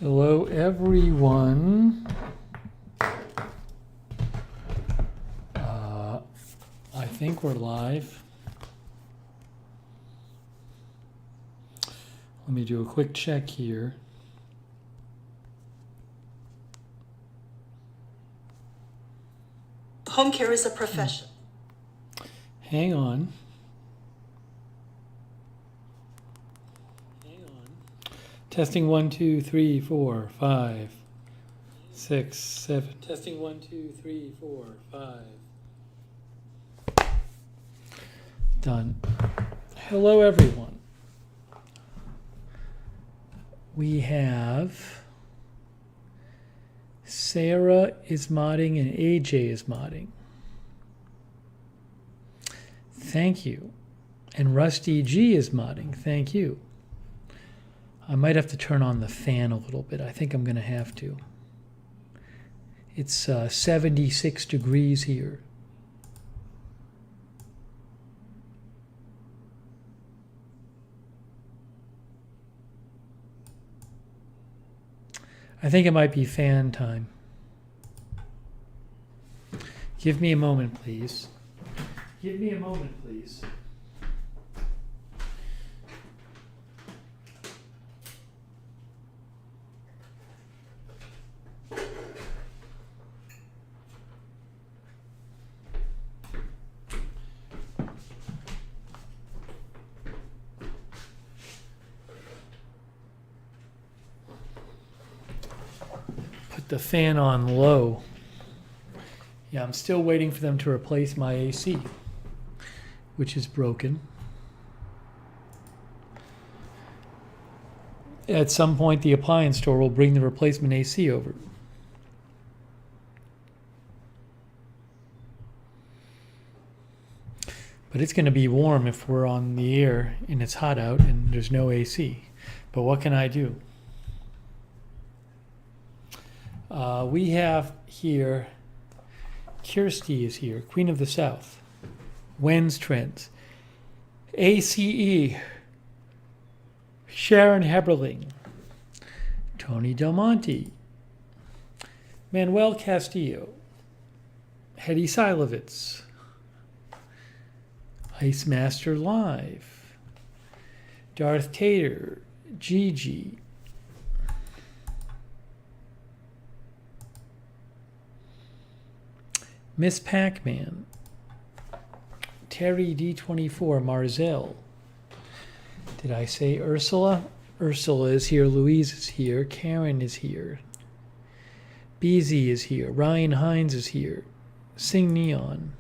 Hello, everyone. I think we're live. Let me do a quick check here. Home care is a profession. Hang on. Testing 1, 2, 3, 4, 5, 6, 7. Testing 1, 2, 3, 4, 5. Done. Hello, everyone. We have Sarah is modding and AJ is modding. Thank you. And Rusty G is modding. Thank you. I might have to turn on the fan a little bit. I think I'm going to have to. It's 76 degrees here. I think it might be fan time. Give me a moment, please. Give me a moment, please. The fan on low. Yeah, I'm still waiting for them to replace my AC, which is broken. At some point, the appliance store will bring the replacement AC over. But it's going to be warm if we're on the air and it's hot out and there's no AC. But what can I do? We have here, Kirsty is here, Queen of the South, Wen's Trends, ACE, Sharon Heberling, Tony Del Monte, Manuel Castillo, Hetty Silovitz, Ice Master Live, Darth Tater, Gigi, Miss Pac-Man, Terry D24, Marzell. Did I say Ursula? Ursula is here, Louise is here, Karen is here, Beezy is here, Ryan Hines is here, Sing Neon,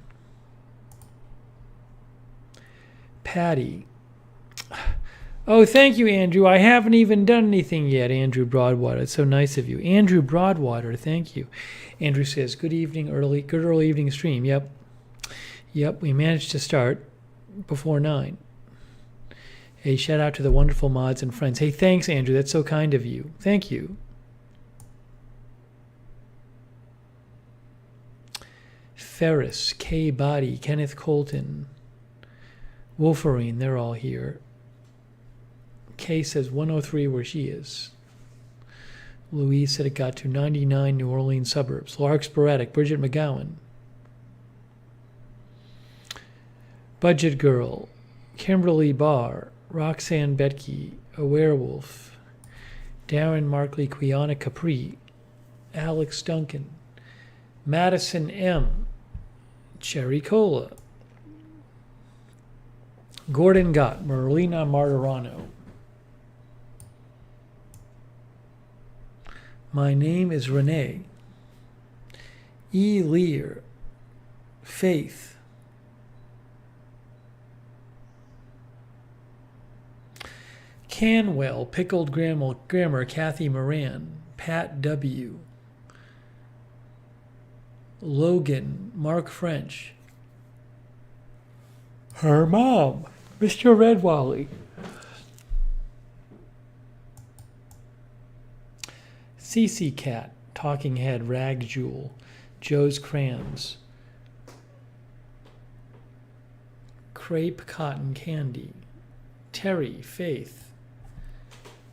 Patty. Oh, thank you, Andrew. I haven't even done anything yet, Andrew Broadwater. It's so nice of you. Andrew Broadwater, thank you. Andrew says, good early evening stream. Yep, we managed to start before 9. Hey, shout out to the wonderful mods and friends. Hey, thanks, Andrew. That's so kind of you. Thank you. Ferris, K. Body, Kenneth Colton, Wolverine, they're all here. Kay says 103 where she is. Louise said it got to 99 New Orleans suburbs. Lark Sporadic, Bridget McGowan. Budget Girl, Kimberly Barr, Roxanne Betke, A Werewolf, Darren Markley, Quiana Capri, Alex Duncan, Madison M, Cherry Cola, Gordon Gott, Merlina Martirano. My name is Renee. E. Lear. Faith. Canwell, Pickled Grammar, Kathy Moran, Pat W. Logan, Mark French. Her mom, Mr. Redwally. CC Cat, Talking Head, Rag Jewel, Joe's Crayons, Crepe Cotton Candy, Terry, Faith,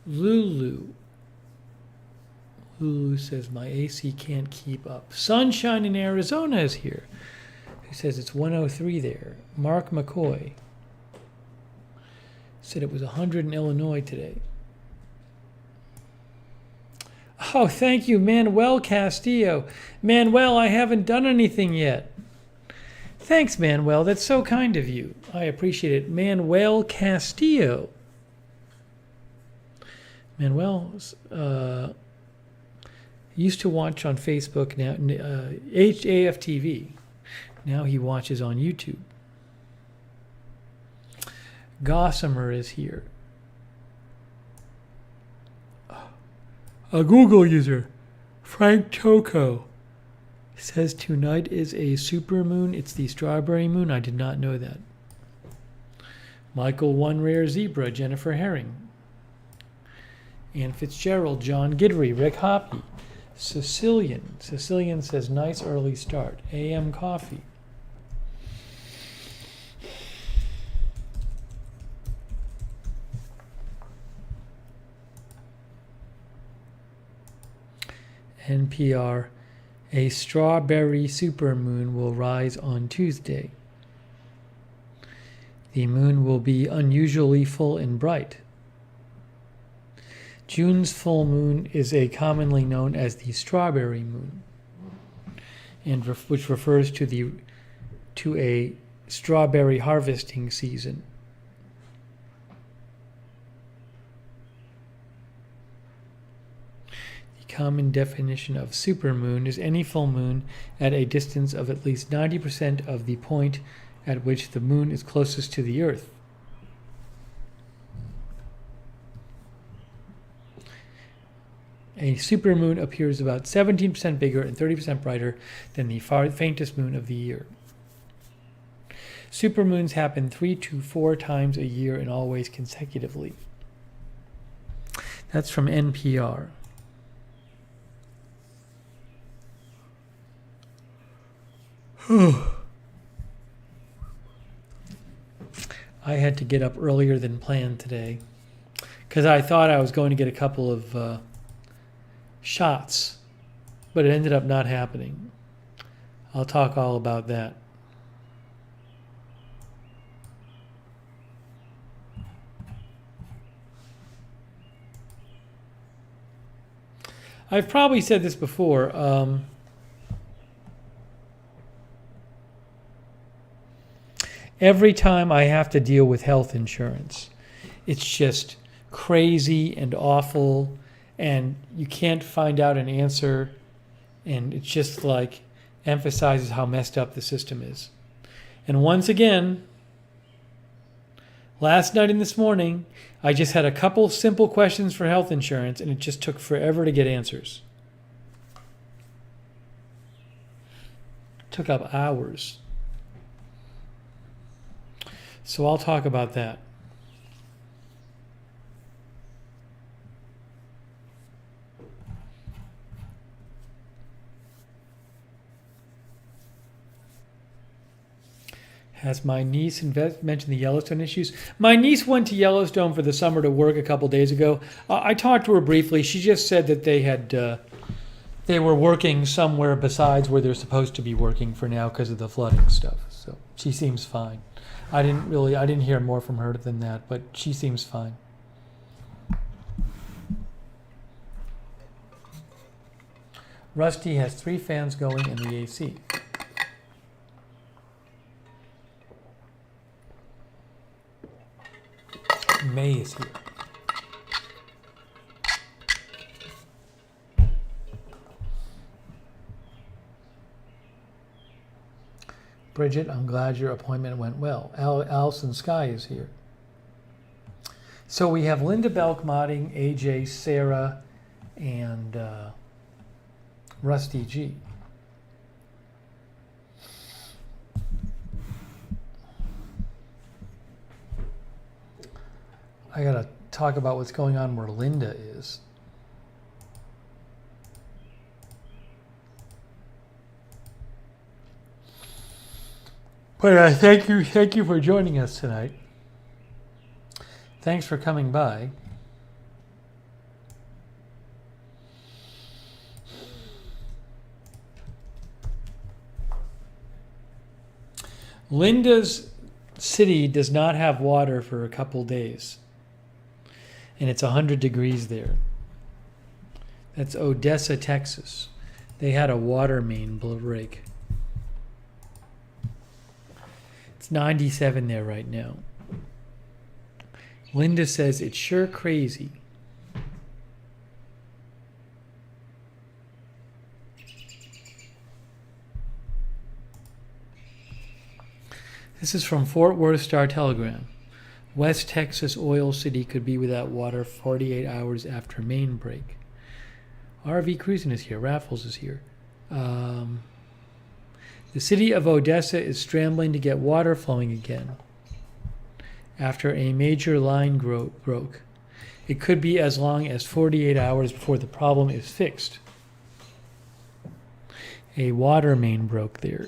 Lulu, Lulu says, my AC can't keep up. Sunshine in Arizona is here. Who says it's 103 there. Mark McCoy said it was 100 in Illinois today. Oh, thank you, Manuel Castillo. Manuel, I haven't done anything yet. Thanks, Manuel. That's so kind of you. I appreciate it. Manuel Castillo. Manuel used to watch on Facebook, now HAFTV. Now he watches on YouTube. Gossamer is here. A Google user, Frank Choco, says tonight is a supermoon. It's the strawberry moon. I did not know that. Michael One Rare Zebra, Jennifer Herring. Ann Fitzgerald, John Gidry, Rick Hoppy. Sicilian says nice early start. AM Coffee. NPR, a strawberry supermoon will rise on Tuesday. The moon will be unusually full and bright. June's full moon is commonly known as the strawberry moon, and which refers to a strawberry harvesting season. The common definition of supermoon is any full moon at a distance of at least 90% of the point at which the moon is closest to the Earth. A supermoon appears about 17% bigger and 30% brighter than the faintest moon of the year. Supermoons happen 3 to 4 times a year and always consecutively. That's from NPR. I had to get up earlier than planned today because I thought I was going to get a couple of shots, but it ended up not happening. I'll talk all about that. I've probably said this before. Every time I have to deal with health insurance, it's just crazy and awful, and you can't find out an answer, and it's just like emphasizes how messed up the system is. And once again, last night and this morning, I just had a couple simple questions for health insurance, and it just took forever to get answers. It took up hours. So I'll talk about that. Has my niece mentioned the Yellowstone issues? My niece went to Yellowstone for the summer to work a couple days ago. I talked to her briefly. She just said that they were working somewhere besides where they're supposed to be working for now because of the flooding stuff. So she seems fine. I didn't hear more from her than that, but she seems fine. Rusty has 3 fans going in the AC. May is here. Bridget, I'm glad your appointment went well. Allison Sky is here. So we have Linda Belk modding, AJ, Sarah, and Rusty G. I gotta talk about what's going on where Linda is. But thank you for joining us tonight. Thanks for coming by. Linda's city does not have water for a couple days. And it's 100 degrees there. That's Odessa, Texas. They had a water main break. It's 97 there right now. Linda says it's sure crazy. This is from Fort Worth Star-Telegram. West Texas Oil City could be without water 48 hours after main break. RV Cruising is here. Raffles is here. The city of Odessa is scrambling to get water flowing again after a major line broke. It could be as long as 48 hours before the problem is fixed. A water main broke there.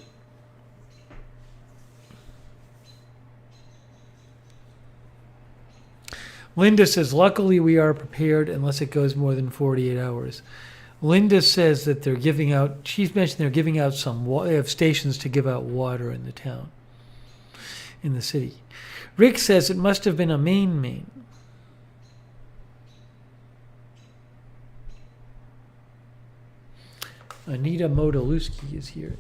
Linda says, luckily we are prepared unless it goes more than 48 hours. Linda says that they're giving out, she's mentioned they're giving out they have stations to give out water in the town, in the city. Rick says it must have been a main. Anita Modolewski is here.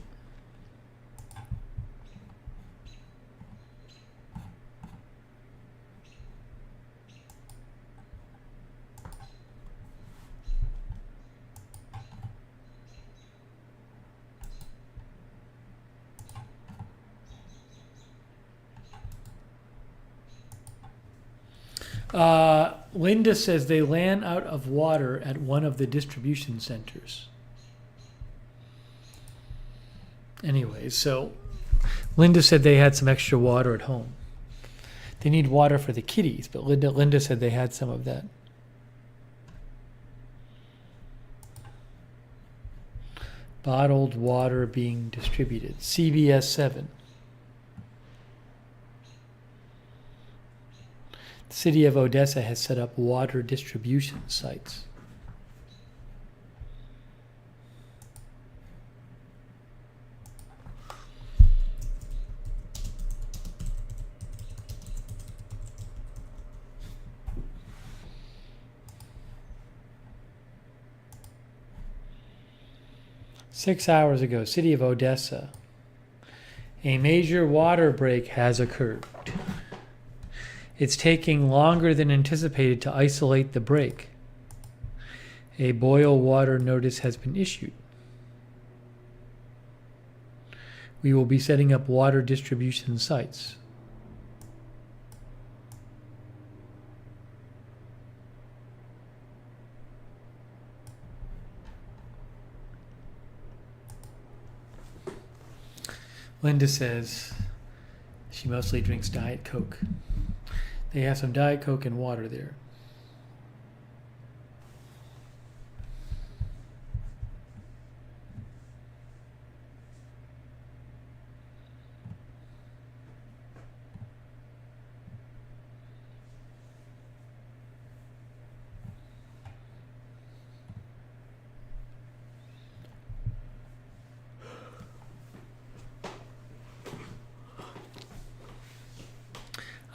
Linda says they ran out of water at one of the distribution centers. Anyway, so Linda said they had some extra water at home. They need water for the kitties, but Linda said they had some of that. Bottled water being distributed. CBS 7. The city of Odessa has set up water distribution sites. Six hours ago, city of Odessa, a major water break has occurred. It's taking longer than anticipated to isolate the break. A boil water notice has been issued. We will be setting up water distribution sites. Linda says she mostly drinks Diet Coke. They have some Diet Coke and water there.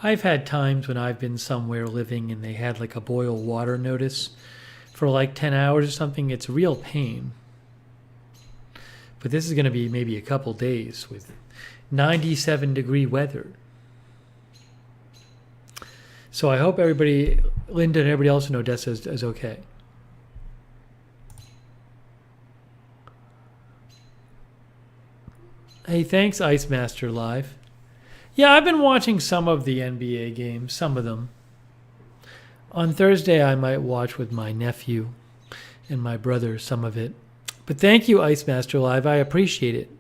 I've had times when I've been somewhere living and they had like a boil water notice for like 10 hours or something. It's a real pain. But this is going to be maybe a couple days with 97-degree weather. So I hope everybody, Linda and everybody else in Odessa is okay. Hey, thanks, Ice Master Live. Yeah, I've been watching some of the NBA games, some of them. On Thursday, I might watch with my nephew and my brother some of it. But thank you, Ice Master Live. I appreciate it.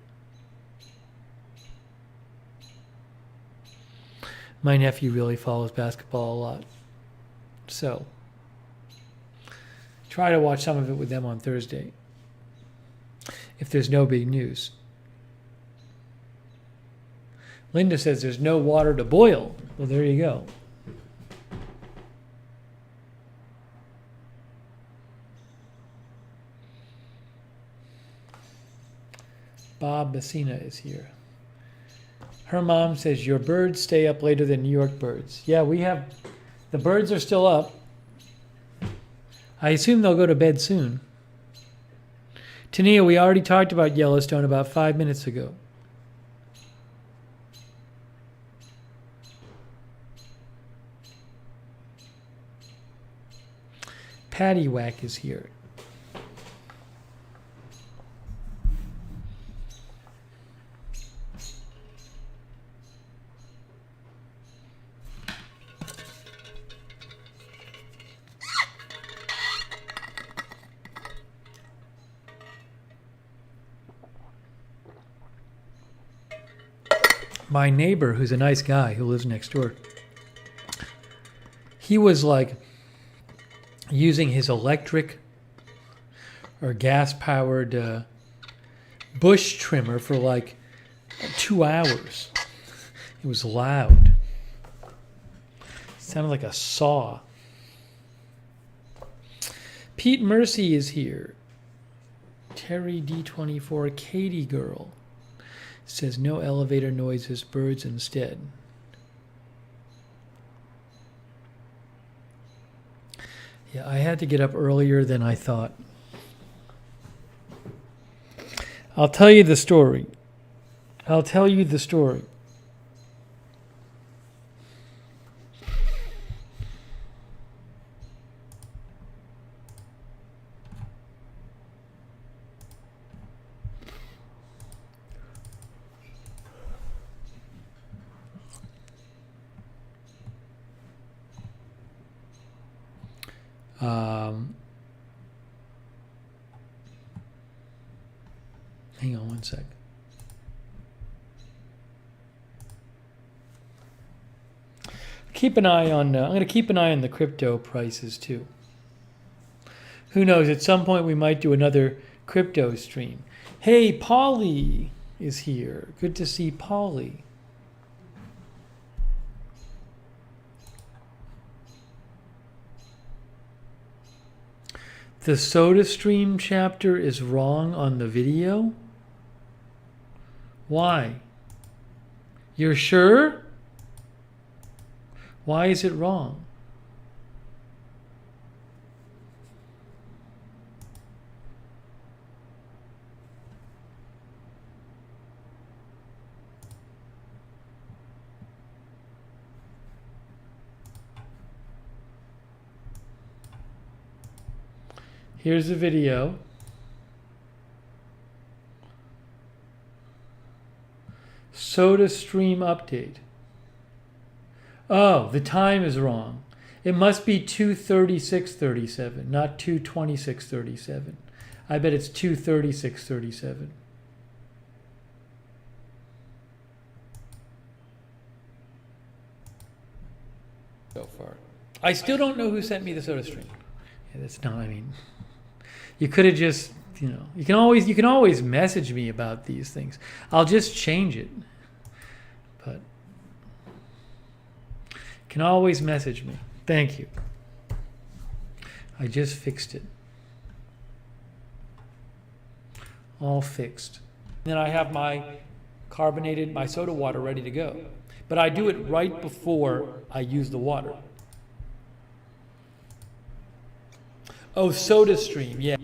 My nephew really follows basketball a lot. So, try to watch some of it with them on Thursday, if there's no big news. Linda says there's no water to boil. Well, there you go. Bob Messina is here. Her mom says, your birds stay up later than New York birds. Yeah, the birds are still up. I assume they'll go to bed soon. Tania, we already talked about Yellowstone about 5 minutes ago. Patty Whack is here. My neighbor, who's a nice guy who lives next door, he was like using his electric or gas-powered bush trimmer for like 2 hours. It was loud. It sounded like a saw. Pete Mercy is here. Terry D24, Katie Girl says no elevator noises, birds instead. Yeah, I had to get up earlier than I thought. I'll tell you the story. I'll tell you the story. Hang on one sec. Keep an eye on. I'm going to keep an eye on the crypto prices too. Who knows? At some point we might do another crypto stream. Hey, Polly is here. Good to see Polly. The SodaStream chapter is wrong on the video? Why? You're sure? Why is it wrong? Here's the video. SodaStream update. Oh, the time is wrong. It must be 2:36:37, not 2:26:37. I bet it's 2:36:37. So far. I still don't know who sent me the SodaStream. Yeah, that's not, I mean, you could have just, you can always message me about these things. I'll just change it. But you can always message me. Thank you. I just fixed it. All fixed. Then I have my soda water ready to go. But I do it right before I use the water. Oh, SodaStream, yeah.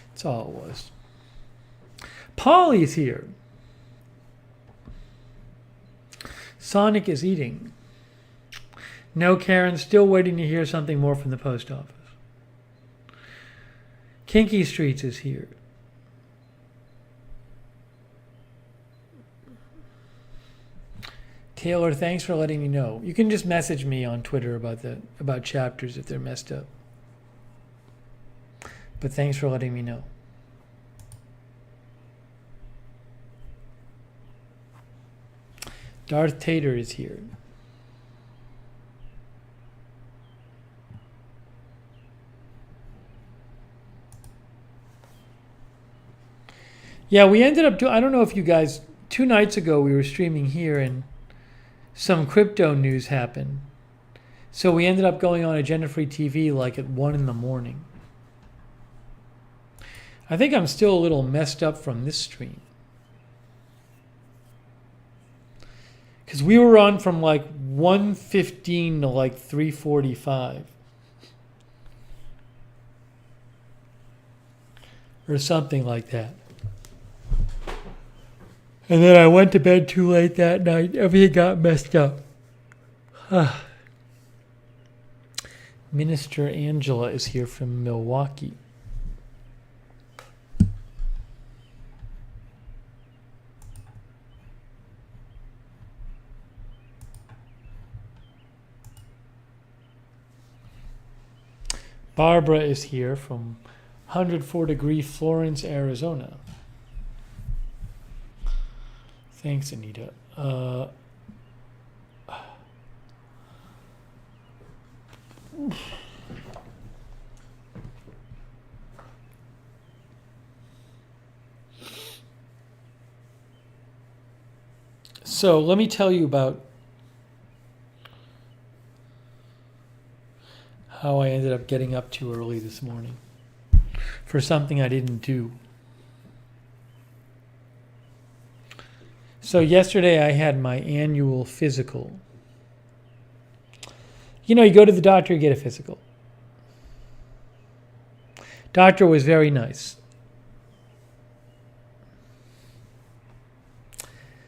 That's all it was. Polly's here. Sonic is eating. No, Karen, still waiting to hear something more from the post office. Kinky Streets is here. Taylor, thanks for letting me know. You can just message me on Twitter about chapters if they're messed up. But thanks for letting me know. Darth Tater is here. Yeah, we ended up I don't know if you guys, 2 nights ago we were streaming here and some crypto news happened. So we ended up going on Agenda Free TV like at 1 in the morning. I think I'm still a little messed up from this stream. Because we were on from like 1:15 to like 3:45. Or something like that. And then I went to bed too late that night. Everything got messed up. Minister Angela is here from Milwaukee. Barbara is here from 104-degree Florence, Arizona. Thanks, Anita. So let me tell you about how I ended up getting up too early this morning for something I didn't do. So yesterday I had my annual physical. You know, you go to the doctor, you get a physical. Doctor was very nice.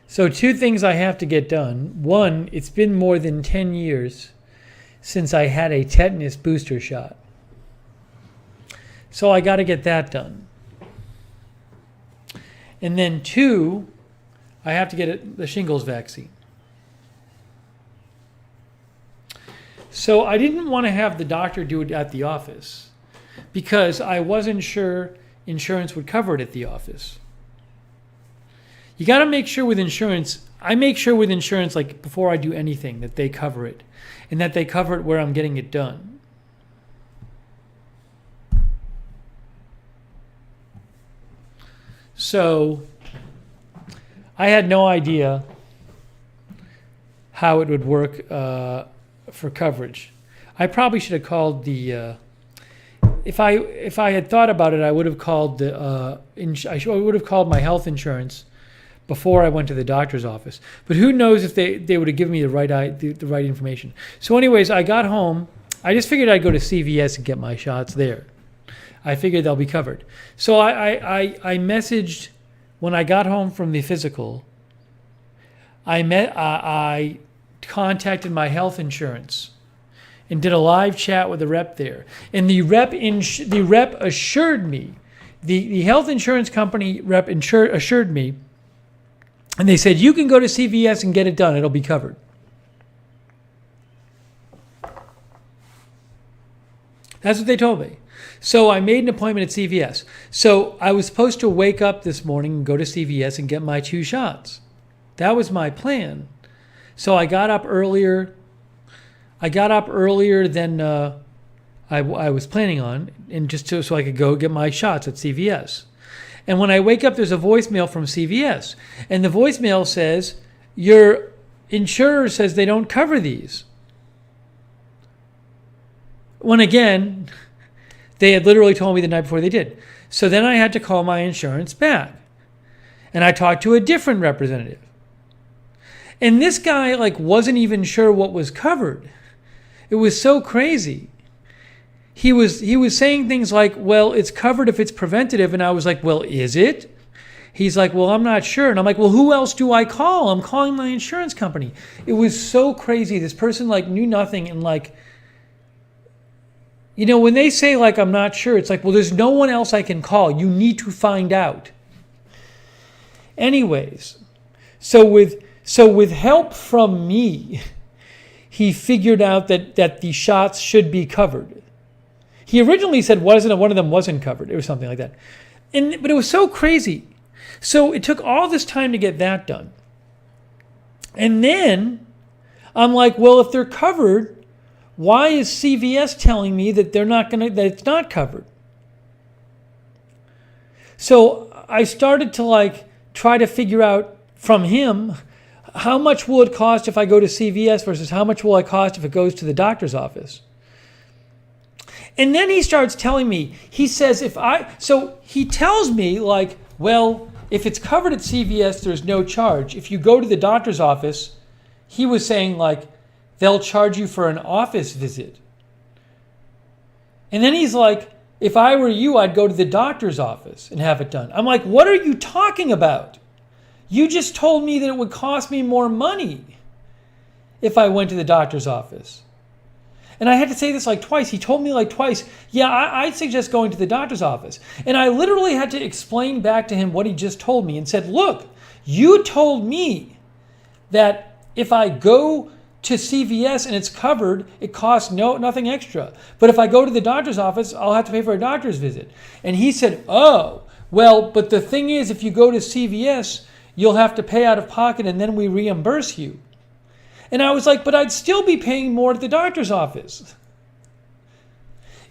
So 2 things I have to get done. One, it's been more than 10 years since I had a tetanus booster shot. So I got to get that done. And then 2, I have to get the shingles vaccine. So I didn't want to have the doctor do it at the office because I wasn't sure insurance would cover it at the office. You got to make sure with insurance, I make sure with insurance, like before I do anything, that they cover it and that they cover it where I'm getting it done. So I had no idea how it would work for coverage. I probably should have called the. If I had thought about it, I would have called the. I would have called my health insurance before I went to the doctor's office. But who knows if they would have given me the right information. So, anyways, I got home. I just figured I'd go to CVS and get my shots there. I figured they'll be covered. So I messaged when I got home from the physical. I contacted my health insurance and did a live chat with the rep there. And the rep assured me, the health insurance company rep assured me, and they said, you can go to CVS and get it done. It'll be covered. That's what they told me. So I made an appointment at CVS. So I was supposed to wake up this morning and go to CVS and get my 2 shots. That was my plan. So I got up earlier. Than I was planning on, and just so I could go get my shots at CVS. And when I wake up, there's a voicemail from CVS. And the voicemail says, your insurer says they don't cover these. When again, they had literally told me the night before they did. So then I had to call my insurance back. And I talked to a different representative. And this guy wasn't even sure what was covered. It was so crazy. He was saying things like, well, it's covered if it's preventative. And I was like, well, is it? He's like, well, I'm not sure. And I'm like, well, who else do I call? I'm calling my insurance company. It was so crazy. This person knew nothing and when they say I'm not sure, it's well, there's no one else I can call. You need to find out. Anyways, so with help from me, he figured out that the shots should be covered. He originally said one of them wasn't covered. It was something like that. But it was so crazy. So it took all this time to get that done. And then I'm like, well, if they're covered, why is CVS telling me that that it's not covered? So I started to try to figure out from him, how much will it cost if I go to CVS versus how much will it cost if it goes to the doctor's office? And then he starts telling me, he says, so he tells me well, if it's covered at CVS, there's no charge. If you go to the doctor's office, he was saying like, they'll charge you for an office visit. And then he's like, if I were you, I'd go to the doctor's office and have it done. I'm like, what are you talking about? You just told me that it would cost me more money if I went to the doctor's office. And I had to say this like twice. He told me like twice, yeah, I'd suggest going to the doctor's office. And I literally had to explain back to him what he just told me and said, look, you told me that if I go to CVS and it's covered, it costs nothing extra. But if I go to the doctor's office, I'll have to pay for a doctor's visit. And he said, oh, well, but the thing is, if you go to CVS, you'll have to pay out of pocket and then we reimburse you. And I was like, but I'd still be paying more at the doctor's office.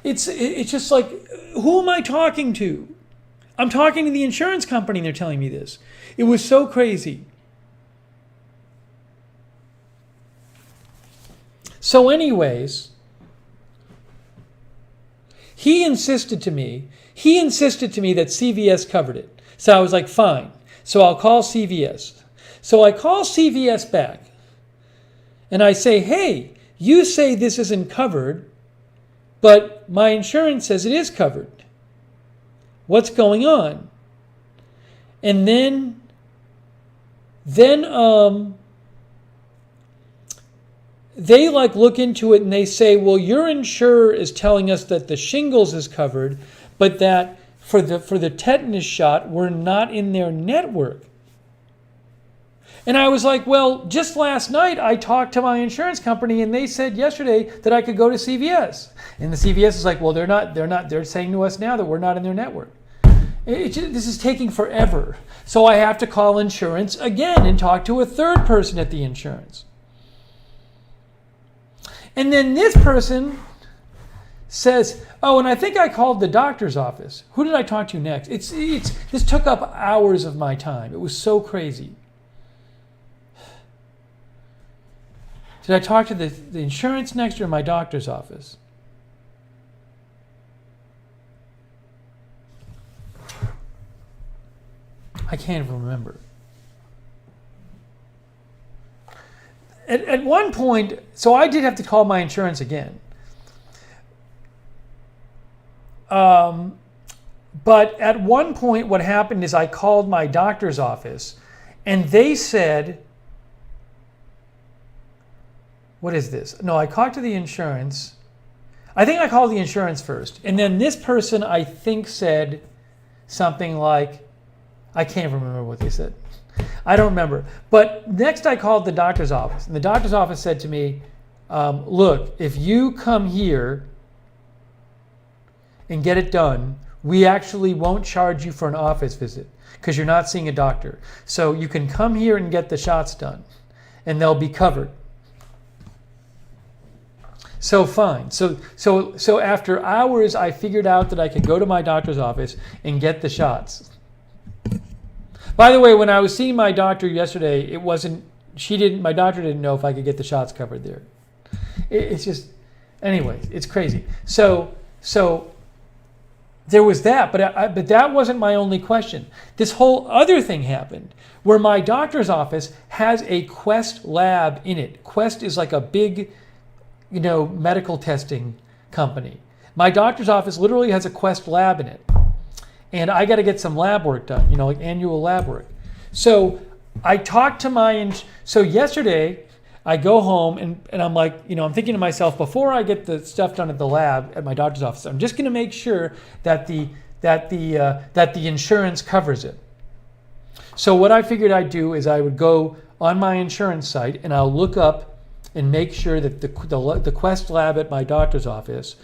It's just like, who am I talking to? I'm talking to the insurance company and they're telling me this. It was so crazy. So anyways, he insisted to me that CVS covered it. So I was like, fine. So I'll call CVS. So I call CVS back. And I say, hey, you say this isn't covered, but my insurance says it is covered. What's going on? And then they like look into it and they say, well, your insurer is telling us that the shingles is covered, but that for the tetanus shot, we're not in their network. And I was like, well, just last night I talked to my insurance company and they said yesterday that I could go to CVS. And the CVS is like, well, they're saying to us now that we're not in their network. This is taking forever. So I have to call insurance again and talk to a third person at the insurance. And then this person says, oh, and I think I called the doctor's office. Who did I talk to next? This took up hours of my time. It was so crazy. Did I talk to the insurance next or my doctor's office? I can't even remember. At one point, so I did have to call my insurance again. But at one point, what happened is I called my doctor's office and they said, what is this? No, I talked to the insurance. I think I called the insurance first. And then this person, I think, said something like, I can't remember what they said. I don't remember. But next I called the doctor's office. And the doctor's office said to me, look, if you come here and get it done, we actually won't charge you for an office visit because you're not seeing a doctor. So you can come here and get the shots done and they'll be covered. So fine. So after hours, I figured out that I could go to my doctor's office and get the shots. By the way, when I was seeing my doctor yesterday, my doctor didn't know if I could get the shots covered there. It's just, anyways, it's crazy. So there was that, but that wasn't my only question. This whole other thing happened where my doctor's office has a Quest lab in it. Quest is like a big, medical testing company. My doctor's office literally has a Quest lab in it. And I got to get some lab work done, like annual lab work. So I talked to so yesterday I go home and I'm like, I'm thinking to myself, before I get the stuff done at the lab at my doctor's office, I'm just going to make sure that the insurance covers it. So what I figured I'd do is I would go on my insurance site and I'll look up and make sure that the Quest lab at my doctor's office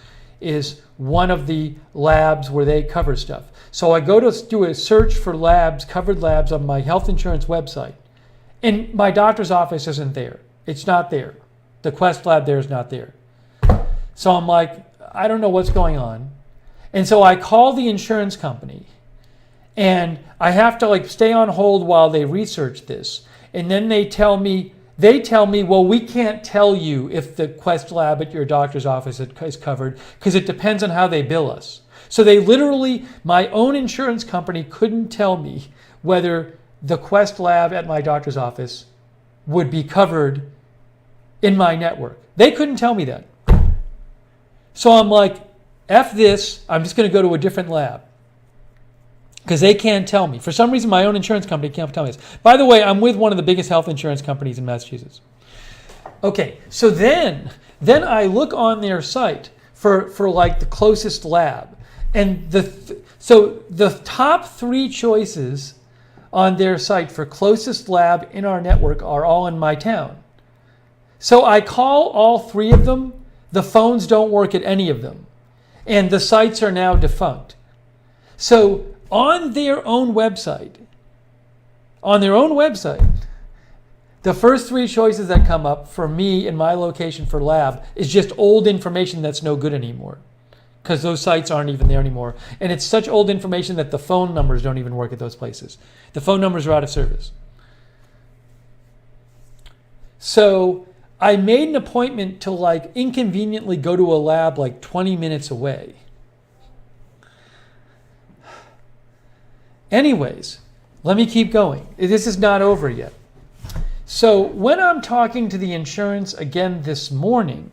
is one of the labs where they cover stuff. So I go to do a search for labs, covered labs on my health insurance website. And my doctor's office isn't there. It's not there. The Quest lab there is not there. So I'm like, I don't know what's going on. And so I call the insurance company and I have to stay on hold while they research this. And then they tell me, well, we can't tell you if the Quest lab at your doctor's office is covered because it depends on how they bill us. So they literally, my own insurance company couldn't tell me whether the Quest lab at my doctor's office would be covered in my network. They couldn't tell me that. So I'm like, F this, I'm just going to go to a different lab. Because they can't tell me. For some reason, my own insurance company can't tell me this. By the way, I'm with one of the biggest health insurance companies in Massachusetts. Okay, so then I look on their site for like the closest lab. And so the top 3 choices on their site for closest lab in our network are all in my town. So I call all 3 of them. The phones don't work at any of them. And the sites are now defunct. So on their own website, the first 3 choices that come up for me in my location for lab is just old information that's no good anymore. Because those sites aren't even there anymore. And it's such old information that the phone numbers don't even work at those places. The phone numbers are out of service. So I made an appointment to like inconveniently go to a lab like 20 minutes away. Anyways, let me keep going. This is not over yet. So when I'm talking to the insurance again this morning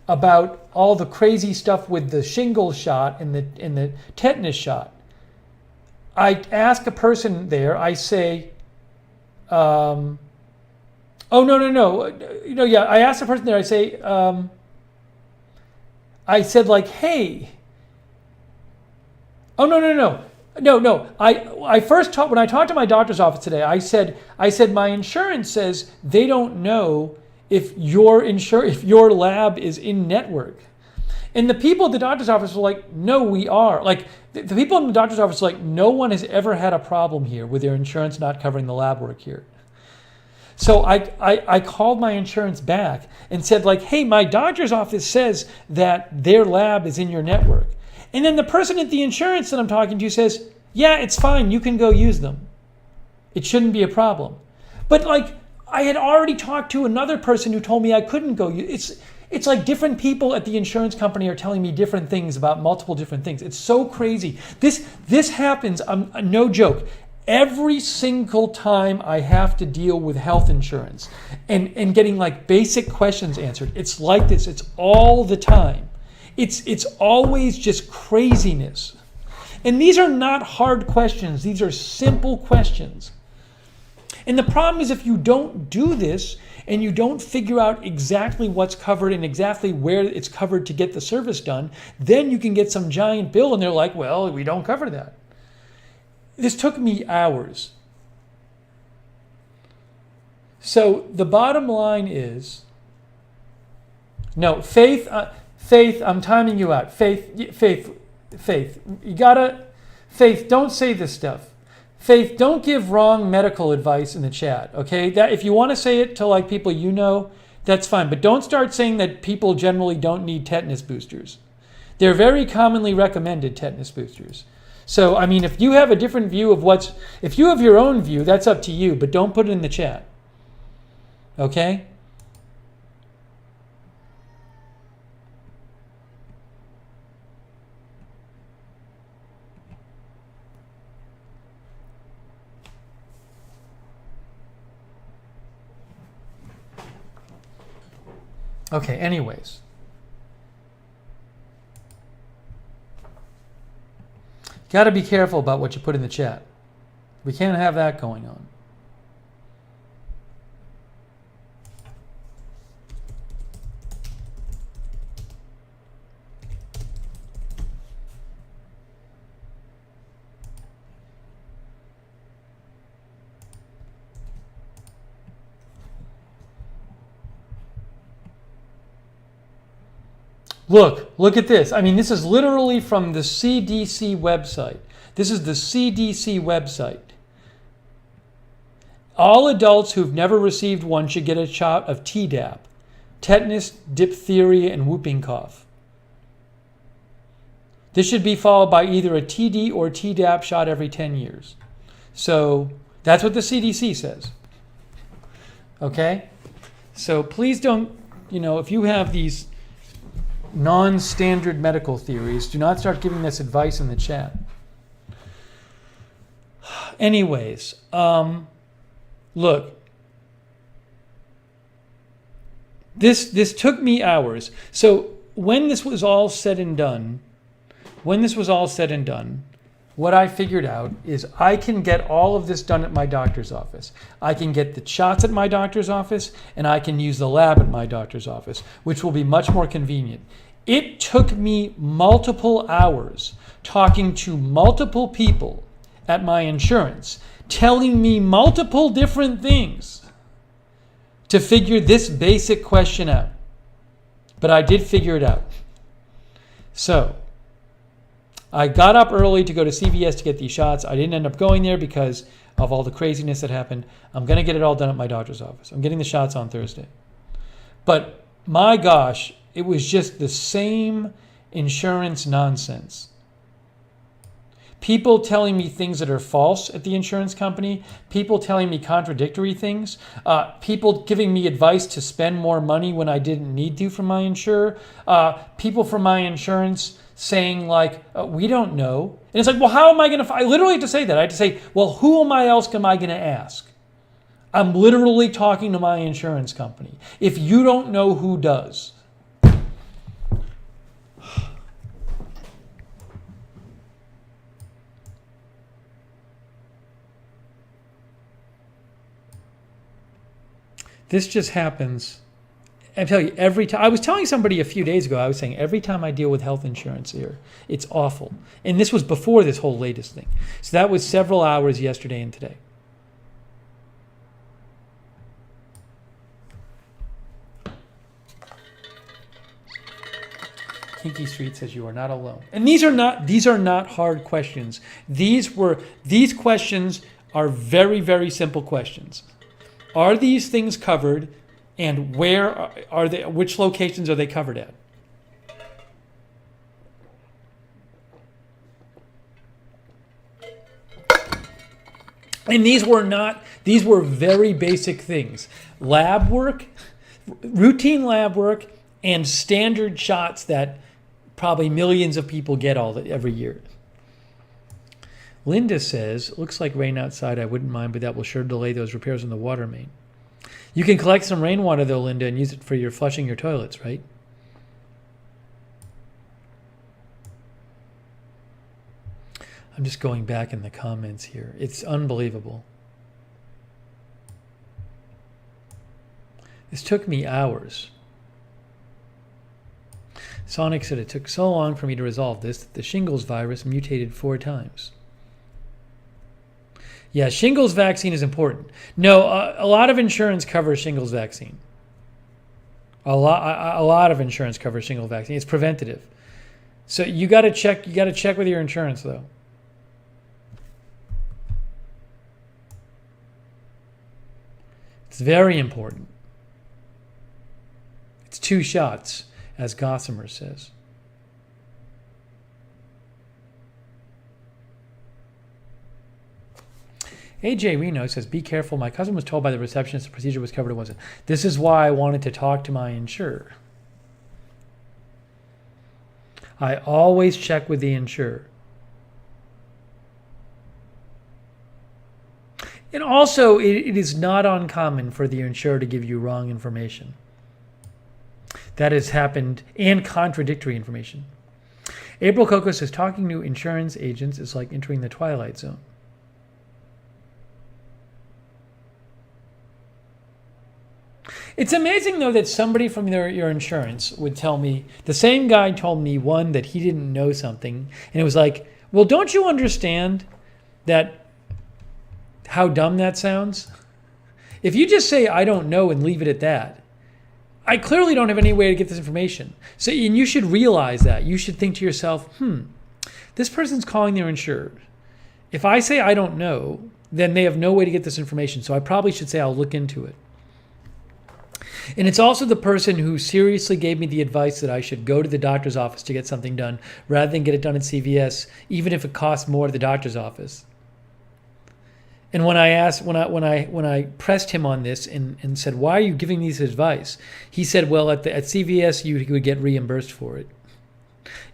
about all the crazy stuff with the shingles shot and the tetanus shot, I ask a person there, I say, oh, no. I asked the person there, I say, I said like, hey, oh, no. I first talked, when I talked to my doctor's office today, I said my insurance says they don't know if your lab is in network. And the people at the doctor's office were like, no, we are. Like the people in the doctor's office were like, no one has ever had a problem here with their insurance not covering the lab work here. So I called my insurance back and said like, hey, my doctor's office says that their lab is in your network. And then the person at the insurance that I'm talking to says, yeah, it's fine. You can go use them. It shouldn't be a problem. But like I had already talked to another person who told me I couldn't go use. It's like different people at the insurance company are telling me different things about multiple different things. It's so crazy. This happens, no joke, every single time I have to deal with health insurance and getting like basic questions answered. It's like this. It's all the time. It's always just craziness. And these are not hard questions. These are simple questions. And the problem is if you don't do this and you don't figure out exactly what's covered and exactly where it's covered to get the service done, then you can get some giant bill and they're like, well, we don't cover that. This took me hours. So the bottom line is, no, Faith, I'm timing you out. Faith, you gotta, Faith, don't say this stuff. Faith, don't give wrong medical advice in the chat, okay? That if you want to say it to like people you know, that's fine. But don't start saying that people generally don't need tetanus boosters. They're very commonly recommended tetanus boosters. So, I mean, if you have a different view of if you have your own view, that's up to you, but don't put it in the chat, okay? Okay, anyways. Got to be careful about what you put in the chat. We can't have that going on. Look at this. I mean, this is literally from the CDC website. This is the CDC website. All adults who've never received one should get a shot of Tdap, tetanus, diphtheria, and whooping cough. This should be followed by either a TD or Tdap shot every 10 years. So that's what the CDC says. Okay? So please don't, if you have these non-standard medical theories, do not start giving this advice in the chat. Anyways, look. This took me hours. So when this was all said and done, what I figured out is I can get all of this done at my doctor's office. I can get the shots at my doctor's office, and I can use the lab at my doctor's office, which will be much more convenient. It took me multiple hours talking to multiple people at my insurance, telling me multiple different things to figure this basic question out. But I did figure it out. So I got up early to go to CVS to get these shots. I didn't end up going there because of all the craziness that happened. I'm going to get it all done at my doctor's office. I'm getting the shots on Thursday. But my gosh, it was just the same insurance nonsense. People telling me things that are false at the insurance company, people telling me contradictory things, people giving me advice to spend more money when I didn't need to from my insurer, people from my insurance saying like, we don't know. And it's like, well, how am I going to, I literally had to say that. I had to say, well, who am I else am I going to ask? I'm literally talking to my insurance company. If you don't know, who does? This just happens. I tell you, every time. I was telling somebody a few days ago, I was saying every time I deal with health insurance here, it's awful. And this was before this whole latest thing. So that was several hours yesterday and today. Kinky Street says you are not alone. And these are not hard questions. These questions are very, very simple questions. Are these things covered, and where are they? Which locations are they covered at? And these were very basic things. Lab work, routine lab work, and standard shots that probably millions of people get every year. Linda says, looks like rain outside. I wouldn't mind, but that will sure delay those repairs on the water main. You can collect some rainwater, though, Linda, and use it for your flushing your toilets, right? I'm just going back in the comments here. It's unbelievable. This took me hours. Sonic said it took so long for me to resolve this that the shingles virus mutated 4 times. Yeah, shingles vaccine is important. No, a lot of insurance covers shingles vaccine. A lot of insurance covers shingles vaccine. It's preventative. So you got to check. You got to check with your insurance, though. It's very important. It's 2 shots, as Gossamer says. AJ Reno says, be careful. My cousin was told by the receptionist the procedure was covered. It wasn't. This is why I wanted to talk to my insurer. I always check with the insurer. And also, it is not uncommon for the insurer to give you wrong information. That has happened, and contradictory information. April Coco says, talking to insurance agents is like entering the Twilight Zone. It's amazing, though, that somebody from your insurance would tell me, the same guy told me one that he didn't know something, and it was like, well, don't you understand that how dumb that sounds? If you just say, I don't know, and leave it at that, I clearly don't have any way to get this information. So, and you should realize that. You should think to yourself, this person's calling their insurer. If I say I don't know, then they have no way to get this information. So I probably should say I'll look into it. And it's also the person who seriously gave me the advice that I should go to the doctor's office to get something done rather than get it done at CVS, even if it costs more at the doctor's office. And when I pressed him on this and said, why are you giving me this advice? He said, well, at CVS you would get reimbursed for it.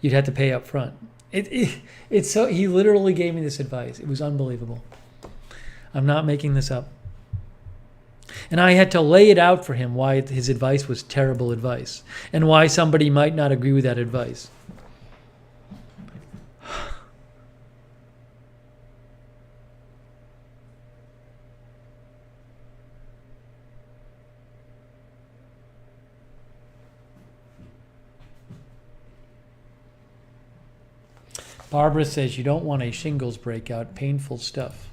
You'd have to pay up front. It's so, he literally gave me this advice. It was unbelievable. I'm not making this up. And I had to lay it out for him why his advice was terrible advice and why somebody might not agree with that advice. Barbara says you don't want a shingles breakout. Painful stuff.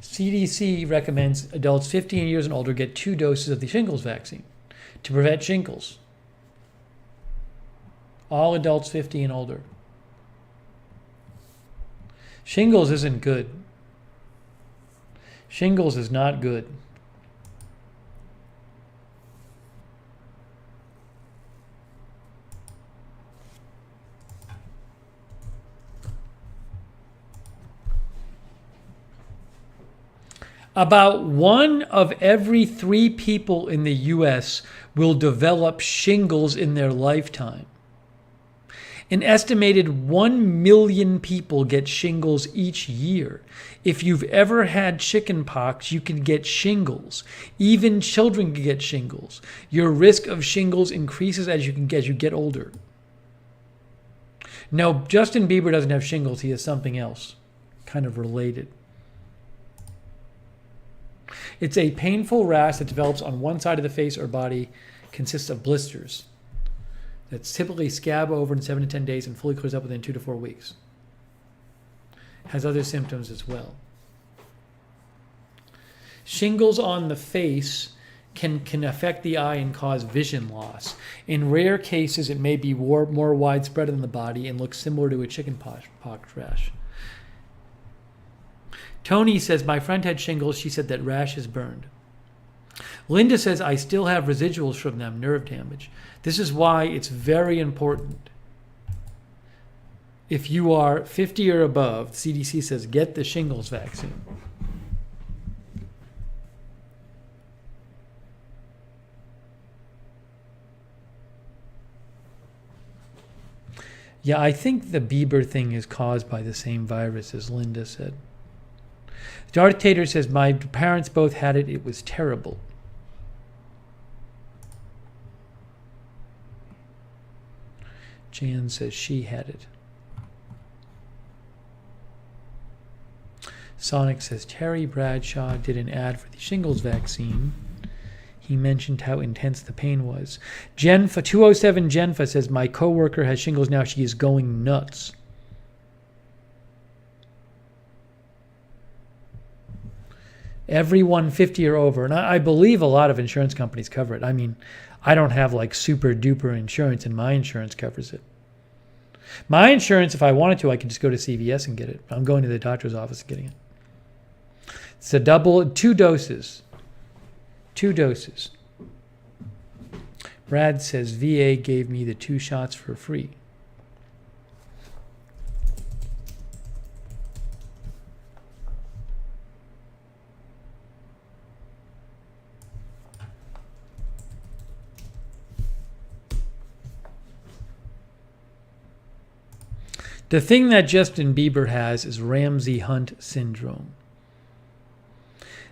CDC recommends adults 15 years and older get 2 doses of the shingles vaccine to prevent shingles. All adults 50 and older. Shingles isn't good. Shingles is not good. About 1 of every 3 people in the U.S. will develop shingles in their lifetime. An estimated 1 million people get shingles each year. If you've ever had chicken pox, you can get shingles. Even children can get shingles. Your risk of shingles increases as you get older. No, Justin Bieber doesn't have shingles. He has something else, kind of related. It's a painful rash that develops on one side of the face or body, consists of blisters. That's typically scab over in 7 to 10 days and fully clears up within 2 to 4 weeks. Has other symptoms as well. Shingles on the face can affect the eye and cause vision loss. In rare cases, it may be more widespread in the body and looks similar to a chickenpox rash. Tony says, my friend had shingles. She said that rash is burned. Linda says, I still have residuals from them, nerve damage. This is why it's very important. If you are 50 or above, CDC says, get the shingles vaccine. Yeah, I think the Bieber thing is caused by the same virus, as Linda said. Darth Tater says, my parents both had it. It was terrible. Jan says she had it. Sonic says, Terry Bradshaw did an ad for the shingles vaccine. He mentioned how intense the pain was. Jenfa 207 Jenfa says, my coworker has shingles now. She is going nuts. Everyone 50 or over, and I believe a lot of insurance companies cover it. I mean, I don't have like super duper insurance, and my insurance covers it. My insurance, if I wanted to, I could just go to CVS and get it. I'm going to the doctor's office and getting it. It's a 2 doses. 2 doses. Brad says, VA gave me the 2 shots for free. The thing that Justin Bieber has is Ramsay-Hunt syndrome.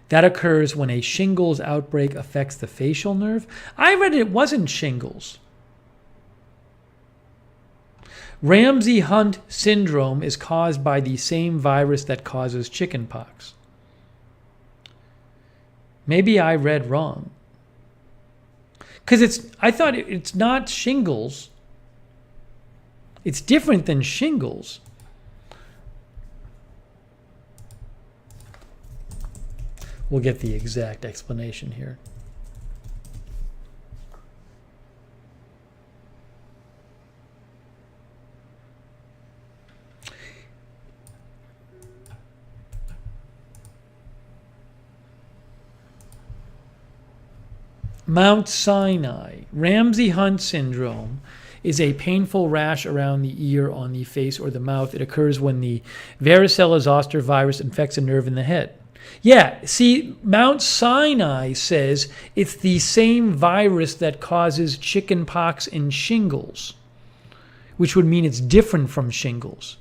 That occurs when a shingles outbreak affects the facial nerve. I read it wasn't shingles. Ramsay-Hunt syndrome is caused by the same virus that causes chickenpox. Maybe I read wrong. Because I thought it's not shingles. It's different than shingles. We'll get the exact explanation here. Mount Sinai, Ramsay-Hunt syndrome is a painful rash around the ear, on the face, or the mouth. It occurs when the varicella zoster virus infects a nerve in the head. Yeah, see, Mount Sinai says it's the same virus that causes chickenpox and shingles. which would mean it's different from shingles.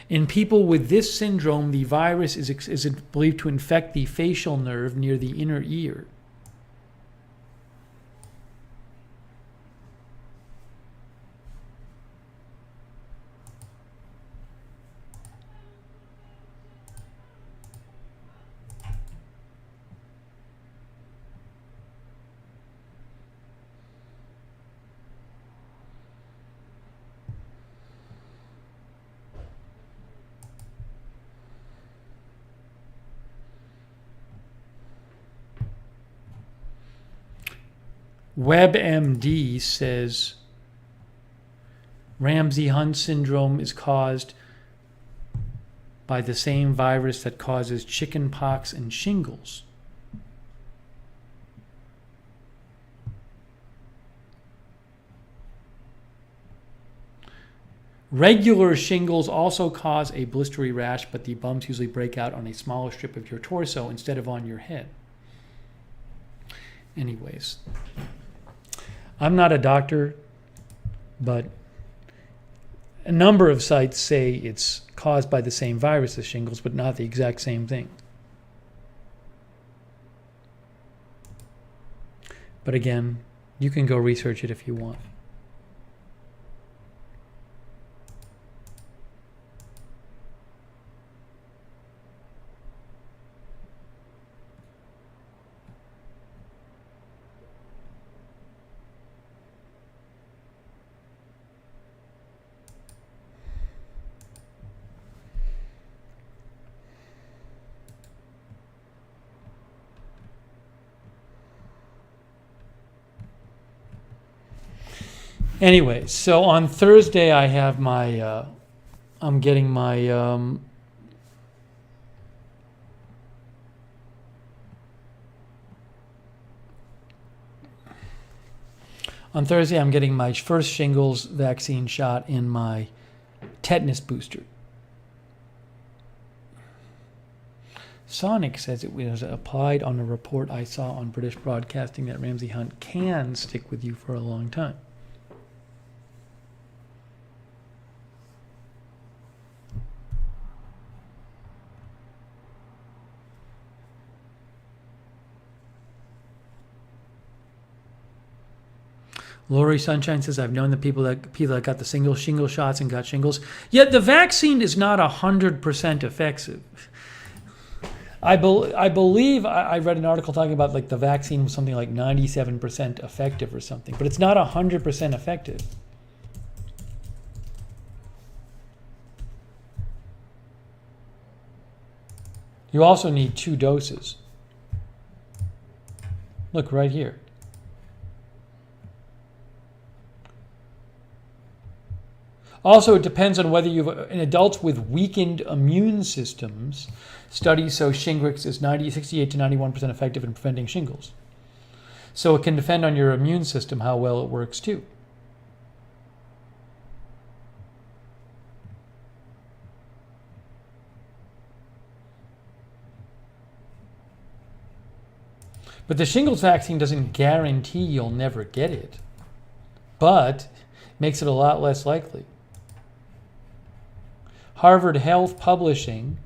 In people with this syndrome, the virus is believed to infect the facial nerve near the inner ear. WebMD says Ramsay-Hunt syndrome is caused by the same virus that causes chickenpox and shingles. Regular shingles also cause a blistery rash, but the bumps usually break out on a smaller strip of your torso instead of on your head. Anyways, I'm not a doctor, but a number of sites say it's caused by the same virus as shingles, but not the exact same thing. But again, you can go research it if you want. Anyway, so on Thursday I have my, I'm getting my, on Thursday I'm getting my first shingles vaccine shot in my tetanus booster. Sonic says it was applied on a report I saw on British Broadcasting that Ramsay-Hunt can stick with you for a long time. Lori Sunshine says, I've known the people that got the single shingle shots and got shingles. Yet the vaccine is not 100% effective. I believe I read an article talking about like the vaccine was something like 97% effective or something, but it's not 100% effective. You also need 2 doses. Look right here. Also, it depends on whether in adults with weakened immune systems, studies show Shingrix is 68 to 91% effective in preventing shingles. So it can depend on your immune system how well it works too. But the shingles vaccine doesn't guarantee you'll never get it, but makes it a lot less likely. Harvard Health Publishing,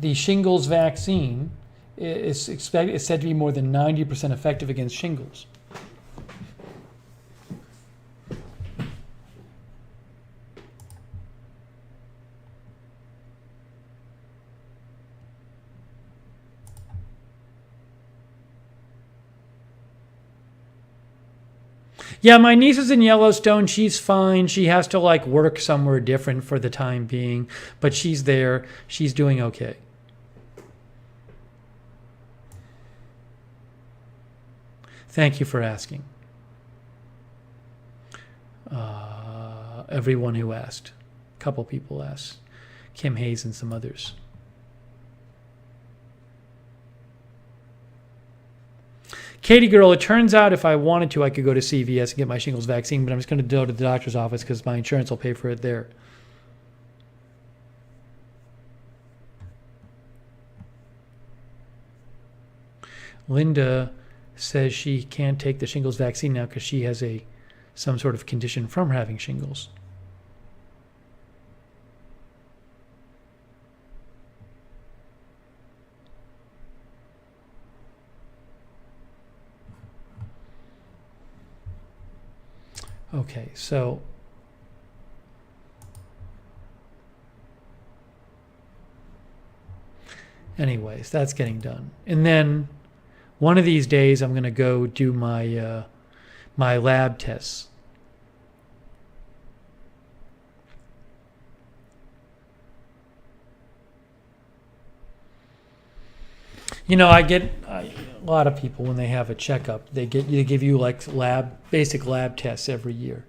the shingles vaccine is said to be more than 90% effective against shingles. Yeah, my niece is in Yellowstone. She's fine. She has to like work somewhere different for the time being, but she's there. She's doing okay. Thank you for asking. Everyone who asked. A couple people asked. Kim Hayes and some others. Katie girl, it turns out if I wanted to, I could go to CVS and get my shingles vaccine, but I'm just going to go to the doctor's office because my insurance will pay for it there. Linda says she can't take the shingles vaccine now because she has some sort of condition from having shingles. Okay, so anyways, that's getting done. And then one of these days I'm going to go do my my lab tests. You know, a lot of people when they have a checkup, they give you like basic lab tests every year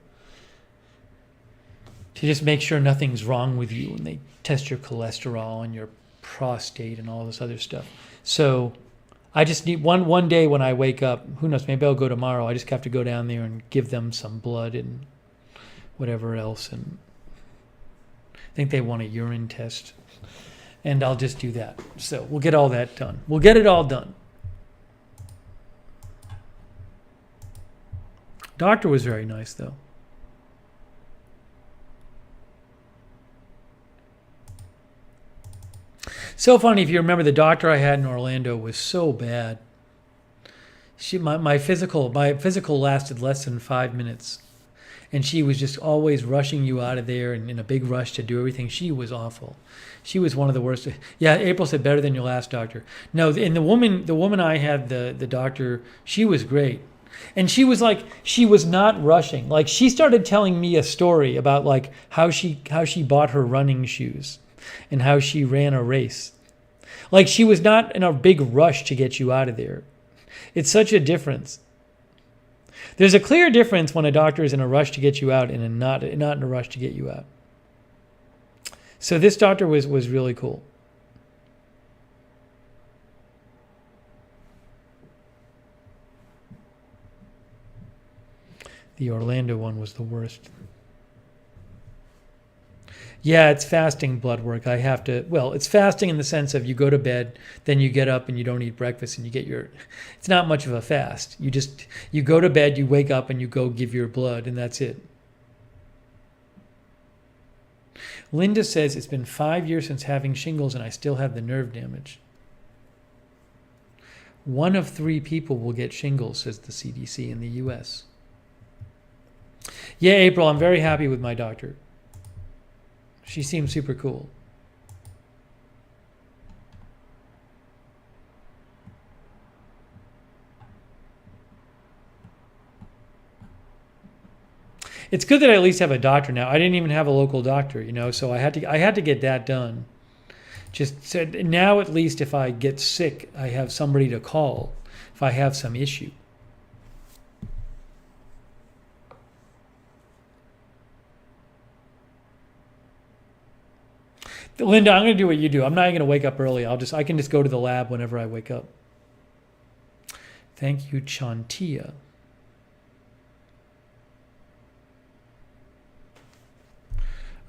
to just make sure nothing's wrong with you, and they test your cholesterol and your prostate and all this other stuff. So I just need one day when I wake up, who knows, maybe I'll go tomorrow. I just have to go down there and give them some blood and whatever else, and I think they want a urine test. And I'll just do that. So we'll get all that done. We'll get it all done. Doctor was very nice, though. So funny, if you remember, the doctor I had in Orlando was so bad. My physical lasted less than 5 minutes. And she was just always rushing you out of there and in a big rush to do everything. She was awful. She was one of the worst. Yeah, April said better than your last doctor. No, and the woman I had, the doctor, she was great. And she was like, she was not rushing. Like, she started telling me a story about like how she bought her running shoes and how she ran a race. Like, she was not in a big rush to get you out of there. It's such a difference. There's a clear difference when a doctor is in a rush to get you out and not in a rush to get you out. So this doctor was really cool. The Orlando one was the worst. Yeah, it's fasting blood work. It's fasting in the sense of you go to bed, then you get up and you don't eat breakfast and you get it's not much of a fast. You go to bed, you wake up and you go give your blood and that's it. Linda says it's been 5 years since having shingles and I still have the nerve damage. 1 of 3 people will get shingles, says the CDC in the US. Yeah, April, I'm very happy with my doctor. She seems super cool. It's good that I at least have a doctor now. I didn't even have a local doctor, so I had to get that done. Just so now at least if I get sick, I have somebody to call if I have some issue. Linda, I'm going to do what you do. I'm not even going to wake up early. I can just go to the lab whenever I wake up. Thank you, Chantia.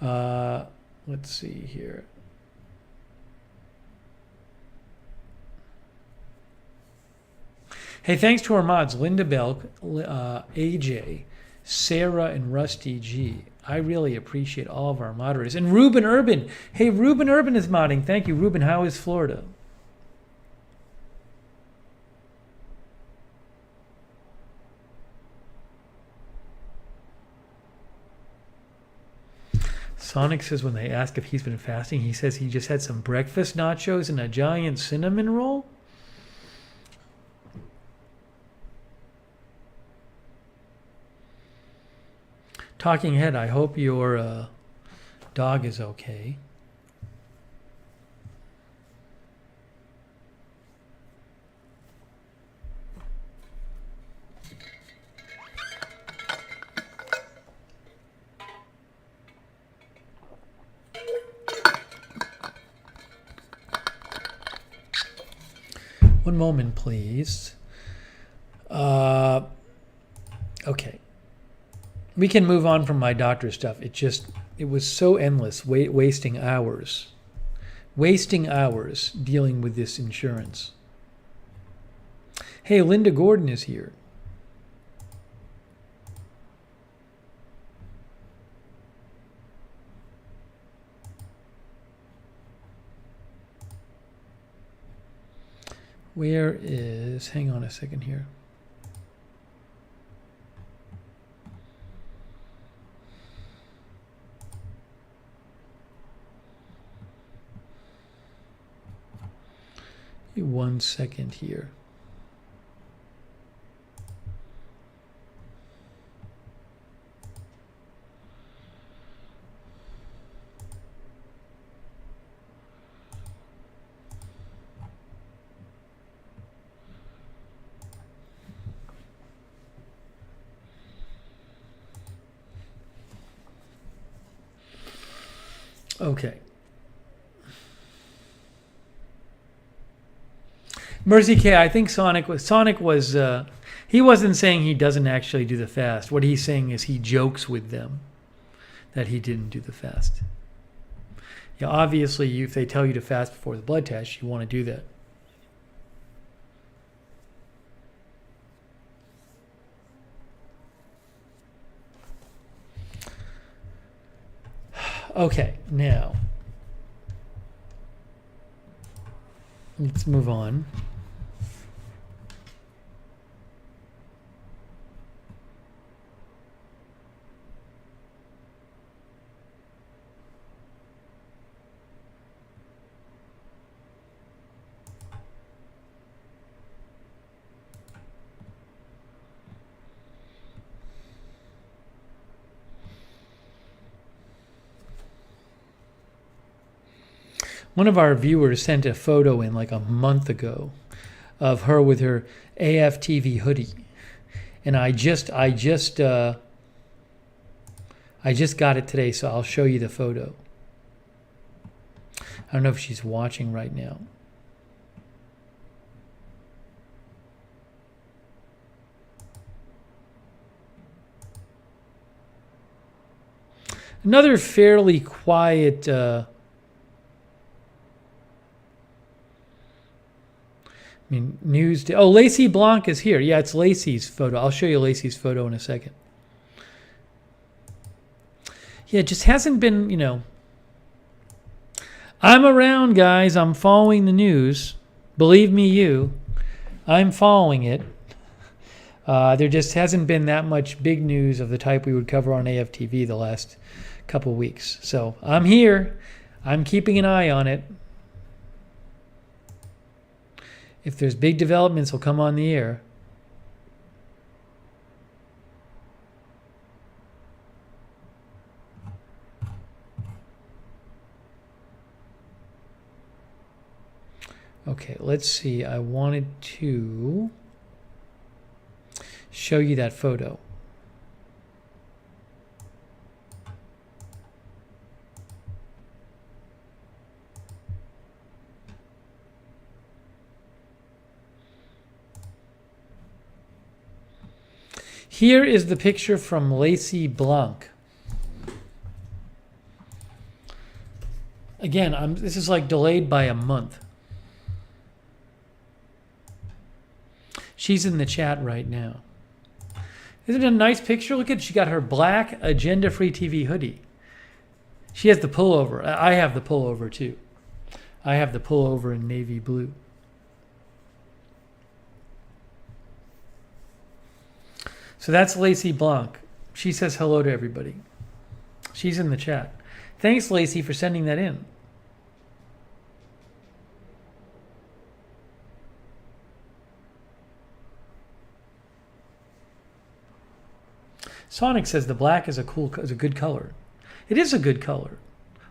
Let's see here. Hey, thanks to our mods, Linda Belk, AJ, Sarah, and Rusty G. I really appreciate all of our moderators. And Ruben Urban. Hey, Ruben Urban is modding. Thank you, Ruben. How is Florida? Sonic says when they ask if he's been fasting, he says he just had some breakfast nachos and a giant cinnamon roll. Talking Head, I hope your dog is okay. One moment, please. Okay. We can move on from my doctor stuff. It was so endless, wasting hours dealing with this insurance. Hey, Linda Gordon is here. Where is, hang on a second here. Give me 1 second here. Okay. Mercy K, I think Sonic was he wasn't saying he doesn't actually do the fast. What he's saying is he jokes with them that he didn't do the fast. Yeah, obviously, if they tell you to fast before the blood test, you want to do that. Okay, now let's move on. One of our viewers sent a photo in like a month ago of her with her AFTV hoodie, and I just got it today, so I'll show you the photo. I don't know if she's watching right now. Another fairly quiet news day. Oh, Lacey Blanc is here. Yeah, it's Lacey's photo. I'll show you Lacey's photo in a second. Yeah, it just hasn't been, I'm around, guys. I'm following the news. Believe me, I'm following it. There just hasn't been that much big news of the type we would cover on AFTV the last couple weeks. So I'm here. I'm keeping an eye on it. If there's big developments, we'll come on the air. Okay, let's see. I wanted to show you that photo. Here is the picture from Lacey Blanc. Again, this is like delayed by a month. She's in the chat right now. Isn't it a nice picture? Look at it. She got her black agenda-free TV hoodie. She has the pullover. I have the pullover too. I have the pullover in navy blue. So that's Lacey Blanc. She says hello to everybody. She's in the chat. Thanks, Lacey, for sending that in. Sonic says the black is a good color. It is a good color.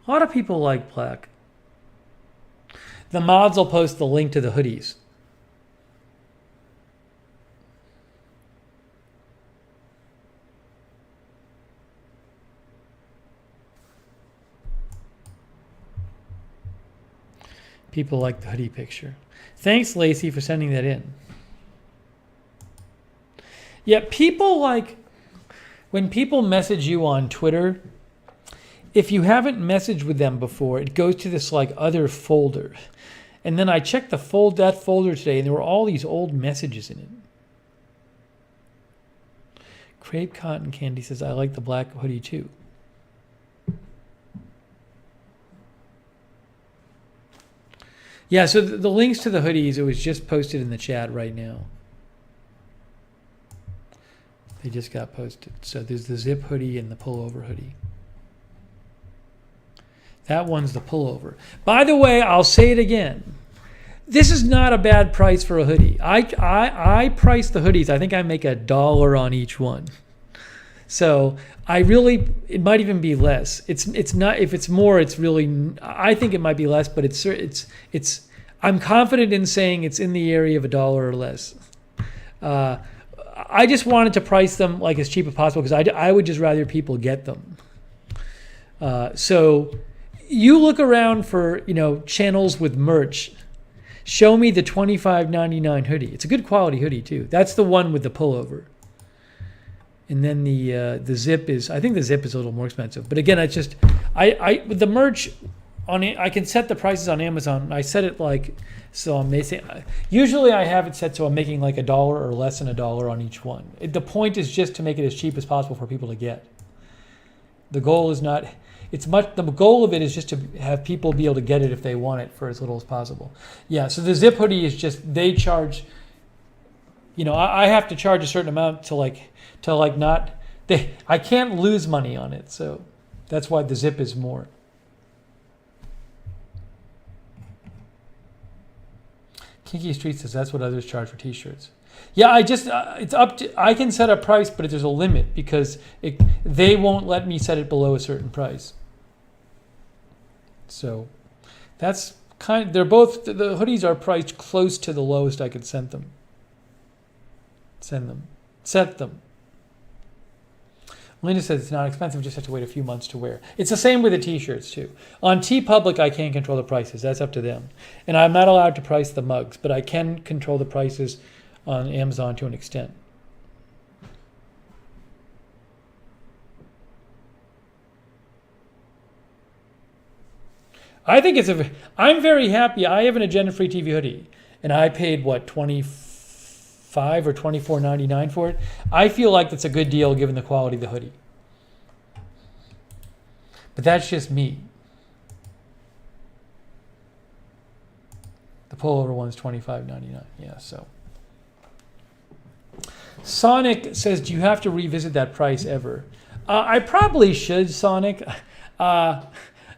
A lot of people like black. The mods will post the link to the hoodies. People like the hoodie picture. Thanks, Lacey, for sending that in. Yeah, people like, when people message you on Twitter, if you haven't messaged with them before, it goes to this like other folder. And then I checked that folder today, and there were all these old messages in it. Crepe Cotton Candy says, I like the black hoodie too. Yeah, so the links to the hoodies, it was just posted in the chat right now. They just got posted. So there's the zip hoodie and the pullover hoodie. That one's the pullover. By the way, I'll say it again. This is not a bad price for a hoodie. I price the hoodies. I think I make $1 on each one. So it might even be less. It's not, if it's more, it's really, I think it might be less, but I'm confident in saying it's in the area of $1 or less. I just wanted to price them like as cheap as possible because I would just rather people get them. So you look around for, channels with merch. Show me the $25.99 hoodie. It's a good quality hoodie too. That's the one with the pullover. And then the zip is, I think the zip is a little more expensive. But again, it's just, with the merch, I can set the prices on Amazon. I set it so I'm making, usually I have it set so I'm making like $1 or less than $1 on each one. The point is just to make it as cheap as possible for people to get. The goal is not, the goal of it is just to have people be able to get it if they want it for as little as possible. Yeah, so the zip hoodie is just, they charge, I have to charge a certain amount I can't lose money on it. So that's why the zip is more. Kinky Street says that's what others charge for t-shirts. Yeah, it's up to, I can set a price, but there's a limit because they won't let me set it below a certain price. So that's they're both, the hoodies are priced close to the lowest I could set them. Linda says it's not expensive, just have to wait a few months to wear. It's the same with the t-shirts too. On TeePublic, I can't control the prices. That's up to them. And I'm not allowed to price the mugs, but I can control the prices on Amazon to an extent. I think I'm very happy. I have an Agenda-Free TV hoodie, and I paid, $25 or $24.99 for it. I feel like that's a good deal given the quality of the hoodie. But that's just me. The pullover one's $25.99. Yeah, so. Sonic says, do you have to revisit that price ever? I probably should, Sonic.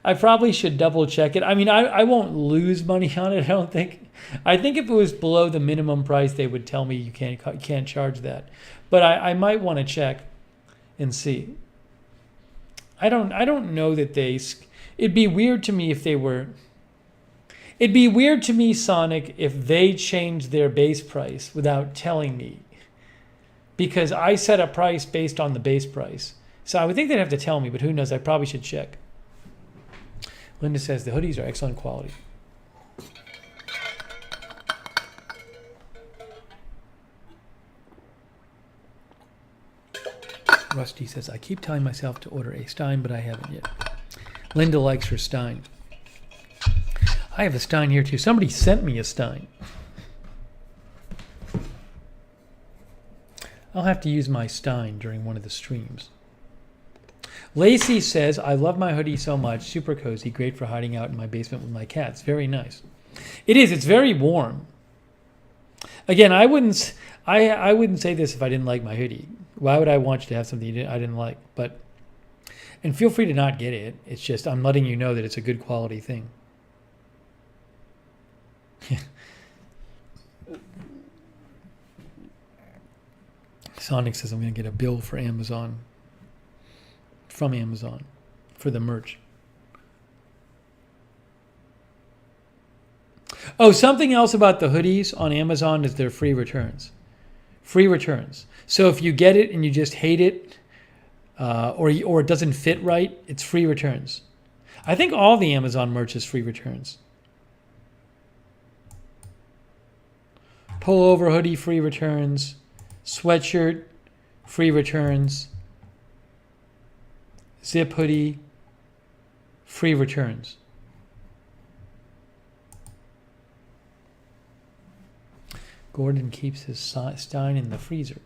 I probably should double check it. I mean, I won't lose money on it, I don't think. I think if it was below the minimum price, they would tell me you can't charge that. But I might want to check and see. I don't know that it'd be weird to me if they were. It'd be weird to me, Sonic, if they changed their base price without telling me. Because I set a price based on the base price. So I would think they'd have to tell me, but who knows? I probably should check. Linda says the hoodies are excellent quality. Rusty says, I keep telling myself to order a Stein, but I haven't yet. Linda likes her Stein. I have a Stein here too. Somebody sent me a Stein. I'll have to use my Stein during one of the streams. Lacey says, I love my hoodie so much. Super cozy. Great for hiding out in my basement with my cats. Very nice. It is. It's very warm. Again, I wouldn't say this if I didn't like my hoodie. Why would I want you to have something I didn't like? And feel free to not get it. It's just I'm letting you know that it's a good quality thing. Sonic says I'm going to get a bill for Amazon. From Amazon for the merch. Oh, something else about the hoodies on Amazon is they're free returns. Free returns. So if you get it and you just hate it, or it doesn't fit right, it's free returns. I think all the Amazon merch is free returns. Pullover hoodie, free returns. Sweatshirt, free returns. Zip hoodie, free returns. Gordon keeps his Stein in the freezer.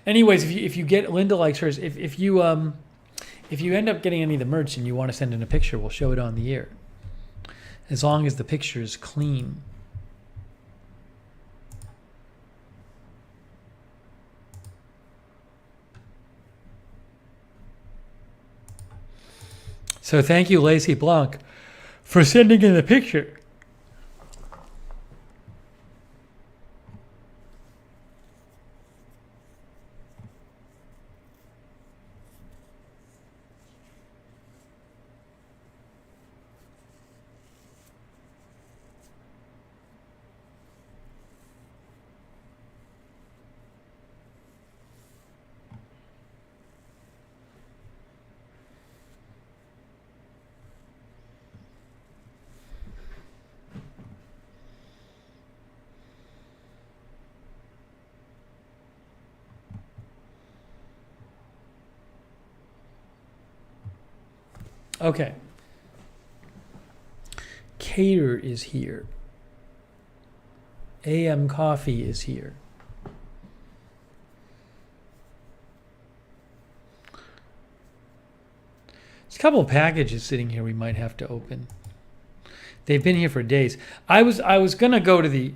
Anyways, if you get Linda likes hers, if you end up getting any of the merch and you want to send in a picture, we'll show it on the air. As long as the picture is clean. So thank you, Lacey Blanc, for sending in the picture. Okay. Cater is here. AM Coffee is here. There's a couple of packages sitting here we might have to open. They've been here for days. I was gonna go to the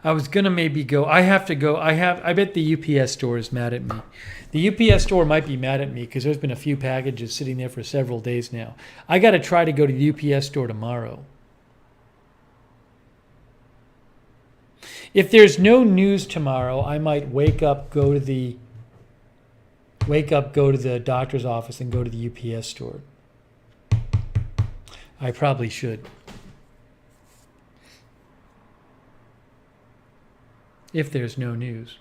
I was gonna maybe go. I have to go. I bet the UPS store is mad at me. The UPS store might be mad at me because there's been a few packages sitting there for several days now. I got to try to go to the UPS store tomorrow. If there's no news tomorrow, I might wake up, go to the doctor's office and go to the UPS store. I probably should. If there's no news.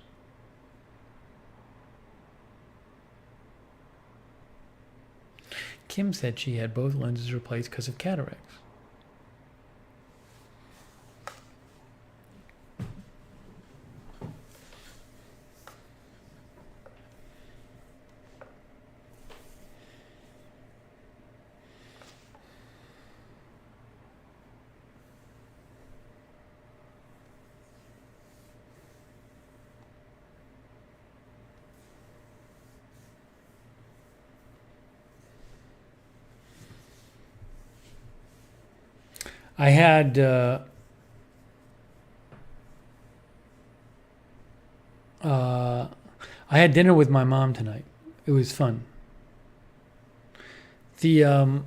Kim said she had both lenses replaced because of cataracts. I had dinner with my mom tonight. It was fun. I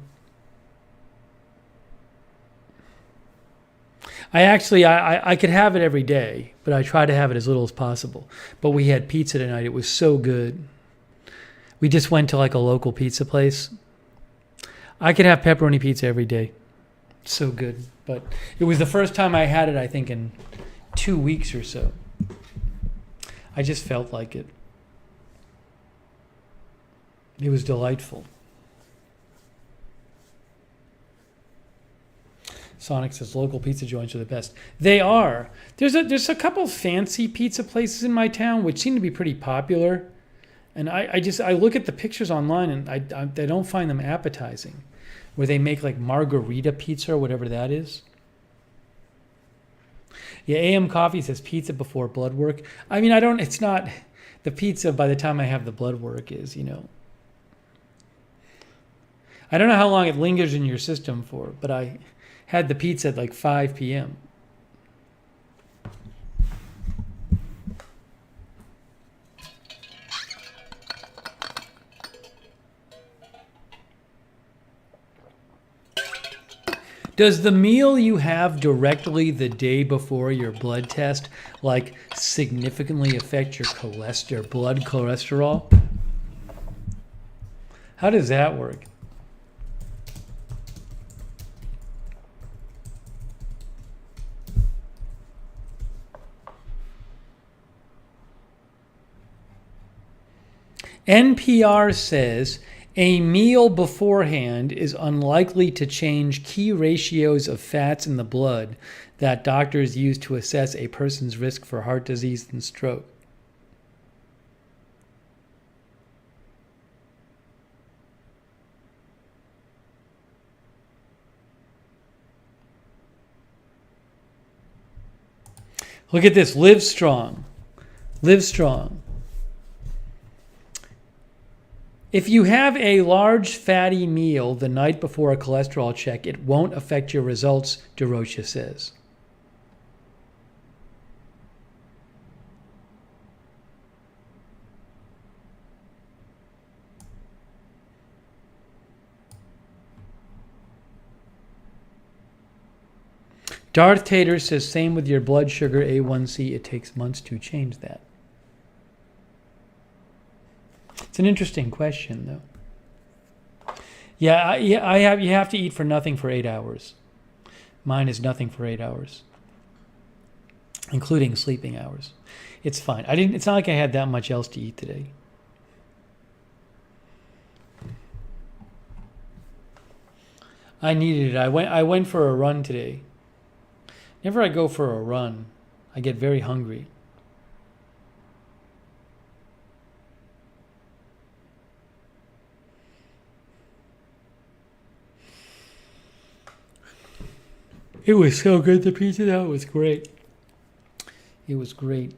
could have it every day, but I try to have it as little as possible. But we had pizza tonight. It was so good. We just went to like a local pizza place. I could have pepperoni pizza every day. So good. But it was the first time I had it, I think, in 2 weeks or so. I just felt like it. It was delightful. Sonic says local pizza joints are the best. They are. There's a couple fancy pizza places in my town which seem to be pretty popular, and I look at the pictures online and I don't find them appetizing. Where they make like margarita pizza or whatever that is. Yeah, AM Coffee says pizza before blood work. I mean, it's not the pizza by the time I have the blood work is, I don't know how long it lingers in your system for, but I had the pizza at like 5 p.m. Does the meal you have directly the day before your blood test significantly affect your blood cholesterol? How does that work? NPR says a meal beforehand is unlikely to change key ratios of fats in the blood that doctors use to assess a person's risk for heart disease and stroke. Look at this. Live strong. Live strong. If you have a large fatty meal the night before a cholesterol check, it won't affect your results, DeRocha says. Darth Tater says, same with your blood sugar A1C. It takes months to change that. It's an interesting question, though. Yeah, you have to eat for nothing for 8 hours. Mine is nothing for 8 hours, including sleeping hours. It's fine. It's not like I had that much else to eat today. I needed it. I went for a run today. Whenever I go for a run, I get very hungry. It was so good, the pizza. That was great. It was great.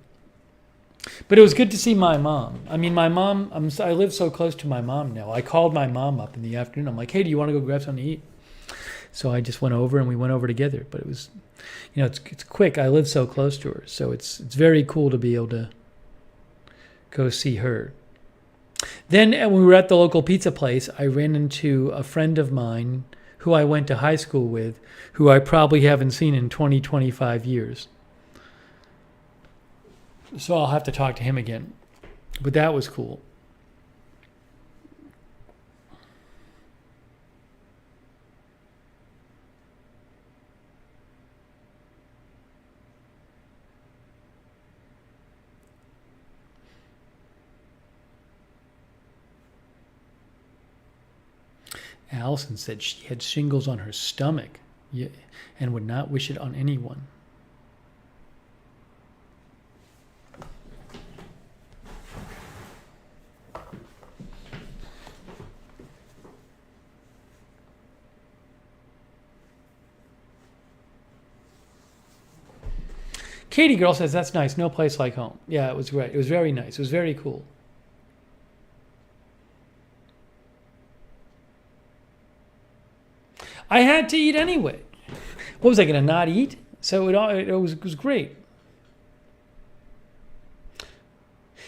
But it was good to see my mom. I mean, my mom, I live so close to my mom now. I called my mom up in the afternoon. I'm like, hey, do you want to go grab something to eat? So I just went over and we went over together. But it was, it's quick. I live so close to her. So it's very cool to be able to go see her. Then when we were at the local pizza place, I ran into a friend of mine who I went to high school with, who I probably haven't seen in 20, 25 years. So I'll have to talk to him again. But that was cool. Allison said she had shingles on her stomach and would not wish it on anyone. Katie Girl says, that's nice. No place like home. Yeah, it was great. It was very nice. It was very cool. I had to eat anyway. What was I going to not eat? So it was great.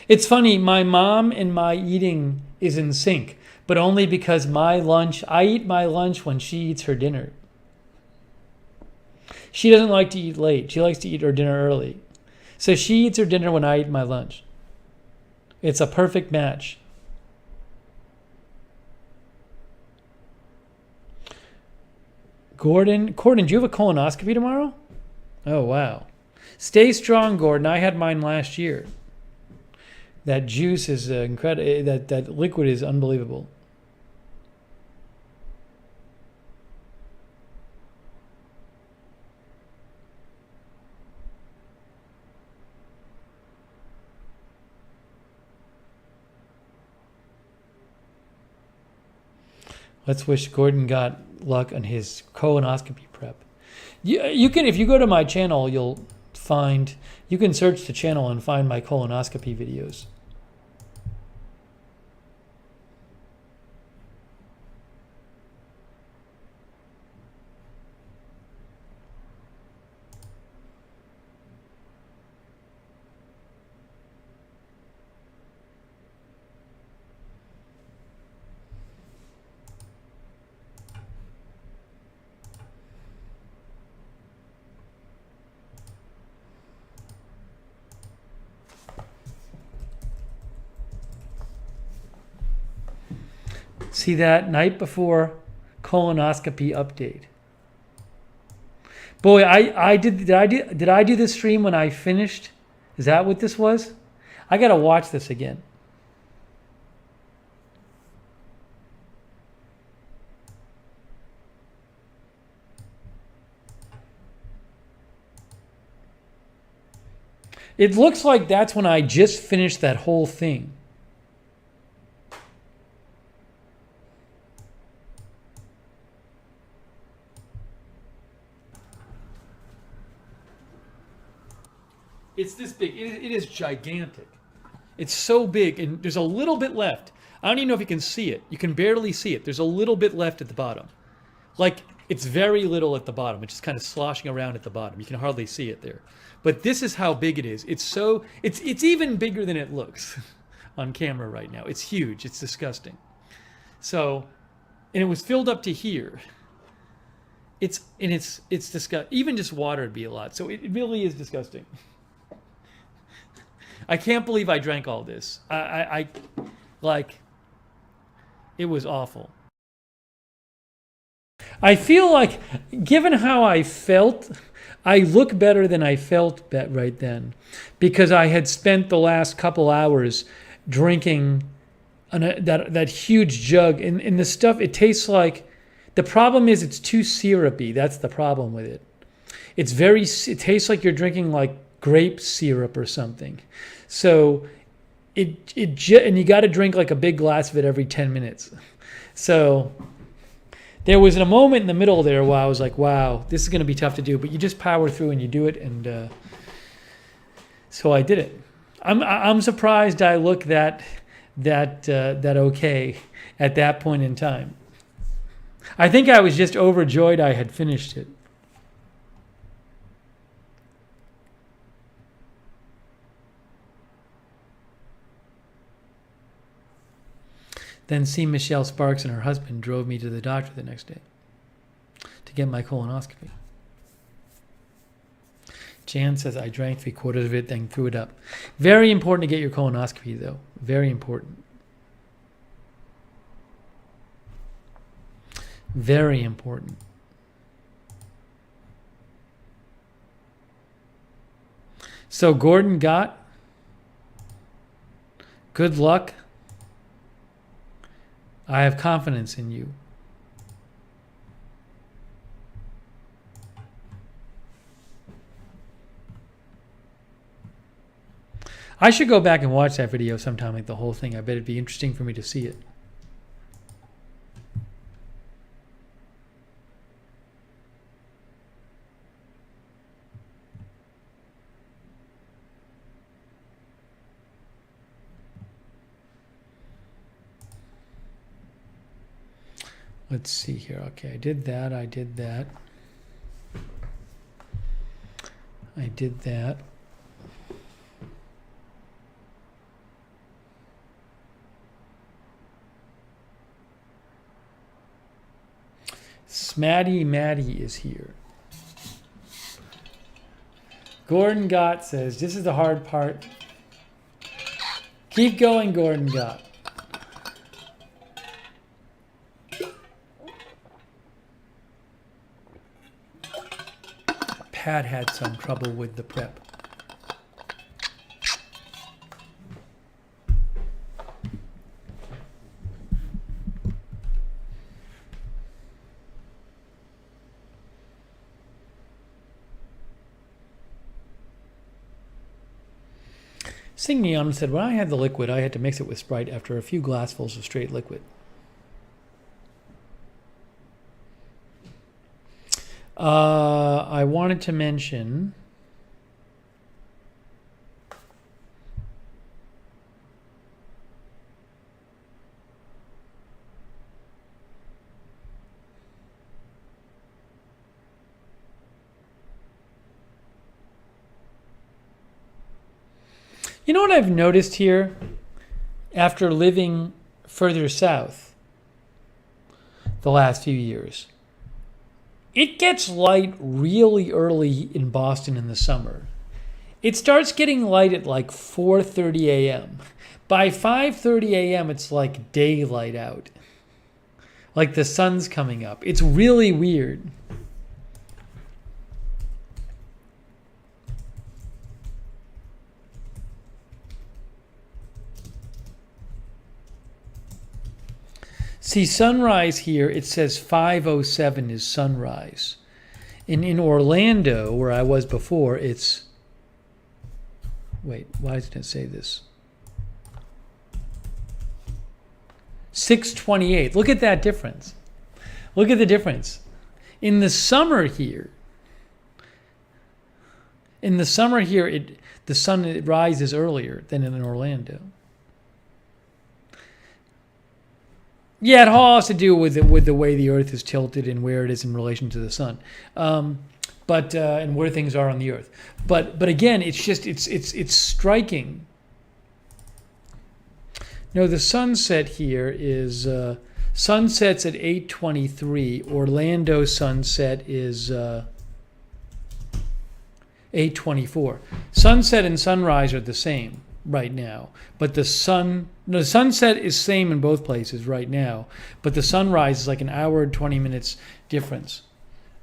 It's funny, my mom and my eating is in sync, but only because I eat my lunch when she eats her dinner. She doesn't like to eat late. She likes to eat her dinner early. So she eats her dinner when I eat my lunch. It's a perfect match. Gordon, do you have a colonoscopy tomorrow? Oh, wow. Stay strong, Gordon. I had mine last year. That juice is incredible. That liquid is unbelievable. Let's wish Gordon got luck on his colonoscopy prep. You can, if you go to my channel, you can search the channel and find my colonoscopy videos. See that? Night before colonoscopy update. Boy, did I do this stream when I finished? Is that what this was? I gotta watch this again. It looks like that's when I just finished that whole thing. It's this big. It is gigantic. It's so big, and there's a little bit left. I don't even know if you can see it. You can barely see it. There's a little bit left at the bottom. Like, it's very little at the bottom. It's just kind of sloshing around at the bottom. You can hardly see it there. But this is how big it is. It's even bigger than it looks on camera right now. It's huge. It's disgusting. So, and it was filled up to here. It's disgusting. Even just water would be a lot. So it really is disgusting. I can't believe I drank all this. I like, it was awful. I feel like, given how I felt, I look better than I felt right then, because I had spent the last couple hours drinking that huge jug, and the stuff, it tastes like, the problem is it's too syrupy. That's the problem with it. It tastes like you're drinking like grape syrup or something. So and you got to drink like a big glass of it every 10 minutes. So there was a moment in the middle there where I was like, wow, this is going to be tough to do, but you just power through and you do it. And so I did it. I'm surprised I look that okay at that point in time. I think I was just overjoyed I had finished it. Then see Michelle Sparks and her husband drove me to the doctor the next day to get my colonoscopy. Jan says I drank 3/4 of it, then threw it up. Very important to get your colonoscopy, though. Very important. Very important. So Gordon got, good luck. I have confidence in you. I should go back and watch that video sometime, like the whole thing. I bet it'd be interesting for me to see it. Let's see here. Okay, I did that. I did that. I did that. Smatty Maddie is here. Gordon Gott says, this is the hard part. Keep going, Gordon Gott. Pat had some trouble with the prep. Sing Neon said, when I had the liquid, I had to mix it with Sprite after a few glassfuls of straight liquid. I wanted to mention you know what I've noticed here after living further south the last few years? It gets light really early in Boston in the summer. It starts getting light at like 4:30 a.m. By 5:30 a.m., it's like daylight out. Like the sun's coming up. It's really weird. See, sunrise here, it says 5:07 is sunrise. In Orlando, where I was before, it's... Wait, why doesn't it say this? 6:28. Look at that difference. Look at the difference. In the summer here, In the summer here, the sun rises earlier than in Orlando. Yeah, it all has to do with the way the Earth is tilted and where it is in relation to the sun, and where things are on the Earth. But again, it's striking. No, the sunset here is sunsets at 8:23. Orlando sunset is 8:24. Sunset and sunrise are the same right now, but the sunset is same in both places right now, but the sunrise is like an hour and 20 minutes difference.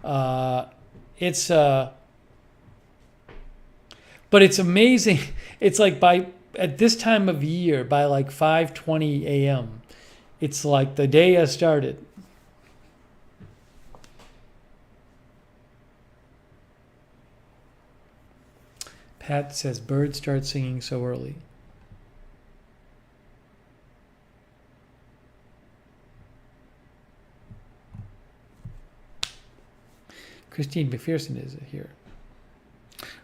But it's amazing. It's like at this time of year, by like 5:20 a.m., it's like the day has started. Pat says birds start singing so early. Christine McPherson is here.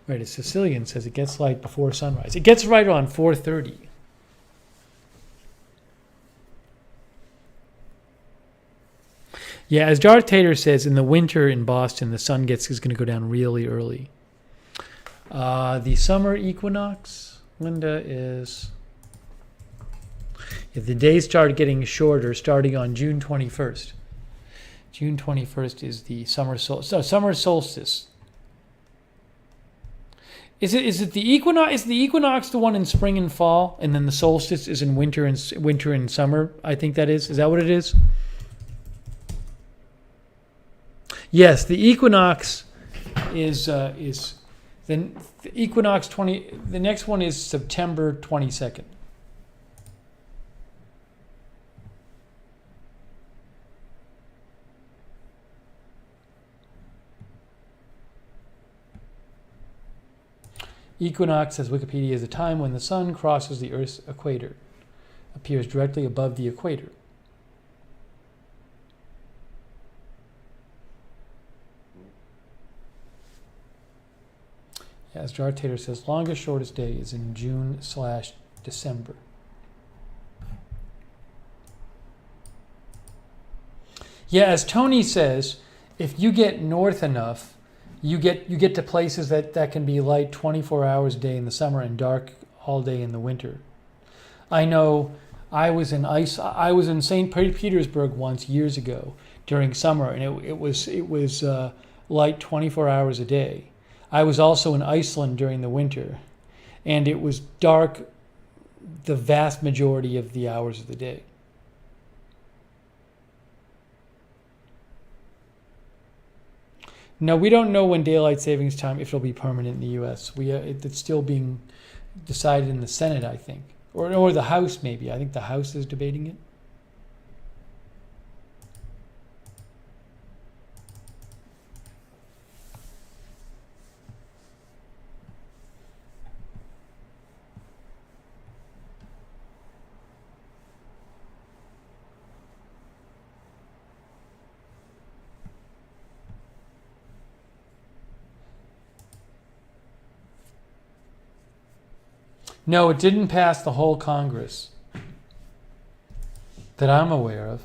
Right, a Sicilian says it gets light before sunrise. It gets right on 4:30. Yeah, as Darth Tater says, in the winter in Boston, the sun is going to go down really early. The summer equinox, Linda, is... Yeah, the days start getting shorter starting on June 21st. June 21st is the summer solstice. Is it the equinox? Is the equinox the one in spring and fall, and then the solstice is in winter and summer? I think that is. Is that what it is? Yes, the equinox is then the equinox 20. The next one is September 22nd. Equinox, says Wikipedia, is a time when the sun crosses the Earth's equator, appears directly above the equator. As Darth Tater says, longest, shortest day is in June/December. Yeah, as Tony says, if you get north enough, you get to places that can be light 24 hours a day in the summer and dark all day in the winter. I know I was in St. Petersburg once years ago during summer, and it was light 24 hours a day. I was also in Iceland during the winter, and it was dark the vast majority of the hours of the day. No, we don't know when daylight savings time, if it'll be permanent in the U.S. It's still being decided in the Senate, I think, or the House maybe. I think the House is debating it. No, it didn't pass the whole Congress that I'm aware of.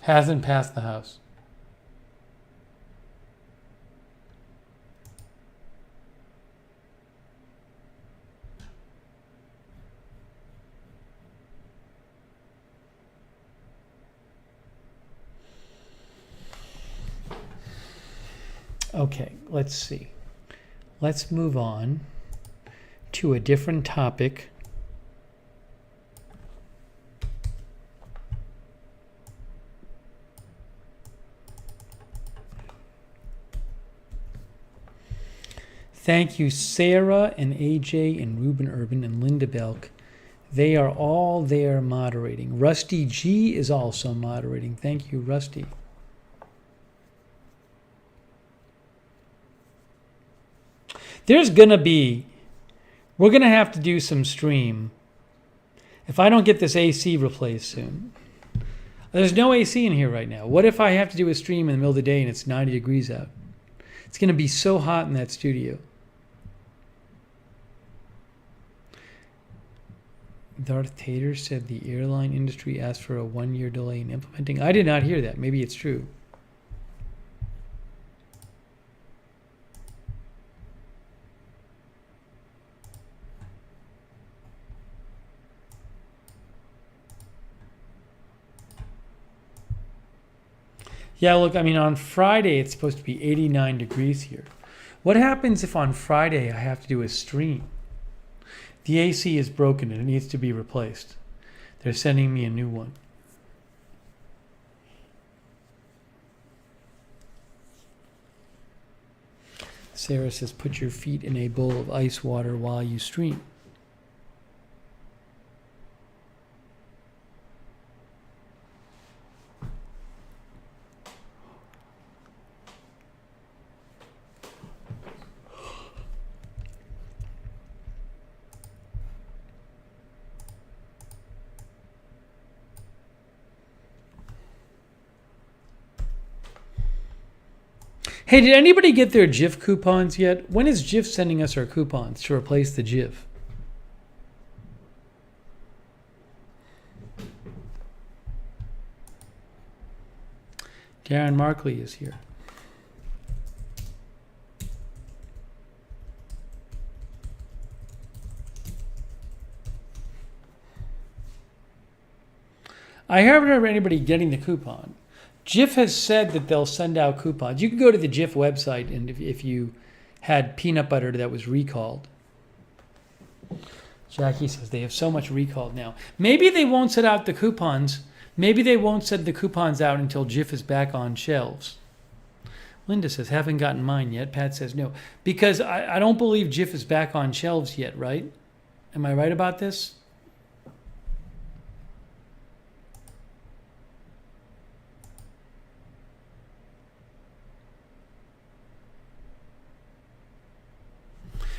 Hasn't passed the House. Okay, let's see. Let's move on to a different topic. Thank you, Sarah and AJ and Ruben Urban and Linda Belk. They are all there moderating. Rusty G is also moderating. Thank you, Rusty. There's going to be We're going to have to do some stream. If I don't get this AC replaced soon. There's no AC in here right now. What if I have to do a stream in the middle of the day and it's 90 degrees out? It's going to be so hot in that studio. Darth Tater said the airline industry asked for a 1-year delay in implementing. I did not hear that. Maybe it's true. Yeah, look, I mean, on Friday, it's supposed to be 89 degrees here. What happens if on Friday I have to do a stream? The AC is broken and it needs to be replaced. They're sending me a new one. Sarah says, put your feet in a bowl of ice water while you stream. Hey, did anybody get their Jif coupons yet? When is Jif sending us our coupons to replace the Jif? Darren Markley is here. I haven't heard of anybody getting the coupon. Jif has said that they'll send out coupons. You can go to the Jif website, and if you had peanut butter that was recalled. Jackie says they have so much recalled now. Maybe they won't send out the coupons. Maybe they won't send the coupons out until Jif is back on shelves. Linda says, haven't gotten mine yet. Pat says no. Because I don't believe Jif is back on shelves yet, right? Am I right about this?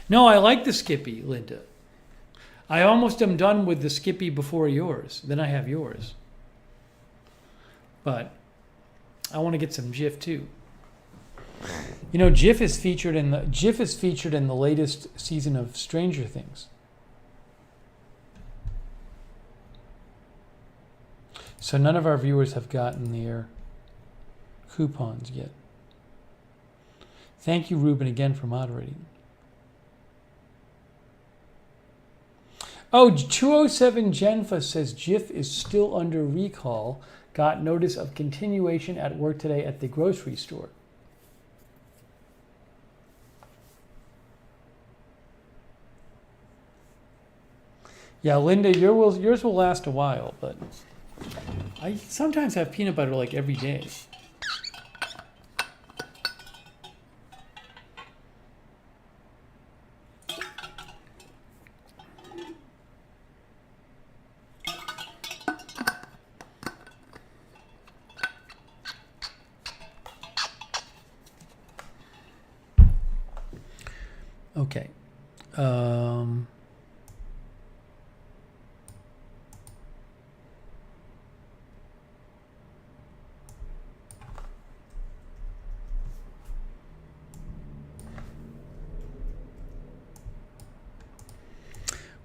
No, I like the Skippy, Linda. I almost am done with the Skippy before yours. Then I have yours. But I want to get some Jif too. You know, Jif is featured in the latest season of Stranger Things. So none of our viewers have gotten their coupons yet. Thank you, Ruben, again for moderating. Oh, 207 Genfa says Jif is still under recall. Got notice of continuation at work today at the grocery store. Yeah, Linda, yours will last a while, but I sometimes have peanut butter like every day. Okay.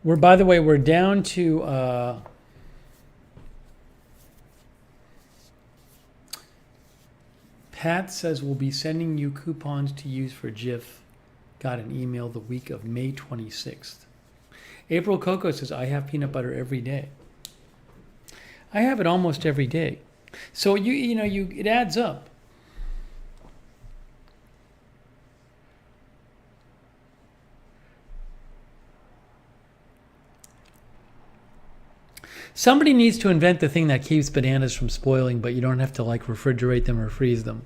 By the way, we're down to Pat says we'll be sending you coupons to use for Jif. Got an email the week of May 26th. April Coco says, I have peanut butter every day. I have it almost every day. So it adds up. Somebody needs to invent the thing that keeps bananas from spoiling, but you don't have to refrigerate them or freeze them.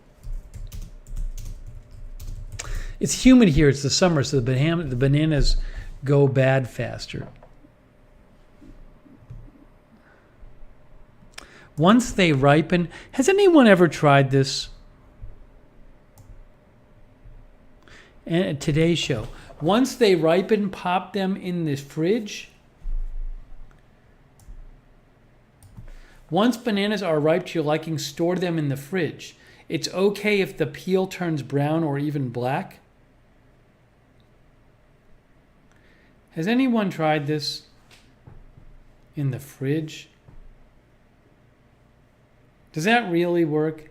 It's humid here. It's the summer, so the bananas go bad faster. Once they ripen, has anyone ever tried this? And Today's Show. Once they ripen, pop them in the fridge. Once bananas are ripe to your liking, store them in the fridge. It's okay if the peel turns brown or even black. Has anyone tried this in the fridge? Does that really work?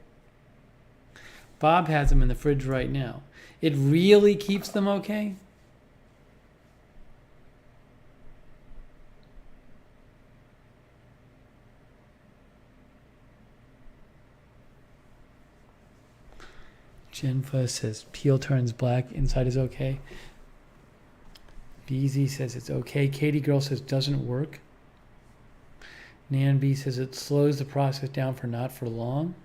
Bob has them in the fridge right now. It really keeps them okay? Jenfa says peel turns black, inside is okay. BZ says it's okay. Katie Girl says doesn't work. Nan B says it slows the process down for not for long.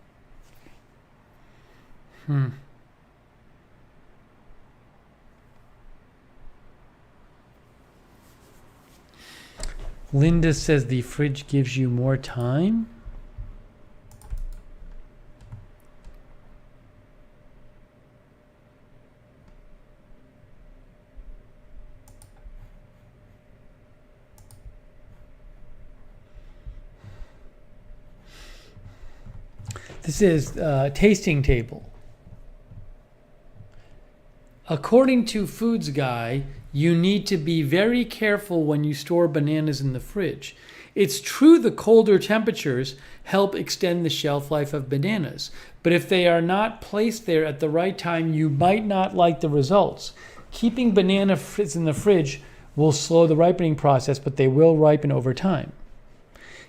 Linda says the fridge gives you more time. This is tasting table. According to Foods Guy, you need to be very careful when you store bananas in the fridge. It's true the colder temperatures help extend the shelf life of bananas, but if they are not placed there at the right time, you might not like the results. Keeping bananas in the fridge will slow the ripening process, but they will ripen over time.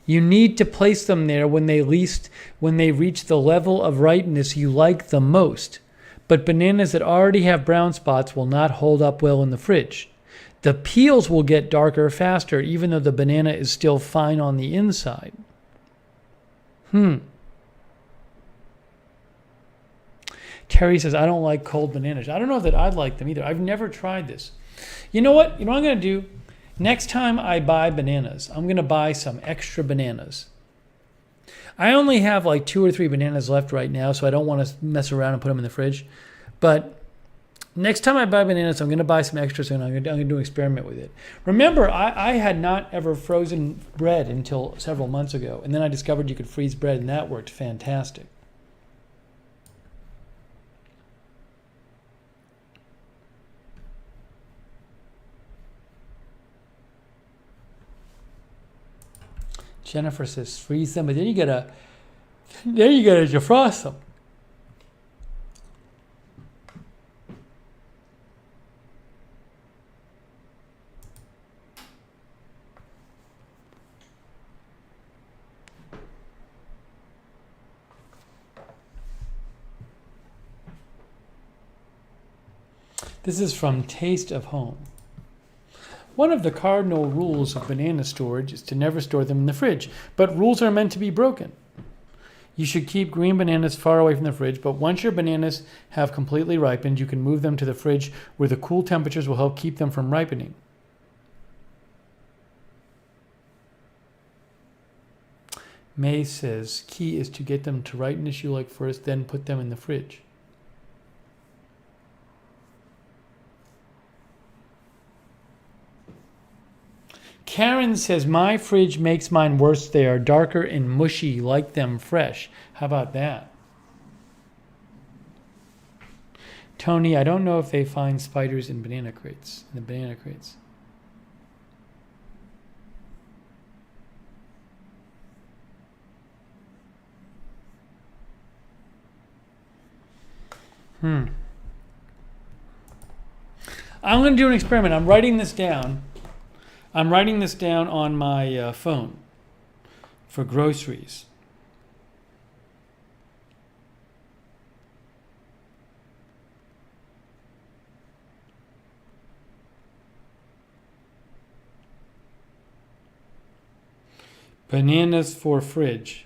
You need to place them there when they reach the level of ripeness you like the most. But bananas that already have brown spots will not hold up well in the fridge. The peels will get darker faster, even though the banana is still fine on the inside. Terry says, I don't like cold bananas. I don't know that I'd like them either. I've never tried this. You know what? You know what I'm going to do? Next time I buy bananas, I'm going to buy some extra bananas. I only have like 2 or 3 bananas left right now, so I don't want to mess around and put them in the fridge. But next time I buy bananas, I'm going to buy some extras, and I'm going to do an experiment with it. Remember, I had not ever frozen bread until several months ago, and then I discovered you could freeze bread, and that worked fantastic. Jennifer says freeze them, but then you gotta defrost them. This is from Taste of Home. One of the cardinal rules of banana storage is to never store them in the fridge, but rules are meant to be broken. You should keep green bananas far away from the fridge, but once your bananas have completely ripened, you can move them to the fridge where the cool temperatures will help keep them from ripening. May says, key is to get them to ripeness you like first, then put them in the fridge. Karen says, my fridge makes mine worse. They are darker and mushy, like them fresh. How about that? Tony, I don't know if they find spiders in the banana crates. I'm going to do an experiment. I'm writing this down on my phone for groceries. Bananas for fridge.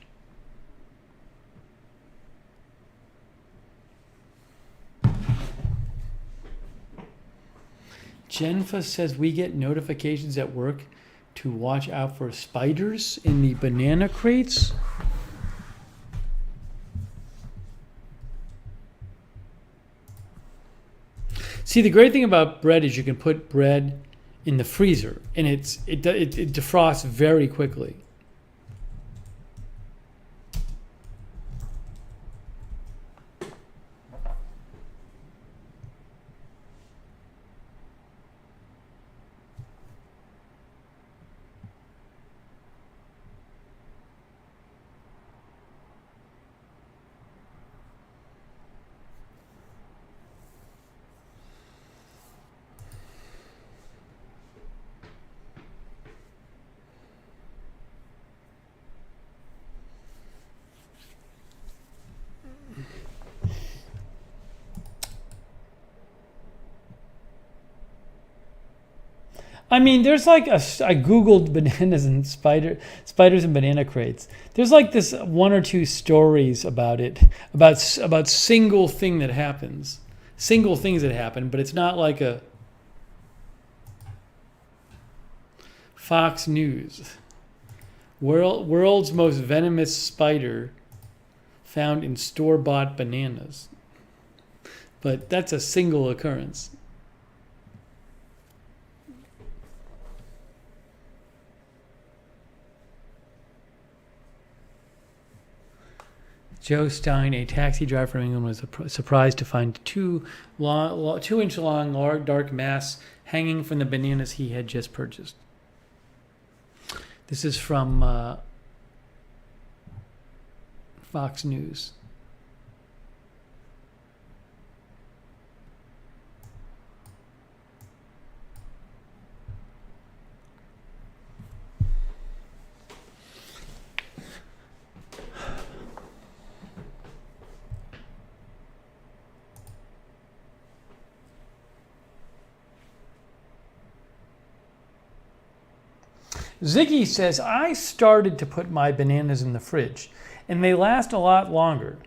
Jenfa says we get notifications at work to watch out for spiders in the banana crates. See, the great thing about bread is you can put bread in the freezer, and it defrosts very quickly. I mean, there's like I googled bananas and spiders and banana crates. There's like this one or two stories about it, about single things that happen, but it's not like a Fox News. World's most venomous spider found in store-bought bananas. But that's a single occurrence. Joe Stein, a taxi driver from England, was surprised to find 2-inch long dark mass hanging from the bananas he had just purchased. This is from Fox News. Ziggy says, I started to put my bananas in the fridge, and they last a lot longer.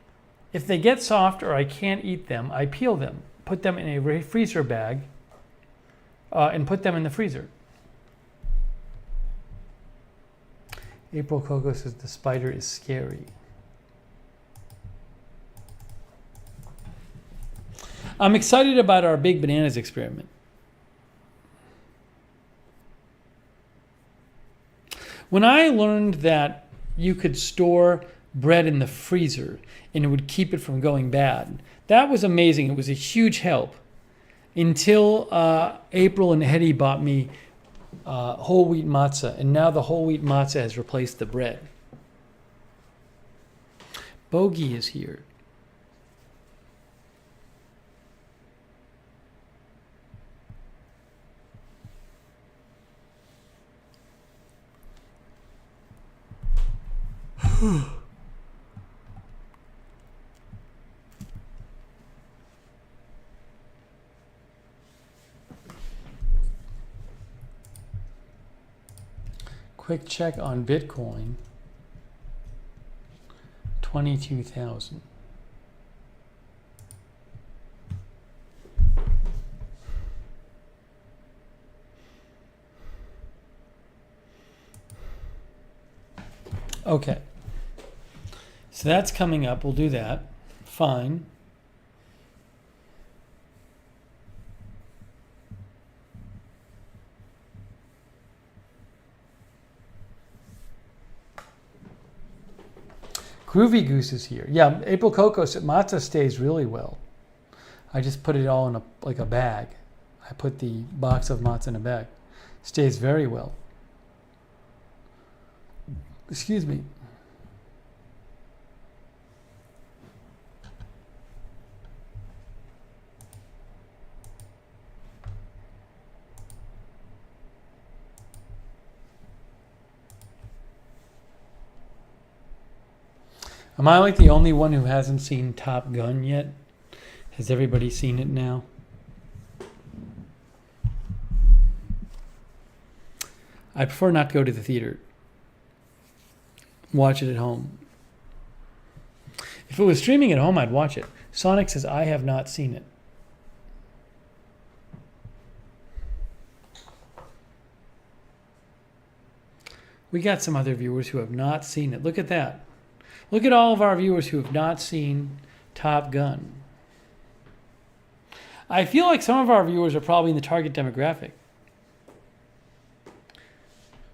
If they get soft or I can't eat them, I peel them, put them in a freezer bag, and put them in the freezer. April Coco says, the spider is scary. I'm excited about our big bananas experiment. When I learned that you could store bread in the freezer and it would keep it from going bad, that was amazing. It was a huge help until April and Hetty bought me whole wheat matzah, and now the whole wheat matzah has replaced the bread. Bogey is here. Quick check on Bitcoin. 22,000. Okay. So that's coming up. We'll do that. Fine. Groovy Goose is here. Yeah, April Coco said matzah stays really well. I just put it all in a bag. I put the box of matzah in a bag. Stays very well. Excuse me. Am I like the only one who hasn't seen Top Gun yet? Has everybody seen it now? I prefer not to go to the theater. Watch it at home. If it was streaming at home, I'd watch it. Sonic says, I have not seen it. We got some other viewers who have not seen it. Look at that. Look at all of our viewers who have not seen Top Gun. I feel like some of our viewers are probably in the target demographic.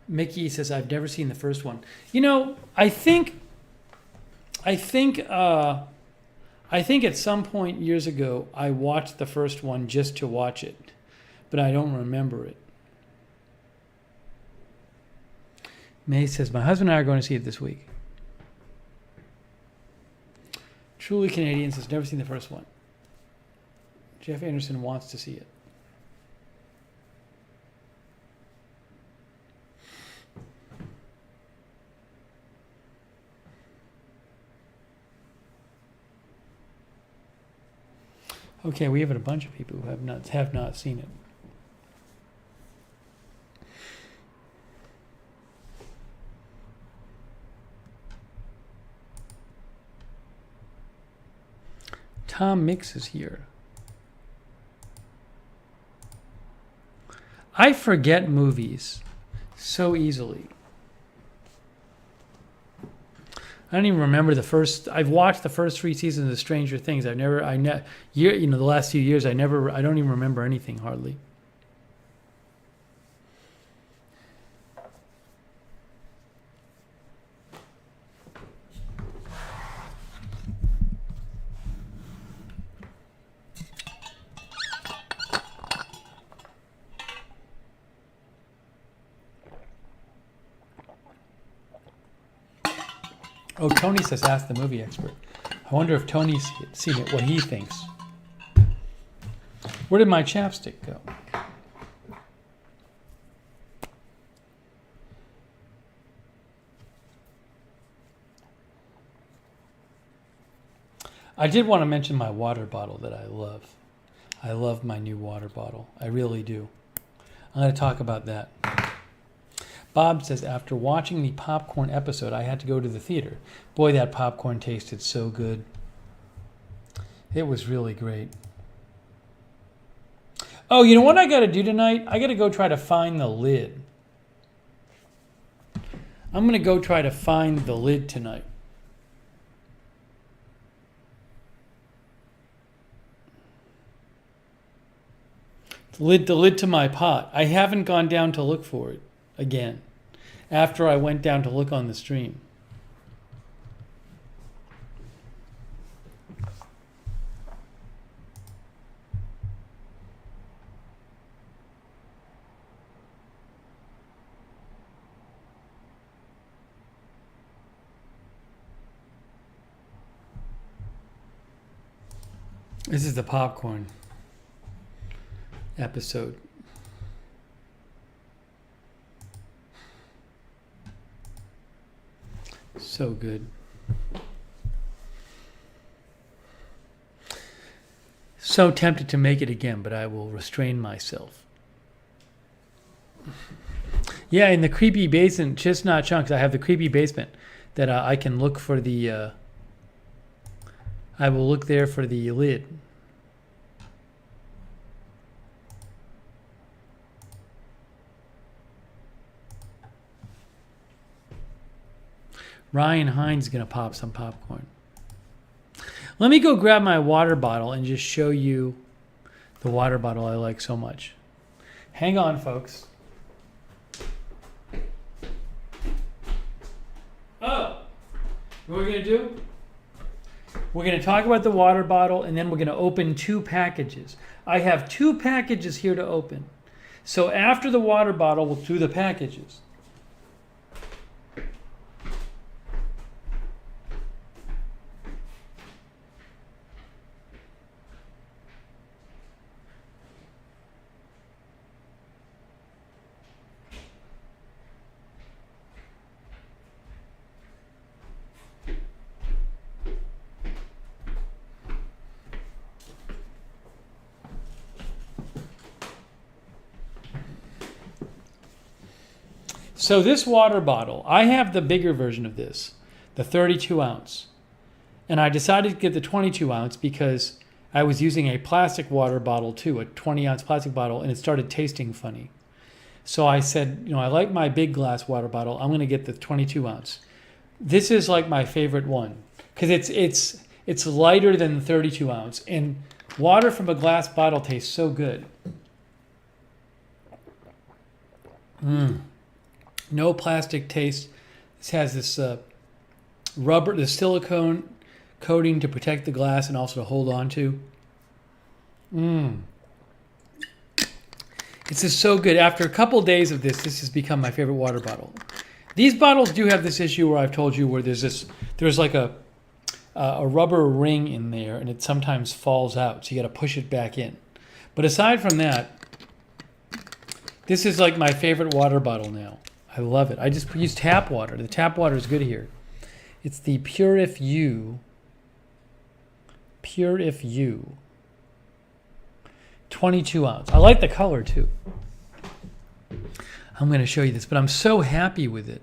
Mickey says, I've never seen the first one. You know, I think at some point years ago, I watched the first one just to watch it, but I don't remember it. May says, my husband and I are going to see it this week. Truly Canadian says, never seen the first one. Jeff Anderson wants to see it. Okay, we have a bunch of people who have not seen it. Tom Mix is here. I forget movies so easily. I don't even remember the first. I've watched the first 3 seasons of Stranger Things. The last few years, I don't even remember anything hardly. Oh, Tony says, ask the movie expert. I wonder if Tony's seen it, what he thinks. Where did my chapstick go? I did want to mention my water bottle that I love. I love my new water bottle. I really do. I'm going to talk about that. Bob says, after watching the popcorn episode, I had to go to the theater. Boy, that popcorn tasted so good. It was really great. Oh, you know what I got to do tonight? I got to go try to find the lid. I'm going to go try to find the lid tonight. The lid to my pot. I haven't gone down to look for it again after I went down to look on the stream. This is the popcorn episode. So good. So tempted to make it again, but I will restrain myself. Yeah, in the creepy basement, Chestnut Chunks, I have the creepy basement that I can look for the... I will look there for the lid. Ryan Hines is going to pop some popcorn. Let me go grab my water bottle and just show you the water bottle I like so much. Hang on, folks. Oh, what we're going to do? We're going to talk about the water bottle, and then we're going to open 2 packages. I have 2 packages here to open. So after the water bottle, we'll do the packages. So this water bottle, I have the bigger version of this, the 32 ounce. And I decided to get the 22 ounce because I was using a plastic water bottle too, a 20 ounce plastic bottle, and it started tasting funny. So I said, I like my big glass water bottle. I'm going to get the 22 ounce. This is like my favorite one because it's lighter than the 32 ounce. And Water from a glass bottle tastes so good. No plastic taste. This has this rubber, the silicone coating to protect the glass and also to hold on to. This is so good. After a couple days of this has become my favorite water bottle. These bottles do have this issue where I've told you where there's like a rubber ring in there and it sometimes falls out, so you got to push it back in. But aside from that, this is like my favorite water bottle now. I love it. I just use tap water. The tap water is good here. It's the Purif U. 22 ounce. I like the color too. I'm going to show you this, but I'm so happy with it.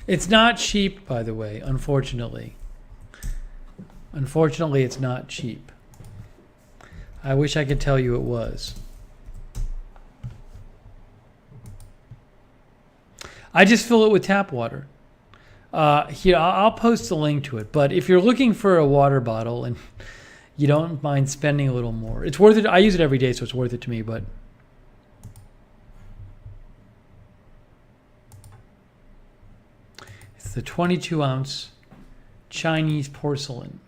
It's not cheap, by the way, unfortunately. Unfortunately, it's not cheap. I wish I could tell you it was. I just fill it with tap water. Here, I'll post a link to it. But if you're looking for a water bottle and you don't mind spending a little more, it's worth it. I use it every day, so it's worth it to me. But it's the 22 ounce Chinese porcelain.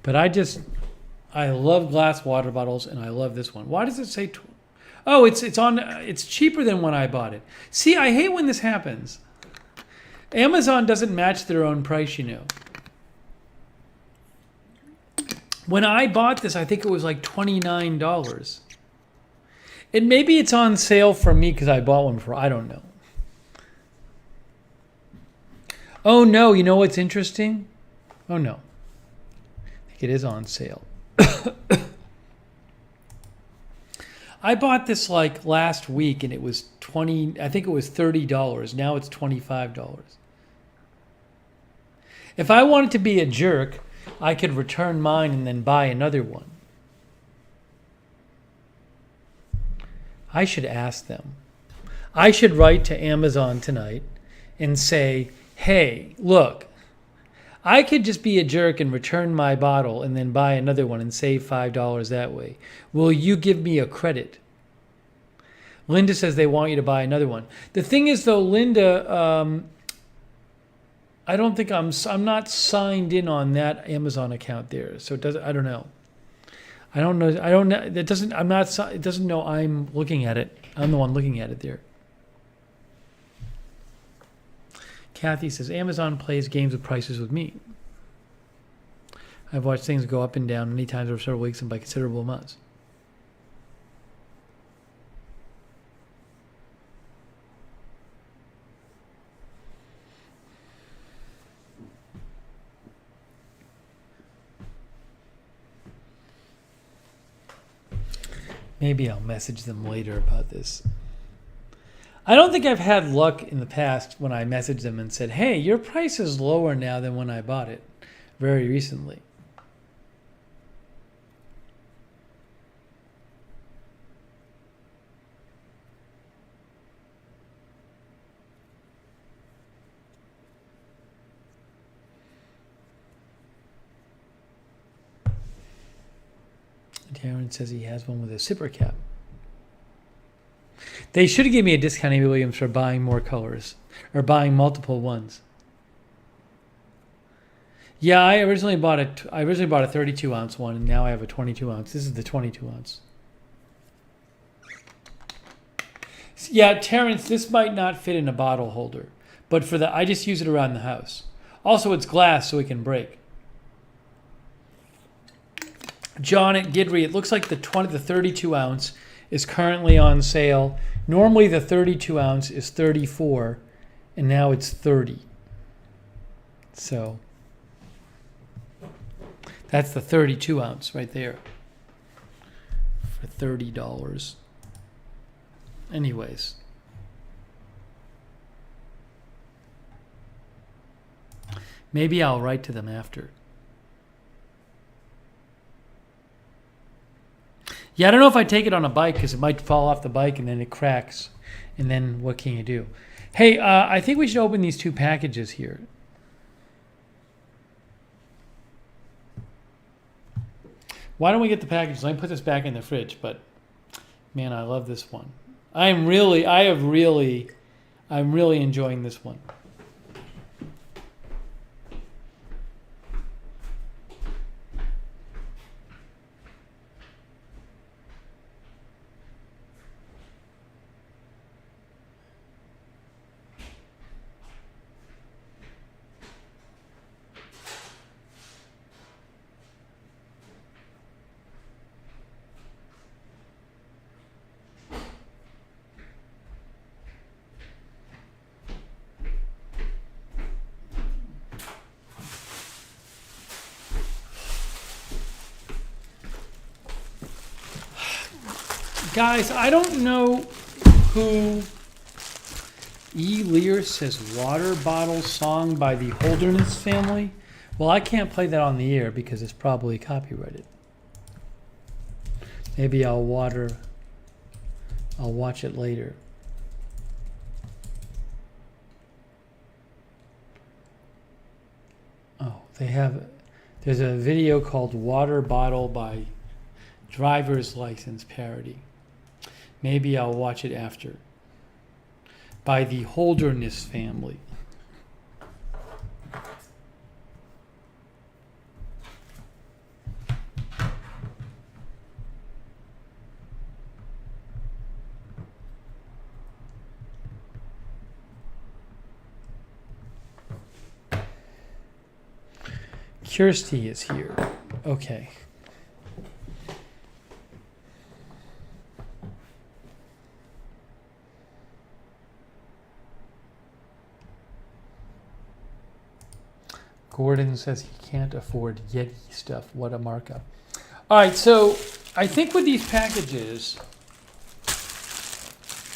But I love glass water bottles, and I love this one. Why does it say? Oh, it's cheaper than when I bought it. See, I hate when this happens. Amazon doesn't match their own price, you know. When I bought this, I think it was like $29. And maybe it's on sale for me because I bought one for, I don't know. Oh no, you know what's interesting? Oh no. It is on sale. I bought this like last week and it was I think it was $30. Now it's $25. If I wanted to be a jerk, I could return mine and then buy another one. I should ask them. I should write to Amazon tonight and say, hey, look, I could just be a jerk and return my bottle and then buy another one and save $5 that way. Will you give me a credit? Linda says they want you to buy another one. The thing is, though, Linda, I don't think I'm not signed in on that Amazon account there, so it doesn't. I don't know. I don't know. I don't know. It doesn't. I'm not. It doesn't know I'm looking at it. I'm the one looking at it there. Kathy says, Amazon plays games with prices with me. I've watched things go up and down many times over several weeks and by considerable amounts. Maybe I'll message them later about this. I don't think I've had luck in the past when I messaged them and said, hey, your price is lower now than when I bought it very recently. Darren says he has one with a zipper cap. They should have given me a discount, Amy Williams, for buying more colors or buying multiple ones. Yeah, I originally bought a 32 ounce one, and now I have a 22 ounce. This is the 22 ounce. Yeah, Terrence, this might not fit in a bottle holder, but I just use it around the house. Also, it's glass, so it can break. John at Gidry, it looks like the 32 ounce is currently on sale. Normally the 32 ounce is $34, and now it's $30. So that's the 32 ounce right there for $30. Anyways. Maybe I'll write to them after. Yeah, I don't know if I take it on a bike because it might fall off the bike and then it cracks. And then what can you do? Hey, I think we should open these 2 packages here. Why don't we get the packages? Let me put this back in the fridge. But man, I love this one. I'm really enjoying this one. Guys, I don't know who E. Lear says water bottle song by the Holderness family. Well, I can't play that on the air because it's probably copyrighted. Maybe I'll watch it later. Oh, there's a video called Water Bottle by Driver's License Parody. Maybe I'll watch it after. By the Holderness family. Kirsty is here. Okay. Gordon says he can't afford Yeti stuff. What a markup. All right, so I think with these packages,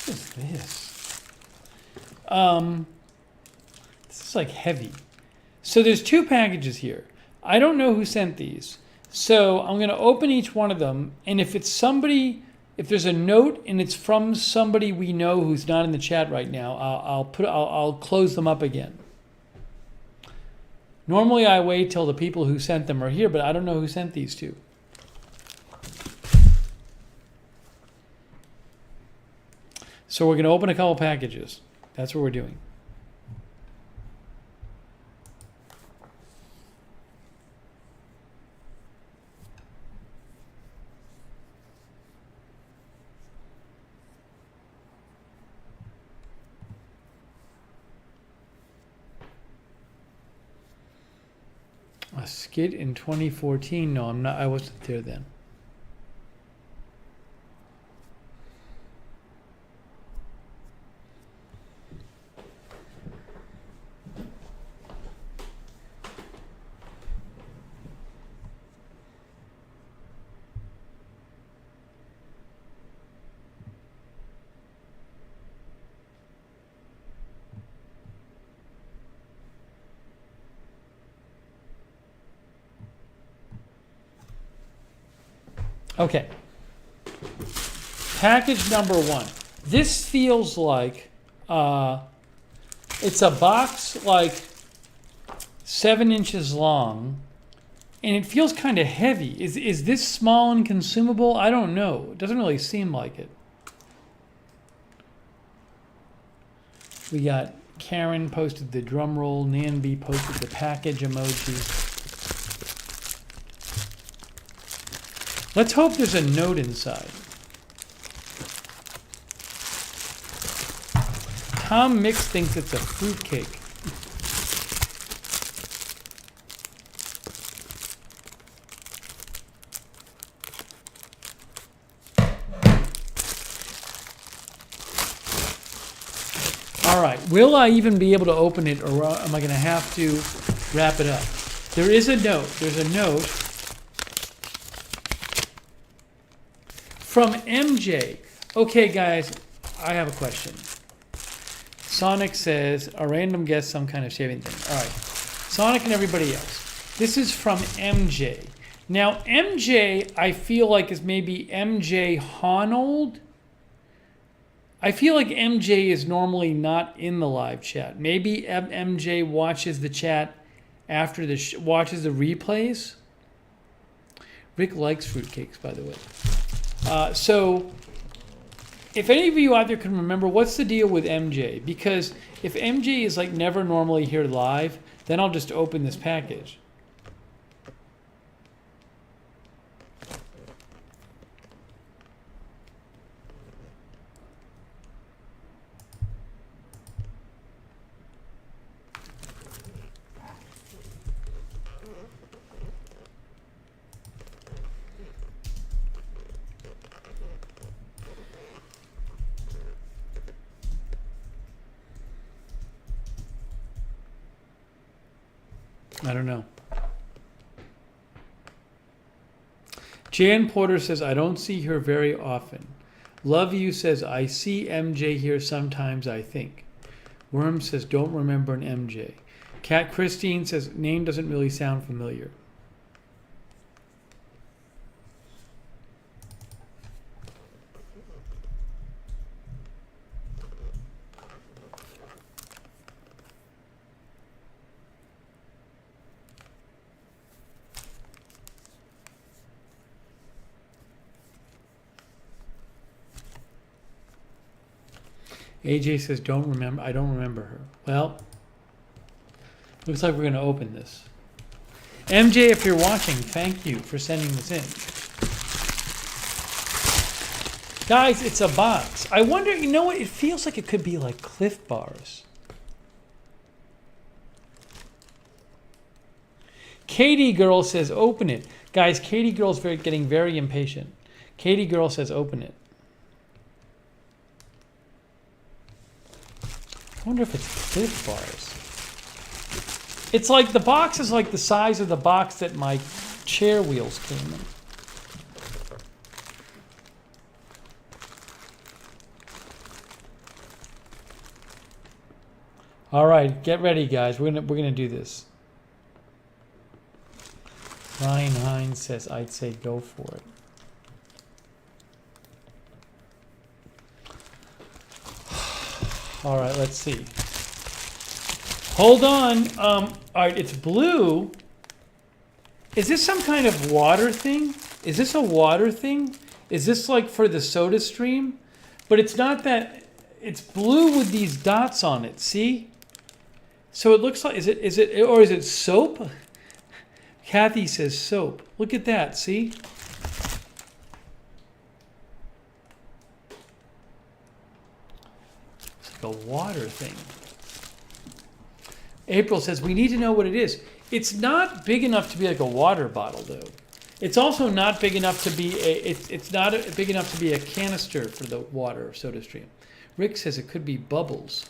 what is this? This is like heavy. So there's 2 packages here. I don't know who sent these. So I'm going to open each one of them. And if it's somebody, if there's a note and it's from somebody we know who's not in the chat right now, I'll close them up again. Normally I wait till the people who sent them are here, but I don't know who sent these 2. So we're going to open a couple packages. That's what we're doing. A skit in 2014? No, I'm not. I wasn't there then. Okay. Package number 1. This feels like it's a box like 7 inches long, and it feels kind of heavy. Is this small and consumable? I don't know. It doesn't really seem like it. We got Karen posted the drum roll. Nanby posted the package emoji. Let's hope there's a note inside. Tom Mix thinks it's a fruitcake. All right, will I even be able to open it, or am I going to have to wrap it up? There is a note. There's a note from MJ. Okay, guys, I have a question. Sonic says, a random guess, some kind of shaving thing. All right, Sonic and everybody else. This is from MJ. Now, MJ, I feel like is maybe MJ Honold. I feel like MJ is normally not in the live chat. Maybe MJ watches the chat after watches the replays. Rick likes fruitcakes, by the way. So, if any of you out there can remember, what's the deal with MJ? Because if MJ is like never normally here live, then I'll just open this package. I don't know. Jan Porter says, I don't see her very often. Love You says, I see MJ here sometimes, I think. Worm says, don't remember an MJ. Kat Christine says, name doesn't really sound familiar. AJ says, don't remember. I don't remember her. Well, looks like we're going to open this. MJ, if you're watching, thank you for sending this in. Guys, it's a box. I wonder, you know what? It feels like it could be like Cliff Bars. Katie Girl says, open it. Guys, Katie Girl's getting very impatient. Katie Girl says, open it. I wonder if it's Cliff Bars. It's like the box is like the size of the box that my chair wheels came in. All right, get ready, guys. We're gonna do this. Ryan Hines says, I'd say go for it. All right, let's see. Hold on. All right, it's blue. Is this some kind of water thing? Is this a water thing? Is this like for the soda stream? But it's not that. It's blue with these dots on it. See? So it looks like, is it soap? Kathy says soap. Look at that. See? A water thing. April says, we need to know what it is. It's not big enough to be like a water bottle, though. It's also not big enough to be it's not big enough to be a canister for the water soda stream. Rick says it could be bubbles.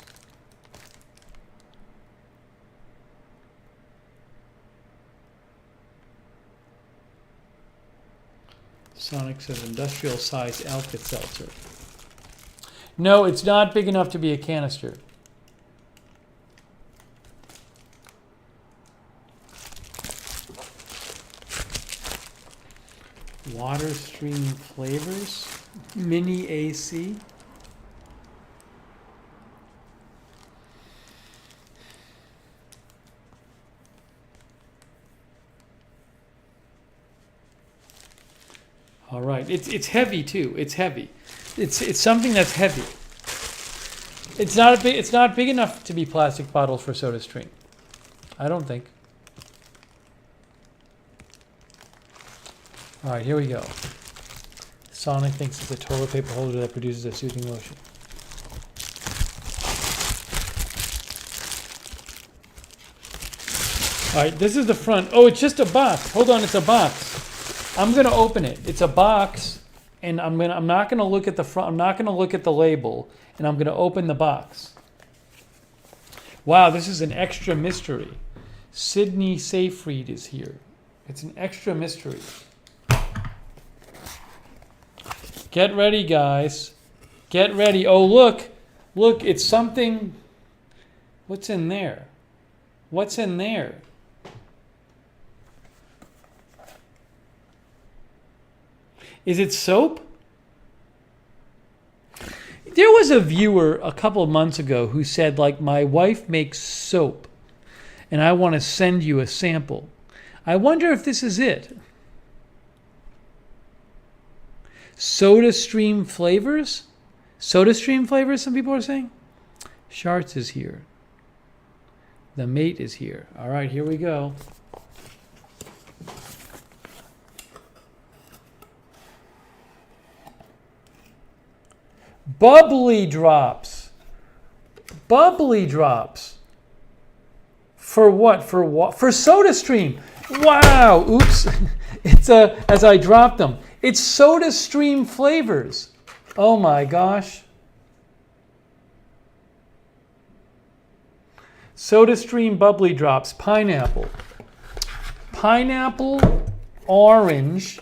Sonic says industrial size Alka-Seltzer. No, it's not big enough to be a canister. Water stream flavors. Mini AC. All right, it's heavy too. It's heavy. It's something that's heavy. It's not big enough to be plastic bottles for Soda Stream. I don't think. All right, here we go. Sonic thinks it's a toilet paper holder that produces a soothing lotion. All right, this is the front. Oh, it's just a box. Hold on, it's a box. I'm gonna open it. It's a box, and I'm not gonna look at the front. I'm not gonna look at the label, and I'm gonna open the box. Wow, this is an extra mystery. Sydney Seyfried is here. It's an extra mystery. Get ready, guys. Get ready. Oh, look. Look, it's something. What's in there? What's in there? Is it soap? There was a viewer a couple of months ago who said, like, my wife makes soap and I want to send you a sample. I wonder if this is it. SodaStream flavors? SodaStream flavors, some people are saying? Sharts is here. The mate is here. All right, here we go. Bubbly drops. Bubbly drops. For what? For what? For SodaStream. Wow. Oops. It's as I dropped them. It's SodaStream flavors. Oh my gosh. SodaStream bubbly drops. Pineapple. Pineapple, orange,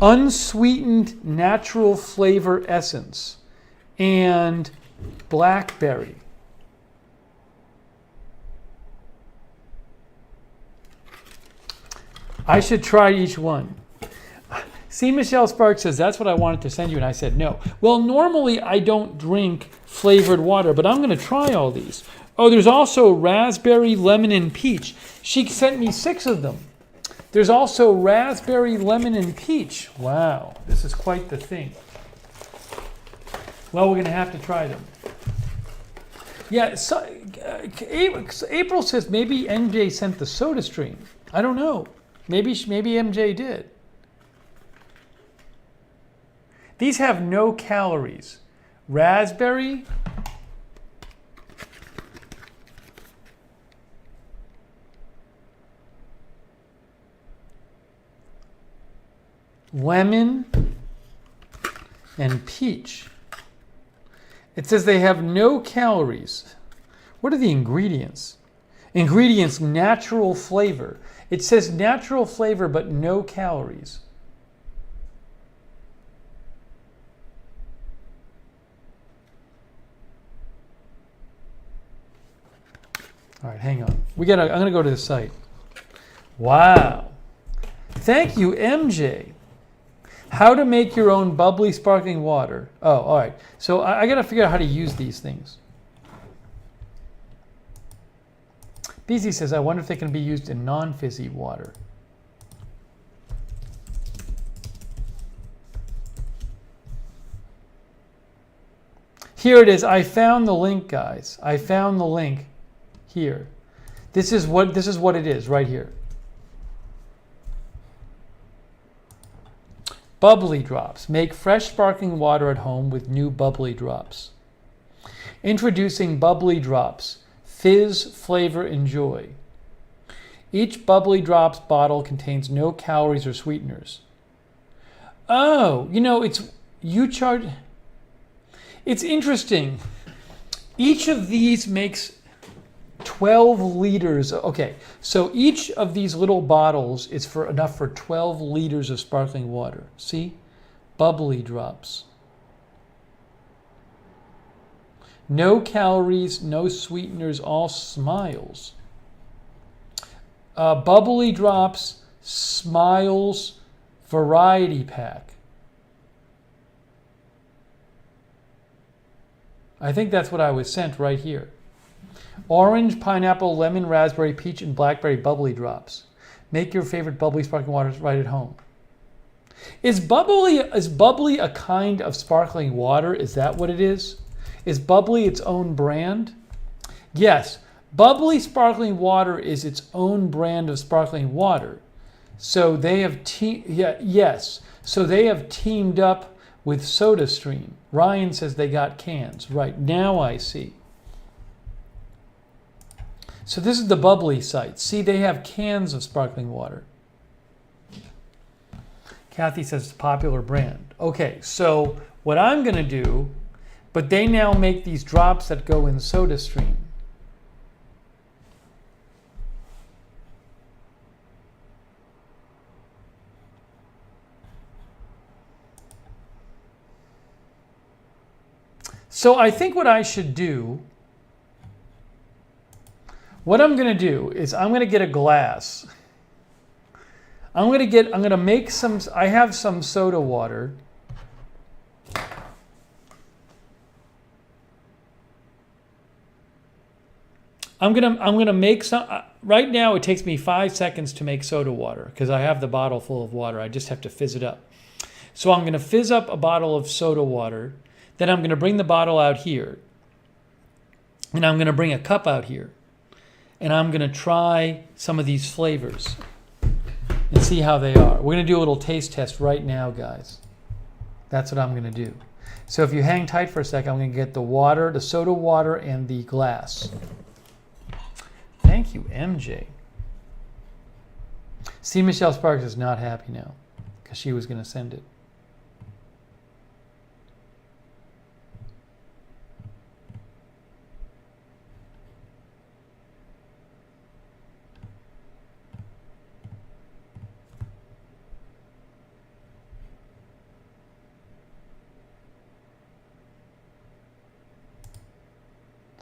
unsweetened natural flavor essence, and blackberry. I should try each one. See, Michelle Sparks says, that's what I wanted to send you, and I said no. Well, normally I don't drink flavored water, but I'm going to try all these. Oh, there's also raspberry, lemon, and peach. She sent me 6 of them. There's also raspberry, lemon, and peach. Wow, this is quite the thing. Well, we're going to have to try them. Yeah, so, April says maybe MJ sent the SodaStream. I don't know. Maybe MJ did. These have no calories. Raspberry, lemon, and peach. It says they have no calories. What are the ingredients? Ingredients, natural flavor. It says natural flavor, but no calories. All right, hang on. I'm going to go to the site. Wow. Thank you, MJ. How to make your own bubbly sparkling water. Oh, all right. So I got to figure out how to use these things. BZ says, I wonder if they can be used in non-fizzy water. Here it is. I found the link, guys. I found the link here. This is what it is right here. Bubbly drops. Make fresh sparkling water at home with new bubbly drops. Introducing bubbly drops. Fizz, flavor, enjoy. Each bubbly drops bottle contains no calories or sweeteners. Oh, it's interesting. Each of these makes 12 liters. Okay, so each of these little bottles is enough for 12 liters of sparkling water. See? Bubbly drops. No calories, no sweeteners, all smiles. Bubbly drops, smiles, variety pack. I think that's what I was sent right here. Orange, pineapple, lemon, raspberry, peach, and blackberry bubbly drops. Make your favorite bubbly sparkling waters right at home. Is bubbly a kind of sparkling water? Is that what it is? Is bubbly its own brand? Yes, bubbly sparkling water is its own brand of sparkling water. So they have So they have teamed up with SodaStream. Ryan says they got cans. Right, now I see. So this is the bubbly site. See, they have cans of sparkling water. Kathy says it's a popular brand. Okay, so what I'm going to do, but they now make these drops that go in SodaStream. So I think what I should do What I'm going to do is I'm going to get a glass. I'm going to make some, I have some soda water. I'm gonna make some, right now it takes me 5 seconds to make soda water because I have the bottle full of water. I just have to fizz it up. So I'm gonna fizz up a bottle of soda water. Then I'm gonna bring the bottle out here. And I'm gonna bring a cup out here. And I'm gonna try some of these flavors and see how they are. We're gonna do a little taste test right now, guys. That's what I'm gonna do. So if you hang tight for a second, I'm gonna get the water, the soda water, and the glass. Thank you, MJ. See, Michelle Sparks is not happy now because she was going to send it.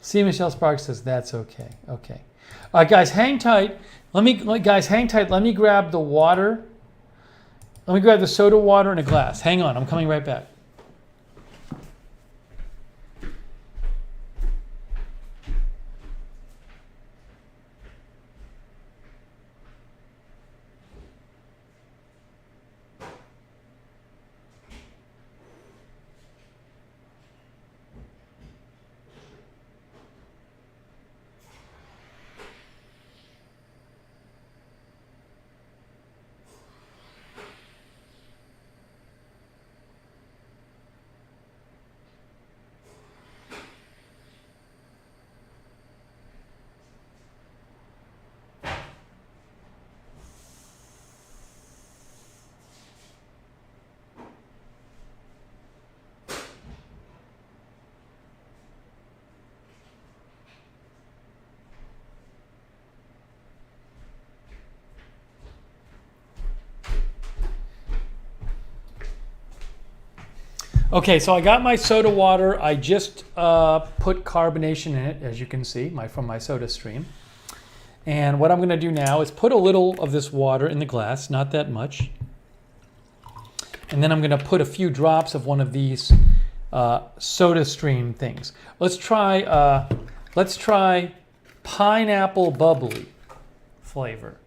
See, Michelle Sparks says that's okay. Okay. All right, guys, hang tight. Let me grab the water. Let me grab the soda water and a glass. Hang on, I'm coming right back. Okay, so I got my soda water. I just put carbonation in it, as you can see, from my soda stream. And what I'm going to do now is put a little of this water in the glass, not that much. And then I'm going to put a few drops of one of these soda stream things. Let's try pineapple bubbly flavor.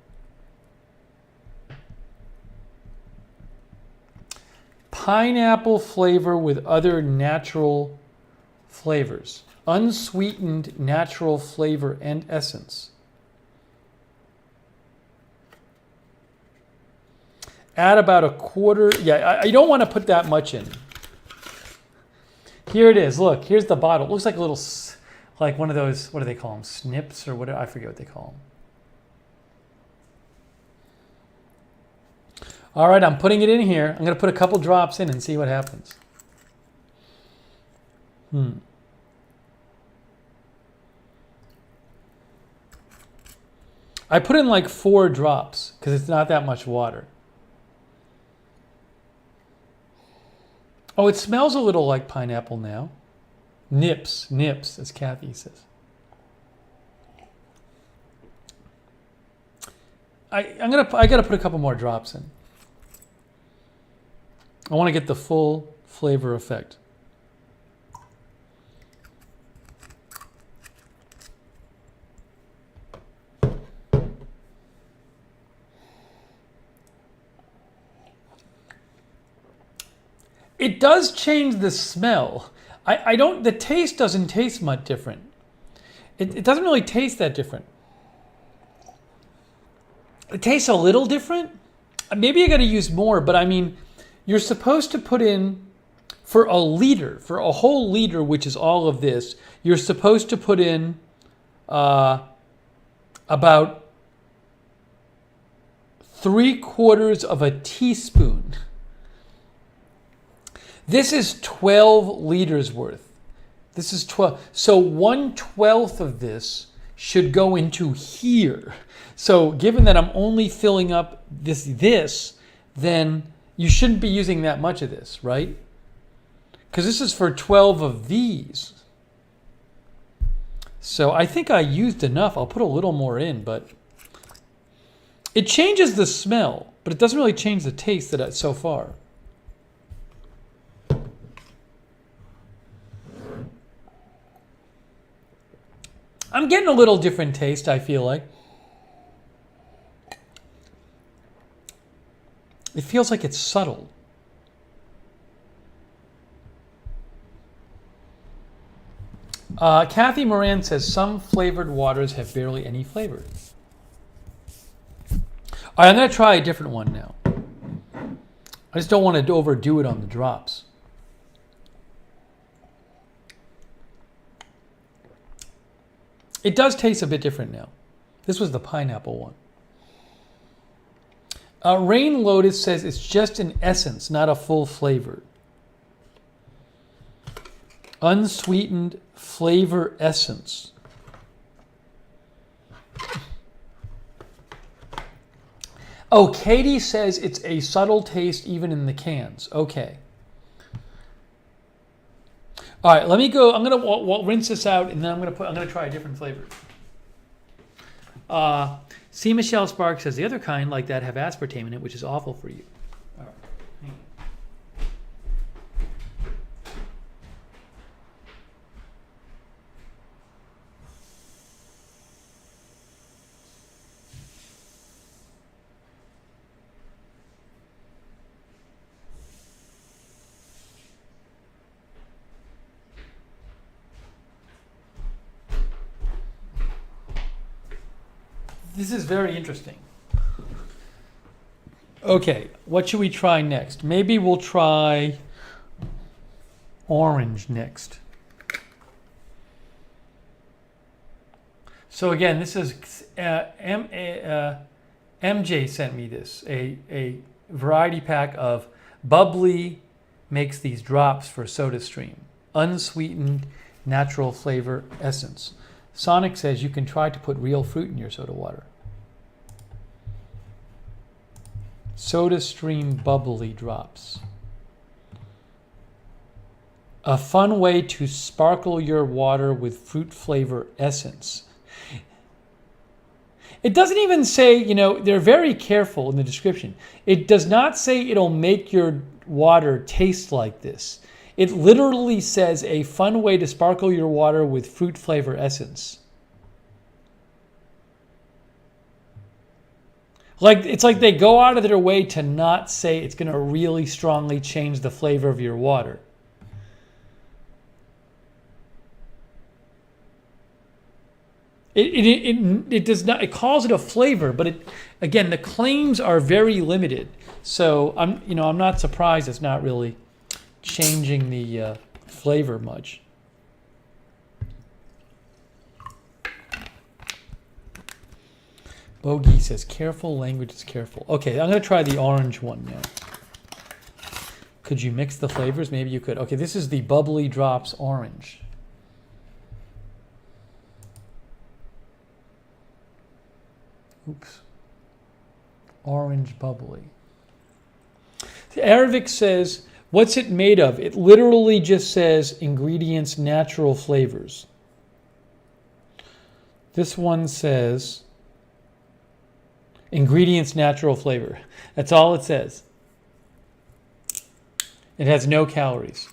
Pineapple flavor with other natural flavors. Unsweetened natural flavor and essence. Add about a quarter. Yeah, you don't want to put that much in. Here it is. Look, here's the bottle. It looks like a little, like one of those, what do they call them? Snips or whatever. I forget what they call them. All right, I'm putting it in here. I'm going to put a couple drops in and see what happens. I put in like 4 drops because it's not that much water. Oh, it smells a little like pineapple now. Nips, as Kathy says. I gotta put a couple more drops in. I want to get the full flavor effect. It does change the smell. The taste doesn't taste much different. It doesn't really taste that different. It tastes a little different. Maybe I got to use more, but I mean, you're supposed to put in, for a whole liter, which is all of this, you're supposed to put in about 3/4 of a teaspoon. This is 12 liters worth. This is 12. So 1/12 of this should go into here. So given that I'm only filling up this, then you shouldn't be using that much of this, right? Because this is for 12 of these. So I think I used enough. I'll put a little more in, but it changes the smell, but it doesn't really change the taste so far. I'm getting a little different taste, I feel like. It feels like it's subtle. Kathy Moran says some flavored waters have barely any flavor. All right, I'm going to try a different one now. I just don't want to overdo it on the drops. It does taste a bit different now. This was the pineapple one. Rain Lotus says it's just an essence, not a full flavor. Unsweetened flavor essence. Oh, Katie says it's a subtle taste even in the cans. Okay. All right, let me go. I'm gonna rinse this out, and then I'm gonna try a different flavor. C. Michelle Sparks says the other kind like that have aspartame in it, which is awful for you. All right. This is very interesting. Okay, what should we try next? Maybe we'll try orange next. So again, this is MJ sent me this, a variety pack of bubbly makes these drops for SodaStream. Unsweetened natural flavor essence. Sonic says you can try to put real fruit in your soda water. SodaStream bubbly drops. A fun way to sparkle your water with fruit flavor essence. It doesn't even say, they're very careful in the description. It does not say it'll make your water taste like this. It literally says a fun way to sparkle your water with fruit flavor essence. It's like they go out of their way to not say it's going to really strongly change the flavor of your water. It does not. It calls it a flavor, but again the claims are very limited. So I'm not surprised it's not really changing the flavor much. Bogey says, careful, language is careful. Okay, I'm going to try the orange one now. Could you mix the flavors? Maybe you could. Okay, this is the Bubbly Drops Orange. Oops. Orange bubbly. Aravic says, what's it made of? It literally just says ingredients, natural flavors. This one says ingredients, natural flavor. That's all it says. It has no calories.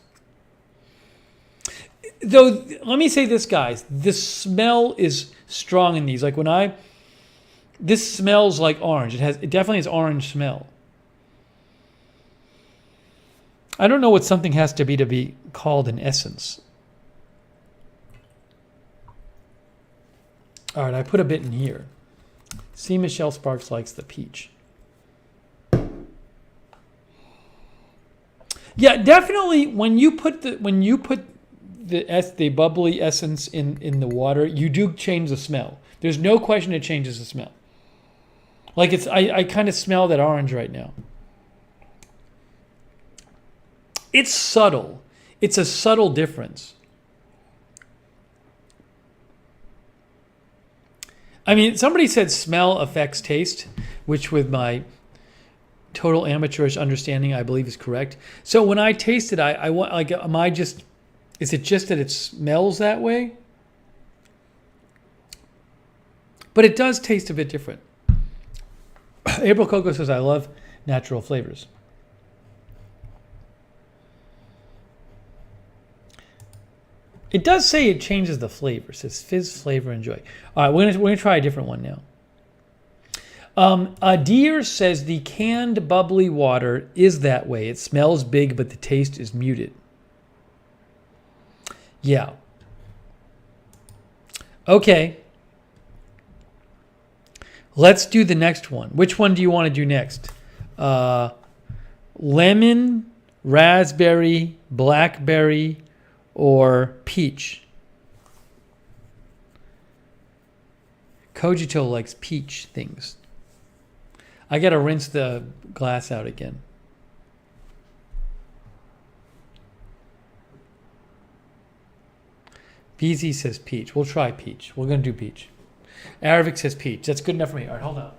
Though, let me say this, guys. The smell is strong in these. Like this smells like orange. It definitely has orange smell. I don't know what something has to be called an essence. All right, I put a bit in here. See, Michelle Sparks likes the peach. Yeah, definitely. When you put the bubbly essence in the water, you do change the smell. There's no question it changes the smell. Like I kind of smell that orange right now. It's subtle. It's a subtle difference. I mean, somebody said smell affects taste, which with my total amateurish understanding, I believe is correct. So when I taste it, I want, like, is it just that it smells that way? But it does taste a bit different. April Coco says, I love natural flavors. It does say it changes the flavor. It says fizz, flavor, enjoy. All right, we're gonna try a different one now. Deer says the canned bubbly water is that way. It smells big, but the taste is muted. Yeah. Okay. Let's do the next one. Which one do you want to do next? Lemon, raspberry, blackberry, or peach? Cogito likes peach things. I got to rinse the glass out again. BZ says peach. We'll try peach. We're going to do peach. Aravic says peach. That's good enough for me. All right, hold on.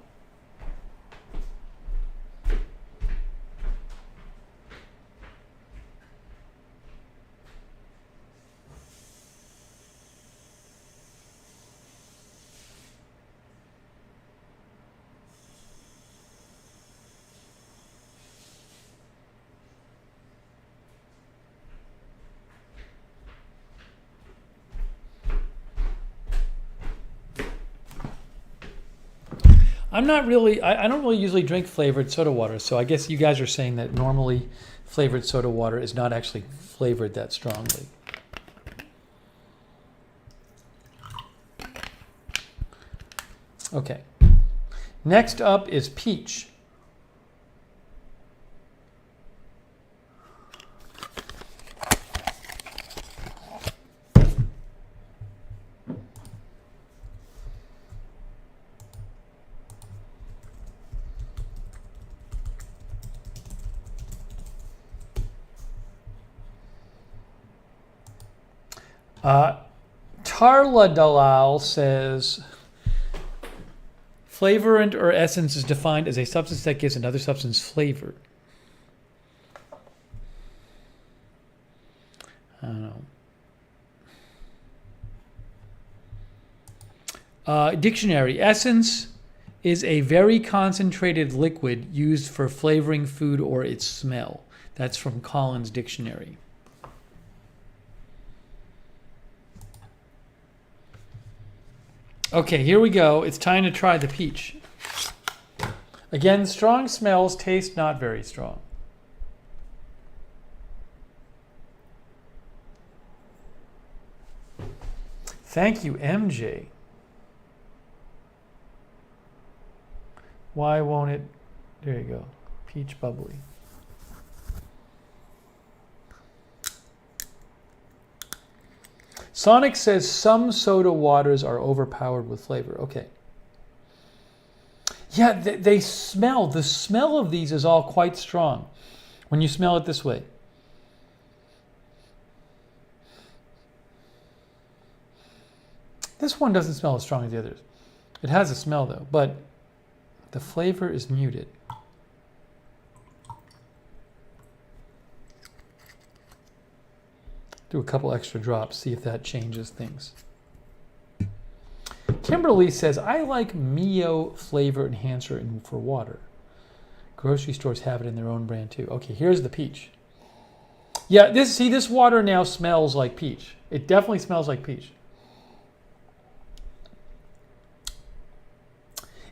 I'm not really, I don't really usually drink flavored soda water, so I guess you guys are saying that normally flavored soda water is not actually flavored that strongly. Okay. Next up is peach. Tarla Dalal says, flavorant or essence is defined as a substance that gives another substance flavor. I don't know. Dictionary, essence is a very concentrated liquid used for flavoring food or its smell. That's from Collins Dictionary. Okay, here we go. It's time to try the peach. Again, strong smells, taste not very strong. Thank you, MJ. Why won't it? There you go. Peach bubbly. Sonic says some soda waters are overpowered with flavor. Okay. Yeah, they smell. The smell of these is all quite strong when you smell it this way. This one doesn't smell as strong as the others. It has a smell though, but the flavor is muted. Do a couple extra drops, see if that changes things. Kimberly says, I like Mio flavor enhancer for water. Grocery stores have it in their own brand too. Okay, here's the peach. Yeah, this water now smells like peach. It definitely smells like peach.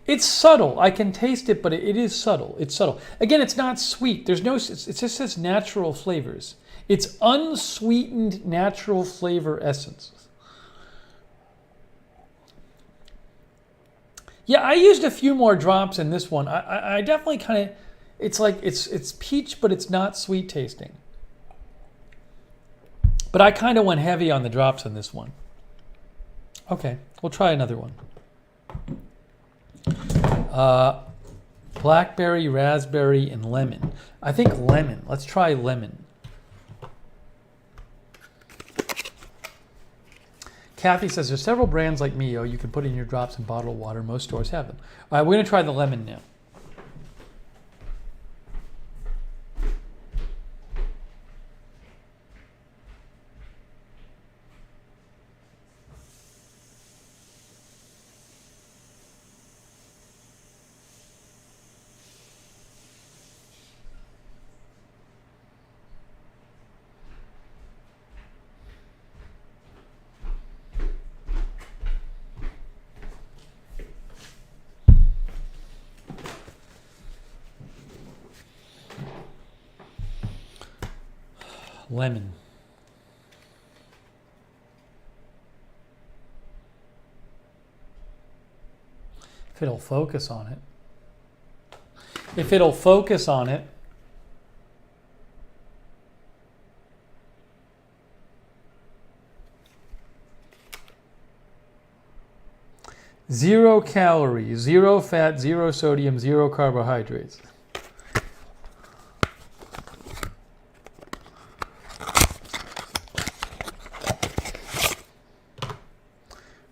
It's subtle. I can taste it, but it is subtle. It's subtle. Again, it's not sweet. It just says natural flavors. It's unsweetened natural flavor essence. Yeah, I used a few more drops in this one. I definitely kind of, it's like, it's peach, but it's not sweet tasting. But I kind of went heavy on the drops in this one. Okay, we'll try another one. Blackberry, raspberry, and lemon. I think lemon. Let's try lemon. Kathy says there's several brands like Mio you can put in your drops in bottled water. Most stores have them. All right, we're going to try the lemon now. Lemon. If it'll focus on it. If it'll focus on it. Zero calories, zero fat, zero sodium, zero carbohydrates.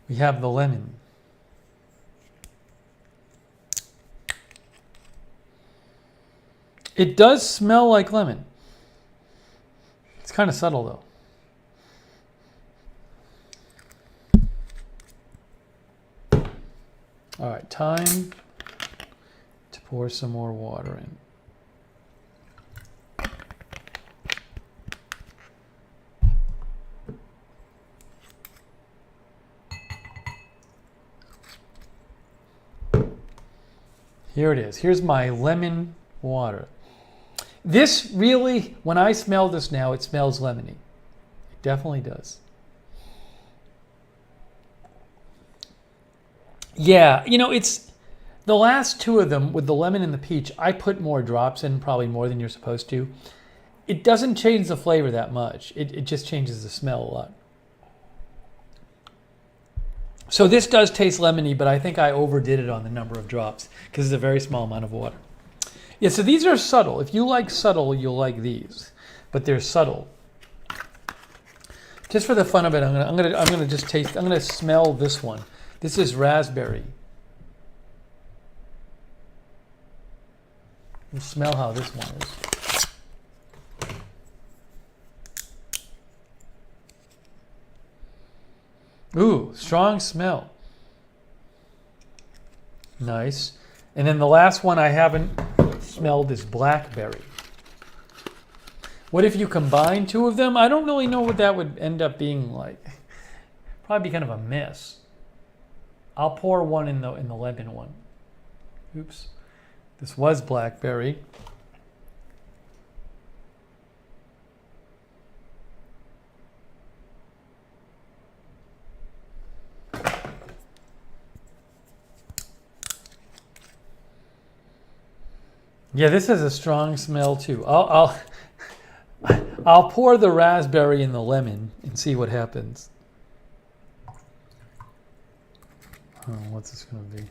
We have the lemon. It does smell like lemon. It's kind of subtle though. All right, time to pour some more water in. Here it is. Here's my lemon water. This really, when I smell this now, it smells lemony. It definitely does. Yeah, you know, it's the last two of them with the lemon and the peach. I put more drops in, probably more than you're supposed to. It doesn't change the flavor that much. It just changes the smell a lot. So this does taste lemony, but I think I overdid it on the number of drops because it's a very small amount of water. Yeah, so these are subtle. If you like subtle, you'll like these, but they're subtle. Just for the fun of it, I'm gonna just taste. I'm gonna smell this one. This is raspberry. Let's smell how this one is. Ooh, strong smell. Nice. And then the last one I haven't smelled is blackberry. What if you combine two of them? I don't really know what that would end up being like. Probably be kind of a mess. I'll pour one in the lemon one. Oops. This was blackberry. Yeah, this has a strong smell too. I'll pour the raspberry in the lemon and see what happens. Oh, what's this going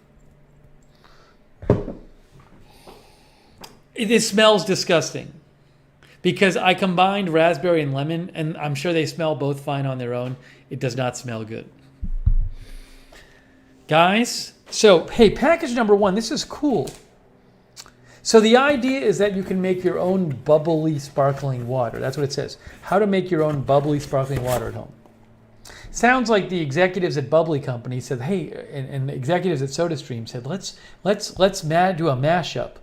to be? This smells disgusting because I combined raspberry and lemon, and I'm sure they smell both fine on their own. It does not smell good. Guys, so hey, package number one, this is cool. So the idea is that you can make your own bubbly, sparkling water. That's what it says. How to make your own bubbly, sparkling water at home. Sounds like the executives at Bubbly Company said, hey, and the executives at SodaStream said, let's do a mashup.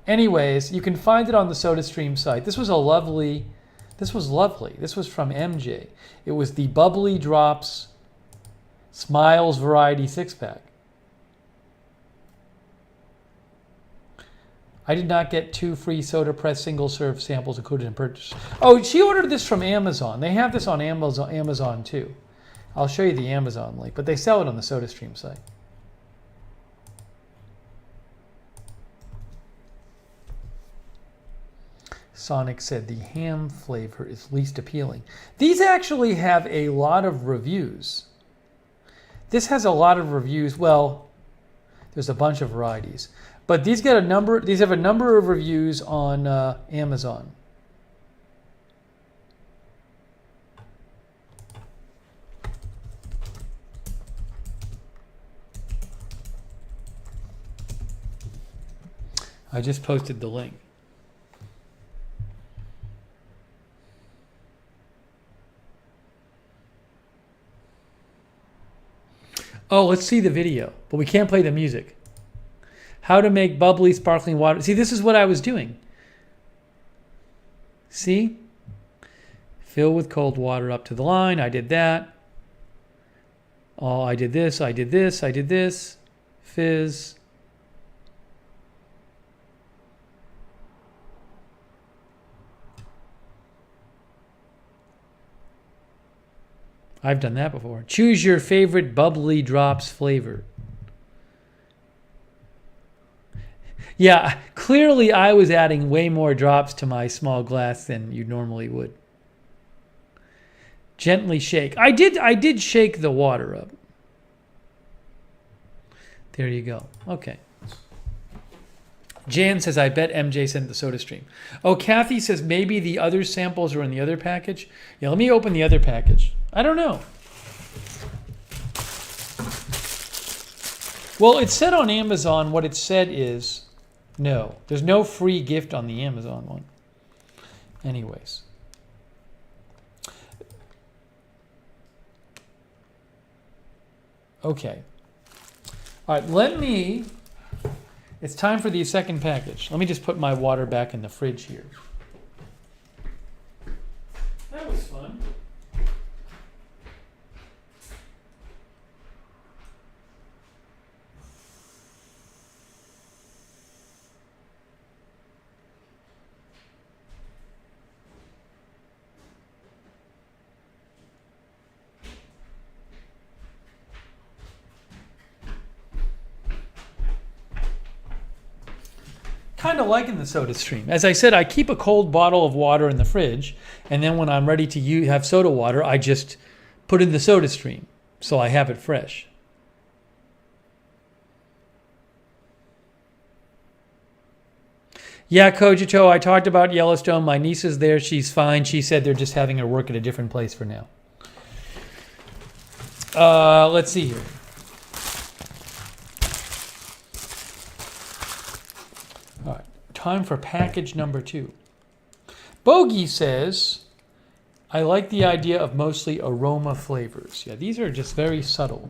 Anyways, you can find it on the SodaStream site. This was lovely. This was from MJ. It was the Bubbly Drops Smiles Variety 6-pack. I did not get 2 free Soda Press single-serve samples included in purchase. Oh, she ordered this from Amazon. They have this on Amazon too. I'll show you the Amazon link, but they sell it on the SodaStream site. Sonic said the ham flavor is least appealing. These actually have a lot of reviews. This has a lot of reviews. Well, there's a bunch of varieties. But these have a number of reviews on Amazon. I just posted the link. Oh, let's see the video, but we can't play the music. How to make bubbly, sparkling water. See, this is what I was doing. See? Fill with cold water up to the line. I did that. Oh, I did this, I did this, I did this. Fizz. I've done that before. Choose your favorite bubbly drops flavor. Yeah, clearly I was adding way more drops to my small glass than you normally would. Gently shake. I did shake the water up. There you go. Okay. Jan says, I bet MJ sent the soda stream. Oh, Kathy says maybe the other samples are in the other package. Yeah, let me open the other package. I don't know. Well, it said on Amazon, what it said is, no, there's no free gift on the Amazon one. Anyways. Okay. All right, it's time for the second package. Let me just put my water back in the fridge here. That was fun. Kind of liking the soda stream. As I said, I keep a cold bottle of water in the fridge, and then when I'm ready to have soda water, I just put in the soda stream, so I have it fresh. Yeah, Kojito, I talked about Yellowstone. My niece is there. She's fine. She said they're just having her work at a different place for now. Let's see here. Time for package number 2. Bogey says, I like the idea of mostly aroma flavors. Yeah, these are just very subtle.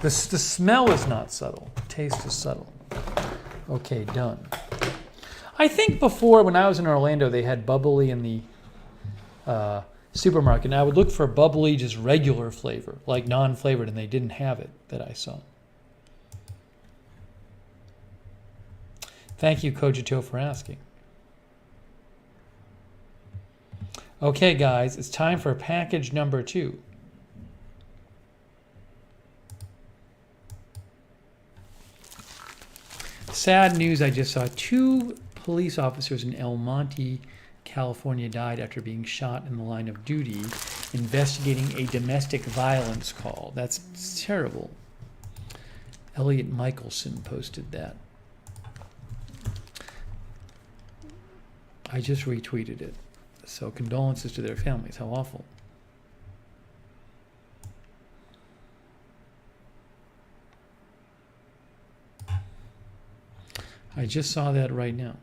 The smell is not subtle. The taste is subtle. Okay, done. I think before, when I was in Orlando, they had bubbly in the supermarket. And I would look for bubbly, just regular flavor, like non-flavored, and they didn't have it that I saw. Thank you, Kojito, for asking. Okay, guys, it's time for package number 2. Sad news I just saw. 2 police officers in El Monte, California died after being shot in the line of duty investigating a domestic violence call. That's terrible. Elliot Michelson posted that. I just retweeted it. So condolences to their families. How awful. I just saw that right now.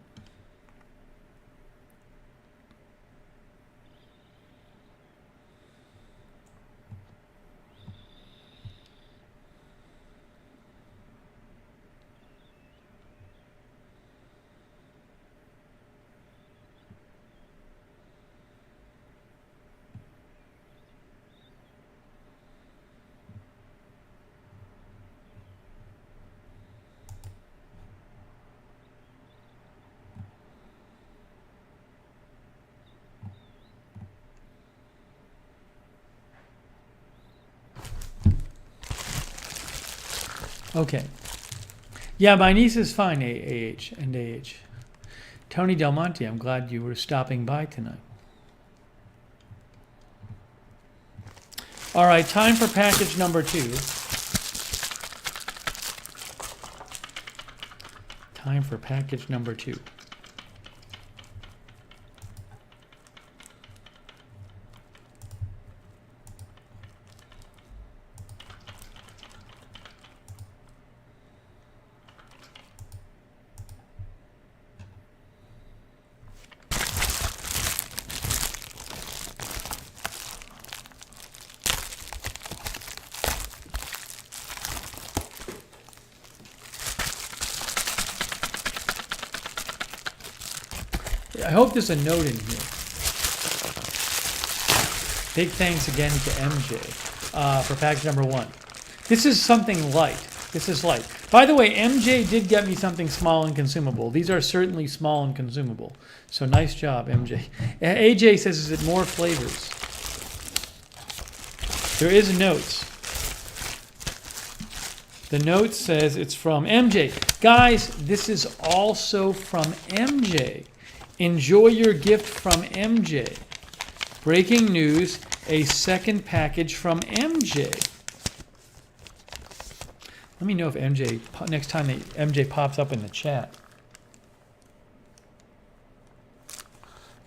Okay. Yeah, my niece is fine, AH and AH. Tony Del Monte, I'm glad you were stopping by tonight. All right, time for package number 2. Time for package number 2. I hope there's a note in here. Big thanks again to MJ for package number 1. This is something light. This is light. By the way, MJ did get me something small and consumable. These are certainly small and consumable. So nice job, MJ. AJ says, is it more flavors? There is notes. The note says it's from MJ. Guys, this is also from MJ. Enjoy your gift from MJ. Breaking news, a second package from MJ. Let me know if MJ, next time MJ pops up in the chat.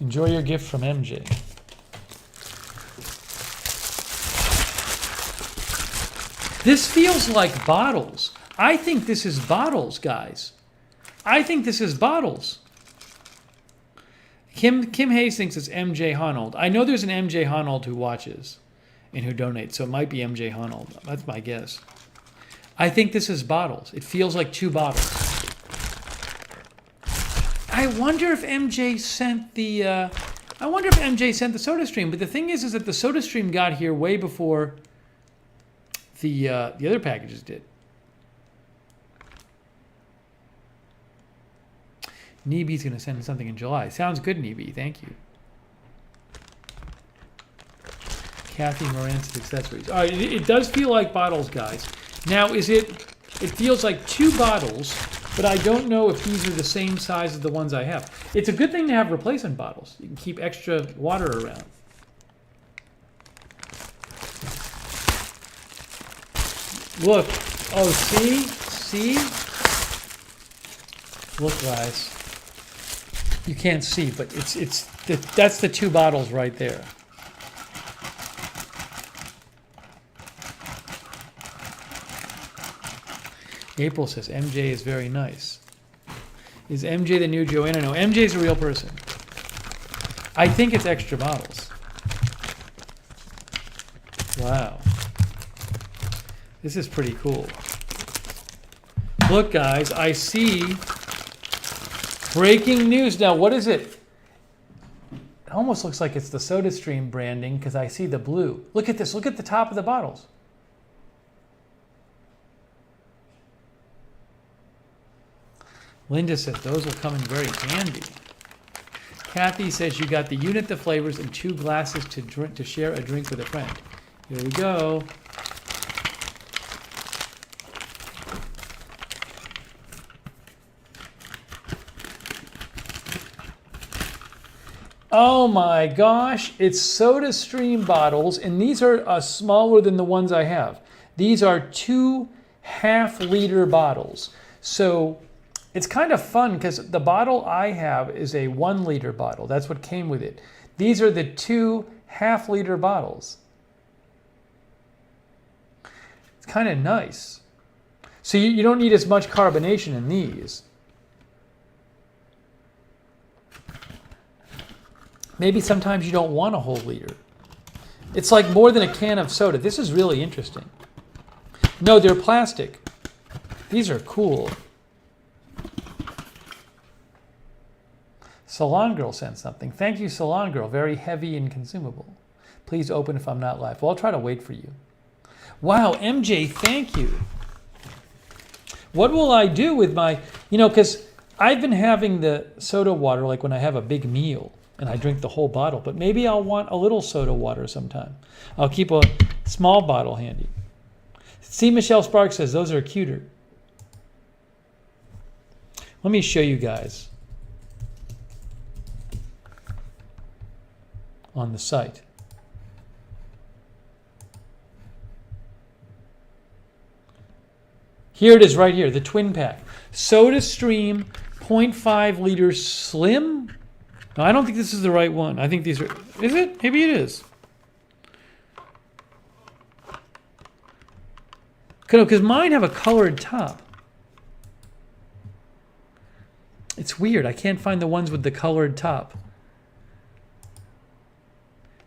Enjoy your gift from MJ. This feels like bottles. I think this is bottles, guys. I think this is bottles. Kim Hayes thinks it's MJ Honold. I know there's an MJ Honold who watches and who donates, so it might be MJ Honold. That's my guess. I think this is bottles. It feels like 2 bottles. I wonder if MJ sent the SodaStream. But the thing is that the SodaStream got here way before the other packages did. Neeby's going to send something in July. Sounds good, Neeby. Thank you. Kathy Moran's accessories. All right, it does feel like bottles, guys. Now, it feels like 2 bottles, but I don't know if these are the same size as the ones I have. It's a good thing to have replacement bottles. You can keep extra water around. Look. Oh, see? Look, guys. You can't see, but that's the 2 bottles right there. April says MJ is very nice. Is MJ the new Joanna? No, MJ's a real person. I think it's extra bottles. Wow. This is pretty cool. Look, guys, I see breaking news. Now, what is it? It almost looks like it's the SodaStream branding because I see the blue. Look at this. Look at the top of the bottles. Linda says those will come in very handy. Kathy says you got the unit, the flavors, and 2 glasses to share a drink with a friend. Here we go. Oh my gosh, it's SodaStream bottles, and these are smaller than the ones I have. These are 2 half-liter bottles. So it's kind of fun because the bottle I have is a 1-liter bottle. That's what came with it. These are the 2 half-liter bottles. It's kind of nice. So you don't need as much carbonation in these. Maybe sometimes you don't want a whole liter. It's like more than a can of soda. This is really interesting. No, they're plastic. These are cool. Salon Girl sent something. Thank you, Salon Girl. Very heavy and consumable. Please open if I'm not live. Well, I'll try to wait for you. Wow, MJ, thank you. What will I do with my, because I've been having the soda water like when I have a big meal and I drink the whole bottle, but maybe I'll want a little soda water sometime. I'll keep a small bottle handy. See, Michelle Sparks says those are cuter. Let me show you guys on the site. Here it is right here, the twin pack. SodaStream 0.5 liter slim. No, I don't think this is the right one. I think these are, is it? Maybe it is. Because mine have a colored top. It's weird. I can't find the ones with the colored top.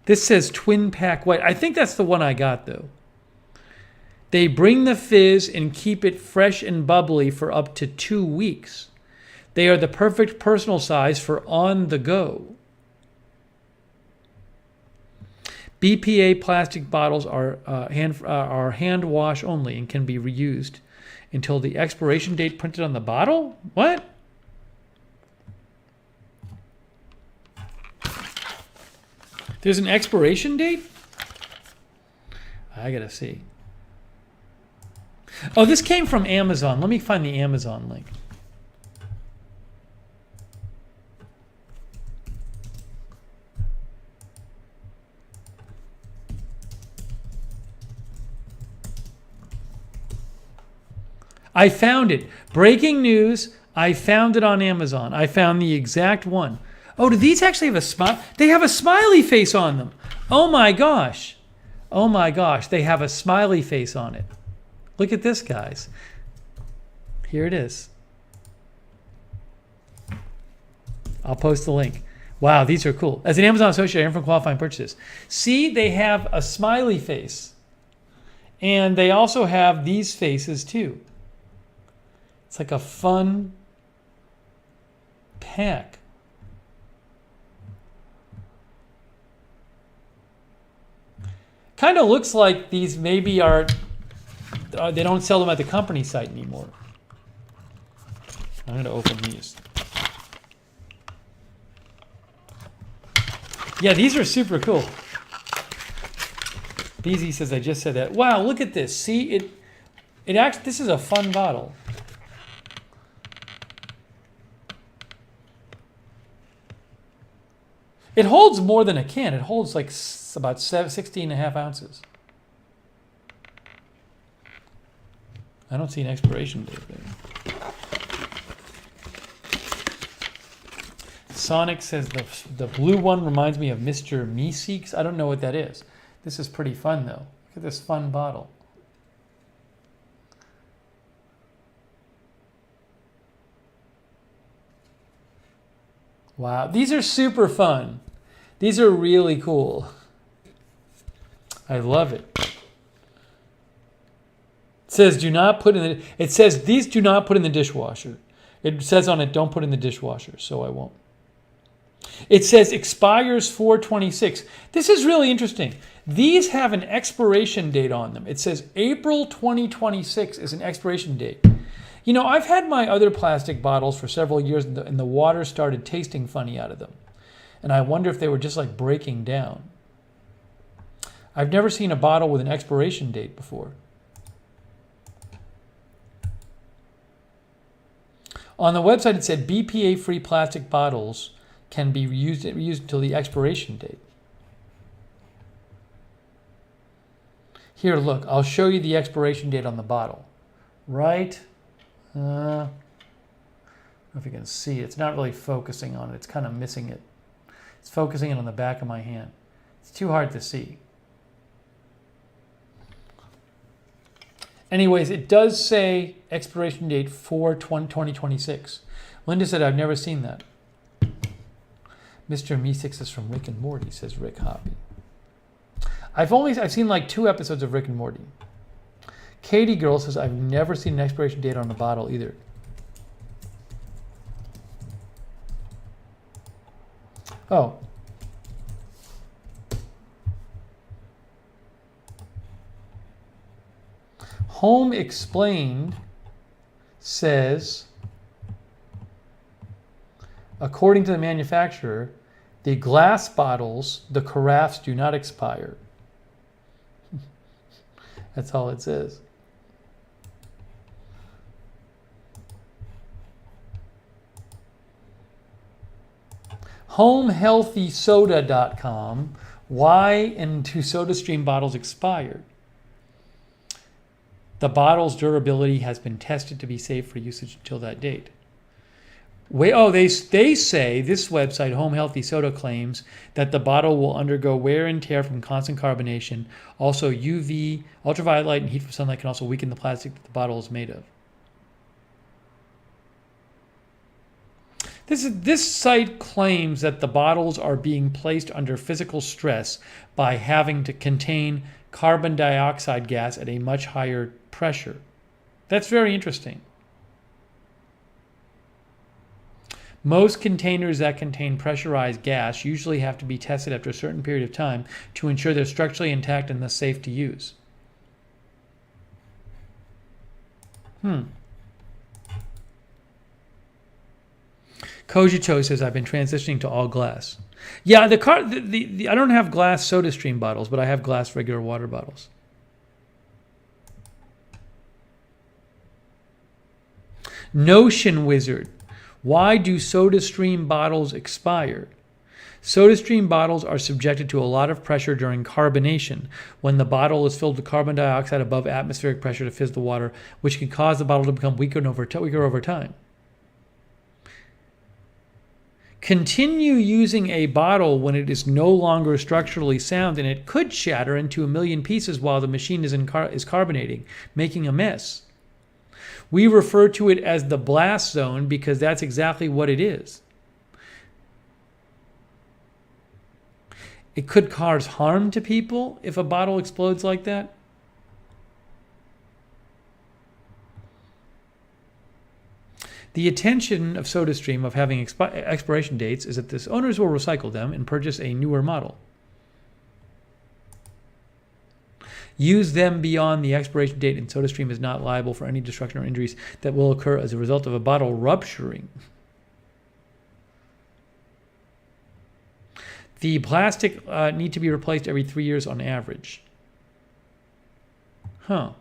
This says twin pack white. I think that's the one I got, though. They bring the fizz and keep it fresh and bubbly for up to 2 weeks. They are the perfect personal size for on the go. BPA plastic bottles are hand wash only and can be reused until the expiration date printed on the bottle? What? There's an expiration date? I gotta see. Oh, this came from Amazon. Let me find the Amazon link. I found it. Breaking news. I found it on Amazon. I found the exact one. Oh, do these actually have a smile? They have a smiley face on them. Oh my gosh. Oh my gosh. They have a smiley face on it. Look at this, guys. Here it is. I'll post the link. Wow, these are cool. As an Amazon associate, I earn from qualifying purchases. See, they have a smiley face. And they also have these faces too. It's like a fun pack. Kind of looks like these maybe are, they don't sell them at the company site anymore. I'm going to open these. Yeah, these are super cool. BZ says, I just said that. Wow, look at this. See, it actually, this is a fun bottle. It holds more than a can. It holds like about 16 and a half ounces. I don't see an expiration date there. Sonic says the blue one reminds me of Mr. Meeseeks. I don't know what that is. This is pretty fun though. Look at this fun bottle. Wow, these are super fun. These are really cool. I love it. It says do not put in the, it says these do not put in the dishwasher. It says on it don't put in the dishwasher, so I won't. It says expires 4/26. This is really interesting. These have an expiration date on them. It says April 2026 is an expiration date. You know, I've had my other plastic bottles for several years and the water started tasting funny out of them. And I wonder if they were just like breaking down. I've never seen a bottle with an expiration date before. On the website it said BPA-free plastic bottles can be used until the expiration date. Here, look, I'll show you the expiration date on the bottle. Right? I don't know if you can see it. It's not really focusing on it. It's kind of missing it. It's focusing it on the back of my hand. It's too hard to see. Anyways, it does say expiration date 4/2026. Linda said, I've never seen that. Mr. Meeseeks is from Rick and Morty, says Rick Hoppy. I've seen like 2 episodes of Rick and Morty. Katie Girl says, I've never seen an expiration date on a bottle either. Oh. Home Explained says, according to the manufacturer, the glass bottles, the carafes, do not expire. That's all it says. HomeHealthySoda.com. Why and do SodaStream bottles expire? The bottle's durability has been tested to be safe for usage until that date. They say, this website, Home Healthy Soda, claims that the bottle will undergo wear and tear from constant carbonation. Also, UV, ultraviolet light, and heat from sunlight can also weaken the plastic that the bottle is made of. This site claims that the bottles are being placed under physical stress by having to contain carbon dioxide gas at a much higher pressure. That's very interesting. Most containers that contain pressurized gas usually have to be tested after a certain period of time to ensure they're structurally intact and thus safe to use. Kojito says, I've been transitioning to all glass. Yeah, I don't have glass SodaStream bottles, but I have glass regular water bottles. Notion Wizard. Why do SodaStream bottles expire? SodaStream bottles are subjected to a lot of pressure during carbonation when the bottle is filled with carbon dioxide above atmospheric pressure to fizz the water, which can cause the bottle to become weaker over time. Continue using a bottle when it is no longer structurally sound, and it could shatter into a million pieces while the machine is carbonating, making a mess. We refer to it as the blast zone because that's exactly what it is. It could cause harm to people if a bottle explodes like that. The intention of SodaStream of having expiration dates is that the owners will recycle them and purchase a newer model. Use them beyond the expiration date, and SodaStream is not liable for any destruction or injuries that will occur as a result of a bottle rupturing. The plastic need to be replaced every 3 years on average. Huh.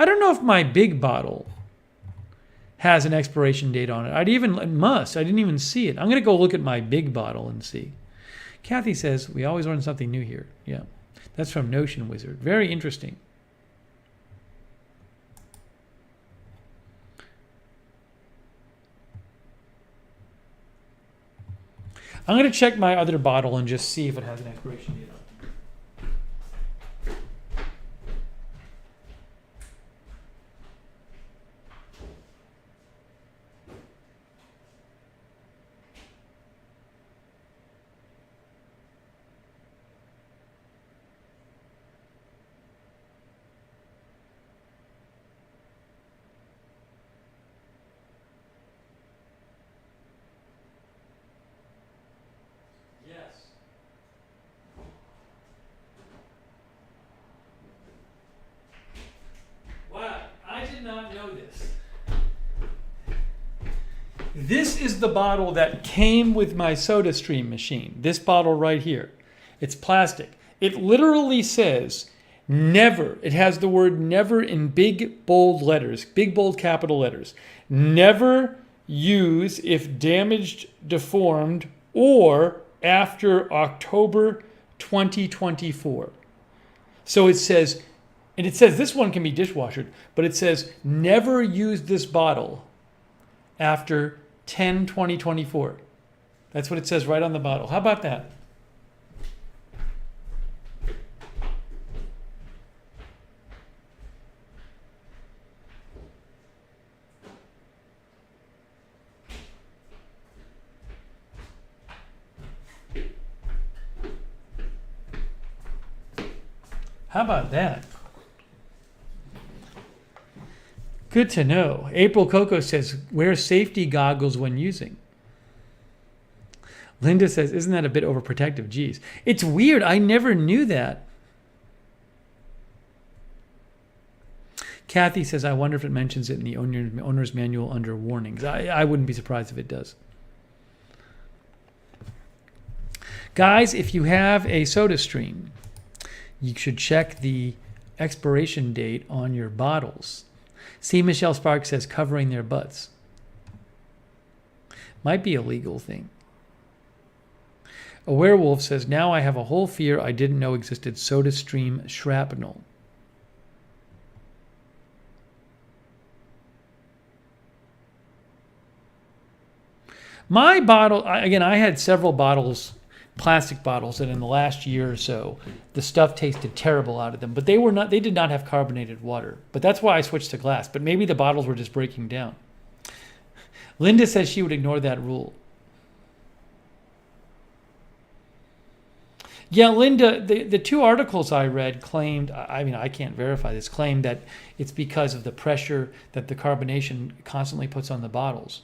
I don't know if my big bottle has an expiration date on it. It must. I didn't even see it. I'm going to go look at my big bottle and see. Kathy says, we always learn something new here. Yeah. That's from Notion Wizard. Very interesting. I'm going to check my other bottle and just see if it has an expiration date on it. This is the bottle that came with my SodaStream machine. This bottle right here. It's plastic. It literally says never. It has the word never in big bold letters, big bold capital letters. Never use if damaged, deformed, or after October 2024. So it says, and it says this one can be dishwashered, but it says never use this bottle after 10/20/24. That's what it says right on the bottle. How about that? How about that? Good to know. April Coco says, wear safety goggles when using. Linda says, isn't that a bit overprotective? Geez. It's weird. I never knew that. Kathy says, I wonder if it mentions it in the owner's manual under warnings. I wouldn't be surprised if it does. Guys, if you have a SodaStream, you should check the expiration date on your bottles. See, Michelle Sparks says covering their butts. Might be a legal thing. A werewolf says, now I have a whole fear I didn't know existed, SodaStream shrapnel. My bottle, again, I had several bottles, plastic bottles, that in the last year or so, the stuff tasted terrible out of them. But they did not have carbonated water. But that's why I switched to glass. But maybe the bottles were just breaking down. Linda says she would ignore that rule. Yeah, Linda, the two articles I read claimed, I mean, I can't verify this, claimed that it's because of the pressure that the carbonation constantly puts on the bottles.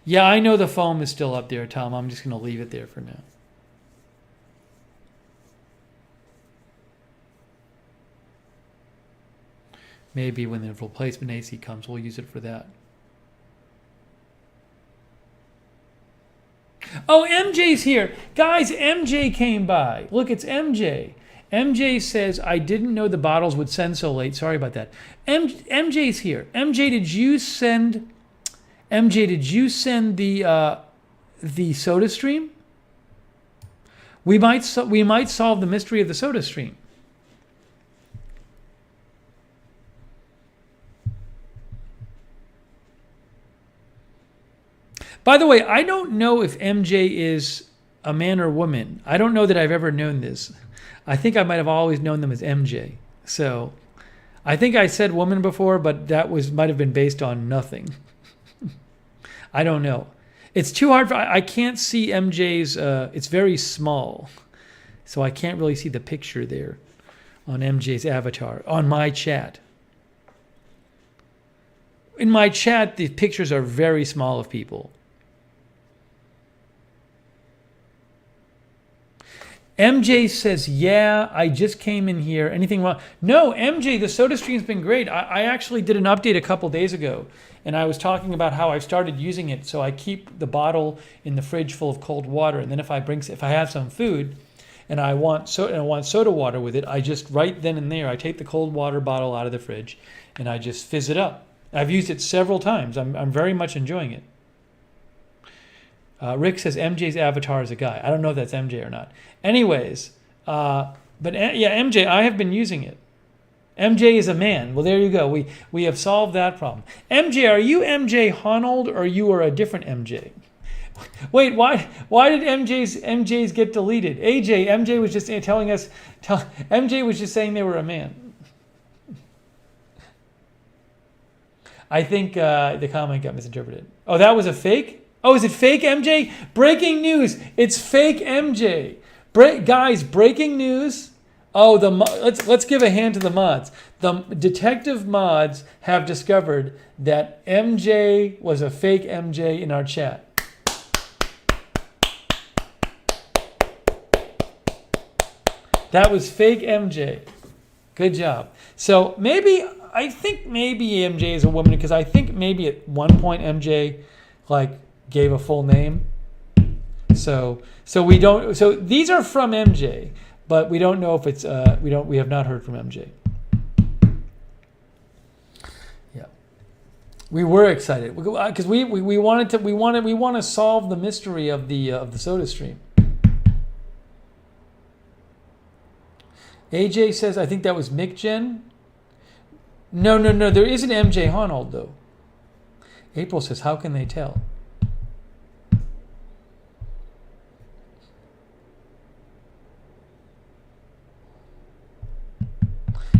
Yeah, I know the foam is still up there, Tom. I'm just going to leave it there for now. Maybe when the replacement AC comes, we'll use it for that. Oh, MJ's here. Guys, MJ came by. Look, it's MJ. MJ says, I didn't know the bottles would send so late. Sorry about that. MJ's here. MJ, did you send the soda stream? We might solve the mystery of the soda stream. By the way, I don't know if MJ is a man or woman. I don't know that I've ever known this. I think I might have always known them as MJ. So I think I said woman before, but that might have been based on nothing. I don't know. It's too hard. I can't see MJ's. It's very small. So I can't really see the picture there on MJ's avatar on my chat. In my chat, the pictures are very small of people. MJ says, yeah, I just came in here. Anything wrong? No, MJ, the soda stream's been great. I actually did an update a couple days ago, and I was talking about how I've started using it. So I keep the bottle in the fridge full of cold water, and then if I have some food and I want soda water with it, I just right then and there, I take the cold water bottle out of the fridge and I just fizz it up. I've used it several times. I'm very much enjoying it. Rick says MJ's avatar is a guy. I don't know if that's MJ or not. Anyways, but yeah, MJ, I have been using it. MJ is a man. Well, there you go. We have solved that problem. MJ, are you MJ Honold or you are a different MJ? Wait, why did MJ's get deleted? MJ was just telling us. MJ was just saying they were a man. I think the comment got misinterpreted. Oh, that was a fake? Oh, is it fake MJ? Breaking news. It's fake MJ. Guys, breaking news. Oh, let's give a hand to the mods. The detective mods have discovered that MJ was a fake MJ in our chat. That was fake MJ. Good job. So I think maybe MJ is a woman because I think maybe at one point MJ gave a full name. So we don't. So these are from MJ, but we don't know if it's. We have not heard from MJ. Yeah, we were excited because we want to solve the mystery of the soda stream. AJ says, I think that was Mick Jen. No. There is an MJ Honold though. April says, how can they tell?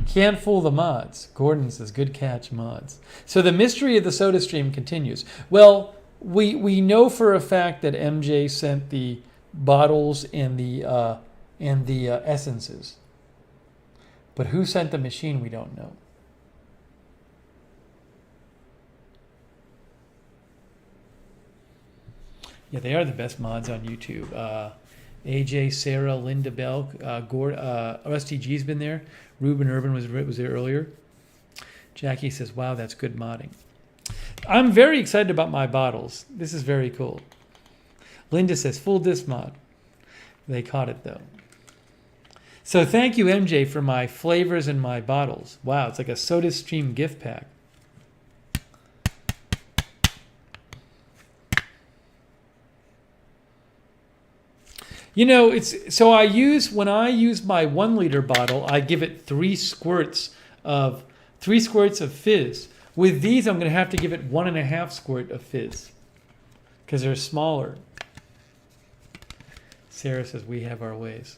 Can't fool the mods. Gordon says, good catch, mods. So the mystery of the soda stream continues. Well, we know for a fact that MJ sent the bottles and the essences. But who sent the machine, we don't know. Yeah, they are the best mods on YouTube. AJ, Sarah, Linda Bell, Rusty G's been there. Ruben Urban was there earlier. Jackie says, wow, that's good modding. I'm very excited about my bottles. This is very cool. Linda says, full disc mod. They caught it though. So thank you, MJ, for my flavors and my bottles. Wow, it's like a SodaStream gift pack. You know, when I use my 1 liter bottle, I give it 3 squirts of fizz. With these, I'm going to have to give it 1.5 squirt of fizz because they're smaller. Sarah says we have our ways.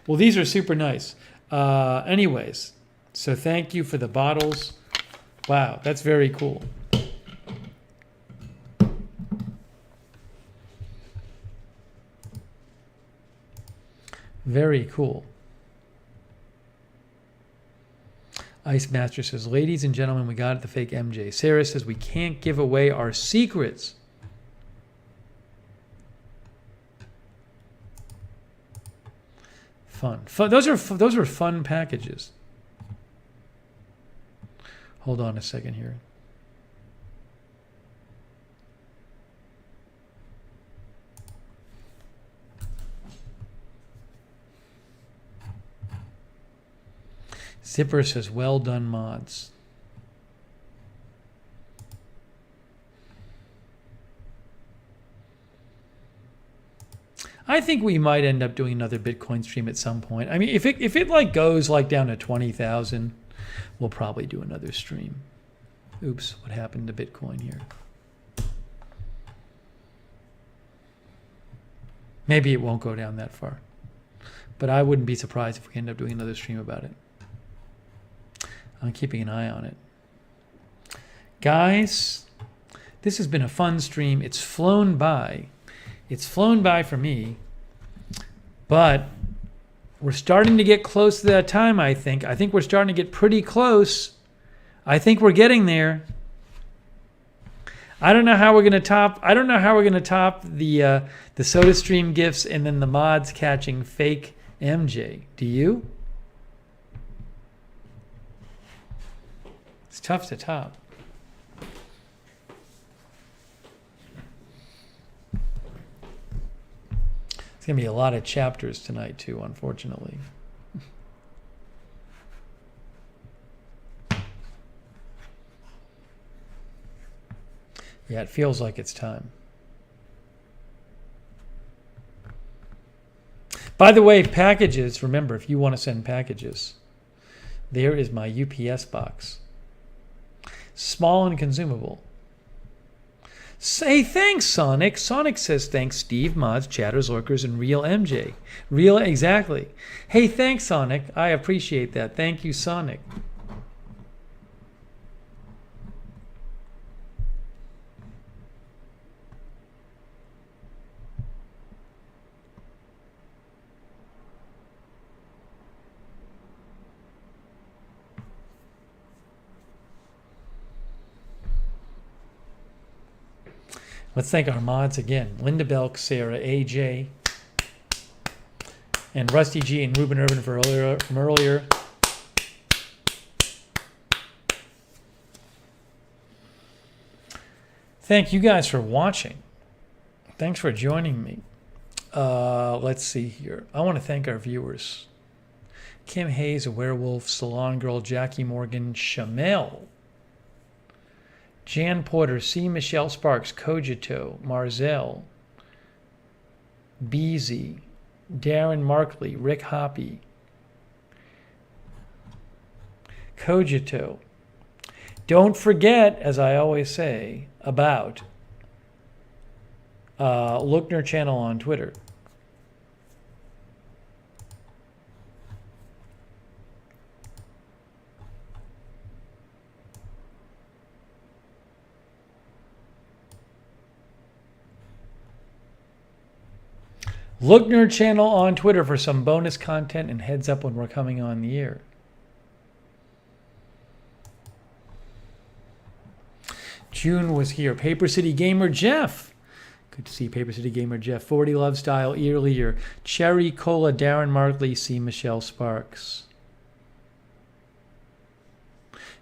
Well, these are super nice. Anyways, so thank you for the bottles. Wow, that's very cool. Very cool. Ice Master says, ladies and gentlemen, we got it, the fake MJ. Sarah says, we can't give away our secrets. Fun. Those are fun packages. Hold on a second here. Zipper says, well done, mods. I think we might end up doing another Bitcoin stream at some point. I mean, if it like goes like down to 20,000, we'll probably do another stream. Oops, what happened to Bitcoin here? Maybe it won't go down that far. But I wouldn't be surprised if we end up doing another stream about it. I'm keeping an eye on it. Guys, this has been a fun stream. It's flown by. It's flown by for me. But we're starting to get close to that time, I think. I think we're starting to get pretty close. I think we're getting there. I don't know how we're going to top. I don't know how we're going to top the SodaStream gifts and then the mods catching fake MJ. Do you? It's tough to top. It's going to be a lot of chapters tonight too, unfortunately. Yeah, it feels like it's time. By the way, packages, remember, if you want to send packages, there is my UPS box. Small and consumable. Say thanks, Sonic. Sonic says thanks, Steve, mods, chatters, lurkers, and real MJ. Real, exactly. Hey, thanks, Sonic. I appreciate that. Thank you, Sonic. Let's thank our mods again. Linda Belk, Sarah, AJ, and Rusty G and Ruben Urban from earlier. Thank you guys for watching. Thanks for joining me. Let's see here. I want to thank our viewers. Kim Hayes, a werewolf, Salon Girl, Jackie Morgan, Shamel, Jan Porter, C. Michelle Sparks, Cogito, Marzell, Beezy, Darren Markley, Rick Hoppy, Cogito. Don't forget, as I always say, about Lookner channel on Twitter. Lookner channel on Twitter for some bonus content and heads up when we're coming on the air. June was here. Paper City Gamer Jeff. Good to see Paper City Gamer Jeff. 40 Love Style earlier. Cherry Cola, Darren Markley, C. Michelle Sparks.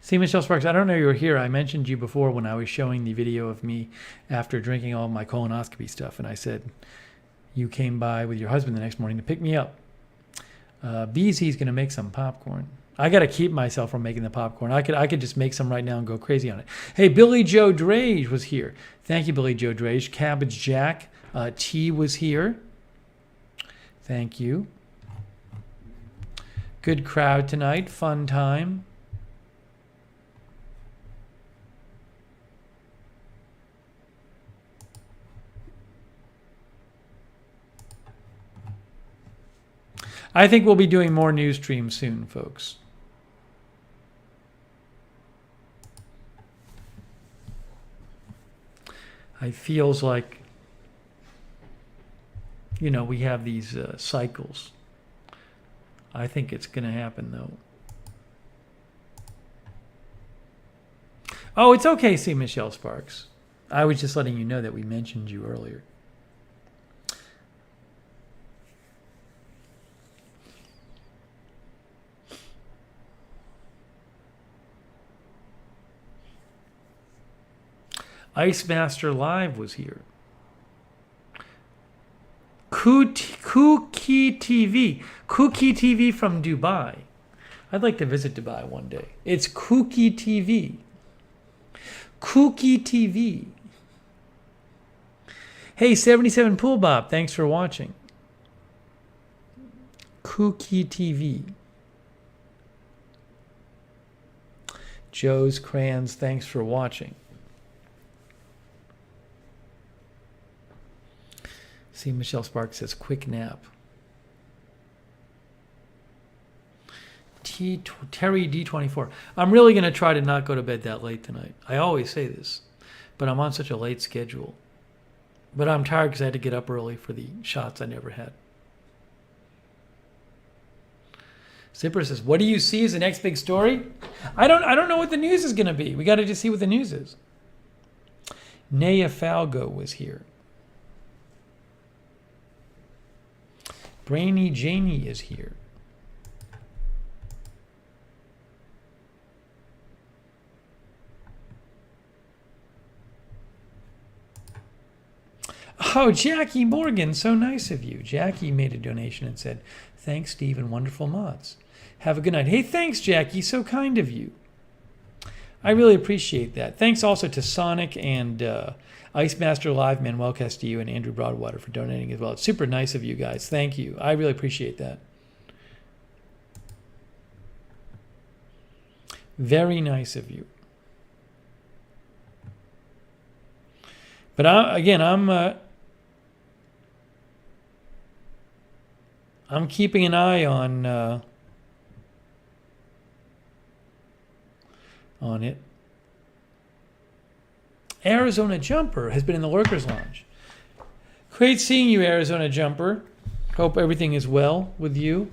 C. Michelle Sparks, I don't know you were here. I mentioned you before when I was showing the video of me after drinking all my colonoscopy stuff, and I said you came by with your husband the next morning to pick me up. BZ's going to make some popcorn. I got to keep myself from making the popcorn. I could just make some right now and go crazy on it. Hey, Billy Joe Drage was here. Thank you, Billy Joe Drage. Cabbage Jack T was here. Thank you. Good crowd tonight. Fun time. I think we'll be doing more news streams soon, folks. It feels like, you know, we have these cycles. I think it's going to happen, though. Oh, it's okay, C. Michelle Sparks. I was just letting you know that we mentioned you earlier. Ice Master Live was here. Kuki TV from Dubai. I'd like to visit Dubai one day. It's kooky TV. Kooky TV. Hey, 77 Pool Bob, thanks for watching. Kooky TV. Joe's Crayons, thanks for watching. See, Michelle Sparks says, quick nap. Terry D24. I'm really going to try to not go to bed that late tonight. I always say this, but I'm on such a late schedule. But I'm tired because I had to get up early for the shots I never had. Zipper says, what do you see as the next big story? I don't know what the news is going to be. We got to just see what the news is. Naya Falgo was here. Brainy Janie is here. Oh, Jackie Morgan, so nice of you. Jackie made a donation and said, thanks, Steve, and wonderful mods. Have a good night. Hey, thanks, Jackie. So kind of you. I really appreciate that. Thanks also to Sonic and Ice Master Live, Manuel Castillo, and Andrew Broadwater for donating as well. It's super nice of you guys. Thank you. I really appreciate that. Very nice of you. But I'm keeping an eye on it. Arizona Jumper has been in the Lurkers Lounge. Great seeing you, Arizona Jumper. Hope everything is well with you.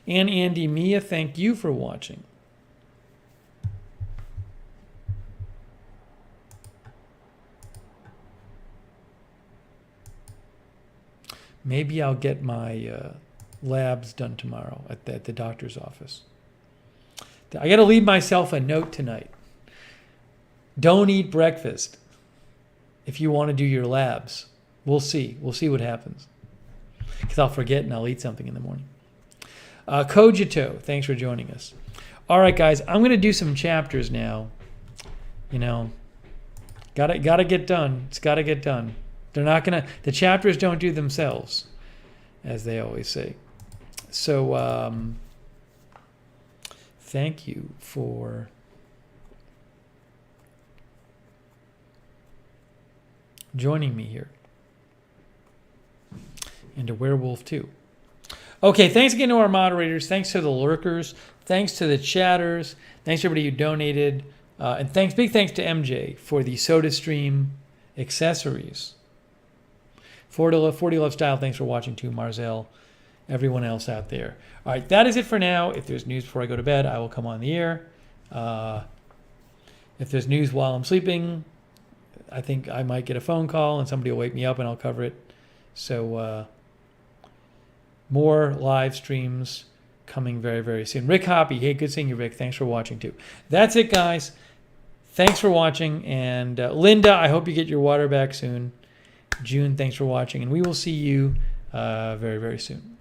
And Andy Mia, thank you for watching. Maybe I'll get my labs done tomorrow at the doctor's office. I got to leave myself a note tonight. Don't eat breakfast if you want to do your labs. We'll see. We'll see what happens. Because I'll forget and I'll eat something in the morning. Cogito, thanks for joining us. All right, guys, I'm going to do some chapters now. You know, gotta get done. It's got to get done. They're not going to, the chapters don't do themselves, as they always say. So, thank you for joining me here. And to Werewolf too. Okay, thanks again to our moderators. Thanks to the lurkers. Thanks to the chatters. Thanks to everybody who donated. And big thanks to MJ for the SodaStream accessories. 40 Love Style, thanks for watching too, Marzel. Everyone else out there. All right, that is it for now. If there's news before I go to bed, I will come on the air. If there's news while I'm sleeping, I think I might get a phone call and somebody will wake me up and I'll cover it. So more live streams coming very, very soon. Rick Hoppy, hey, good seeing you, Rick. Thanks for watching too. That's it, guys. Thanks for watching. And Linda, I hope you get your water back soon. June, thanks for watching. And we will see you very, very soon.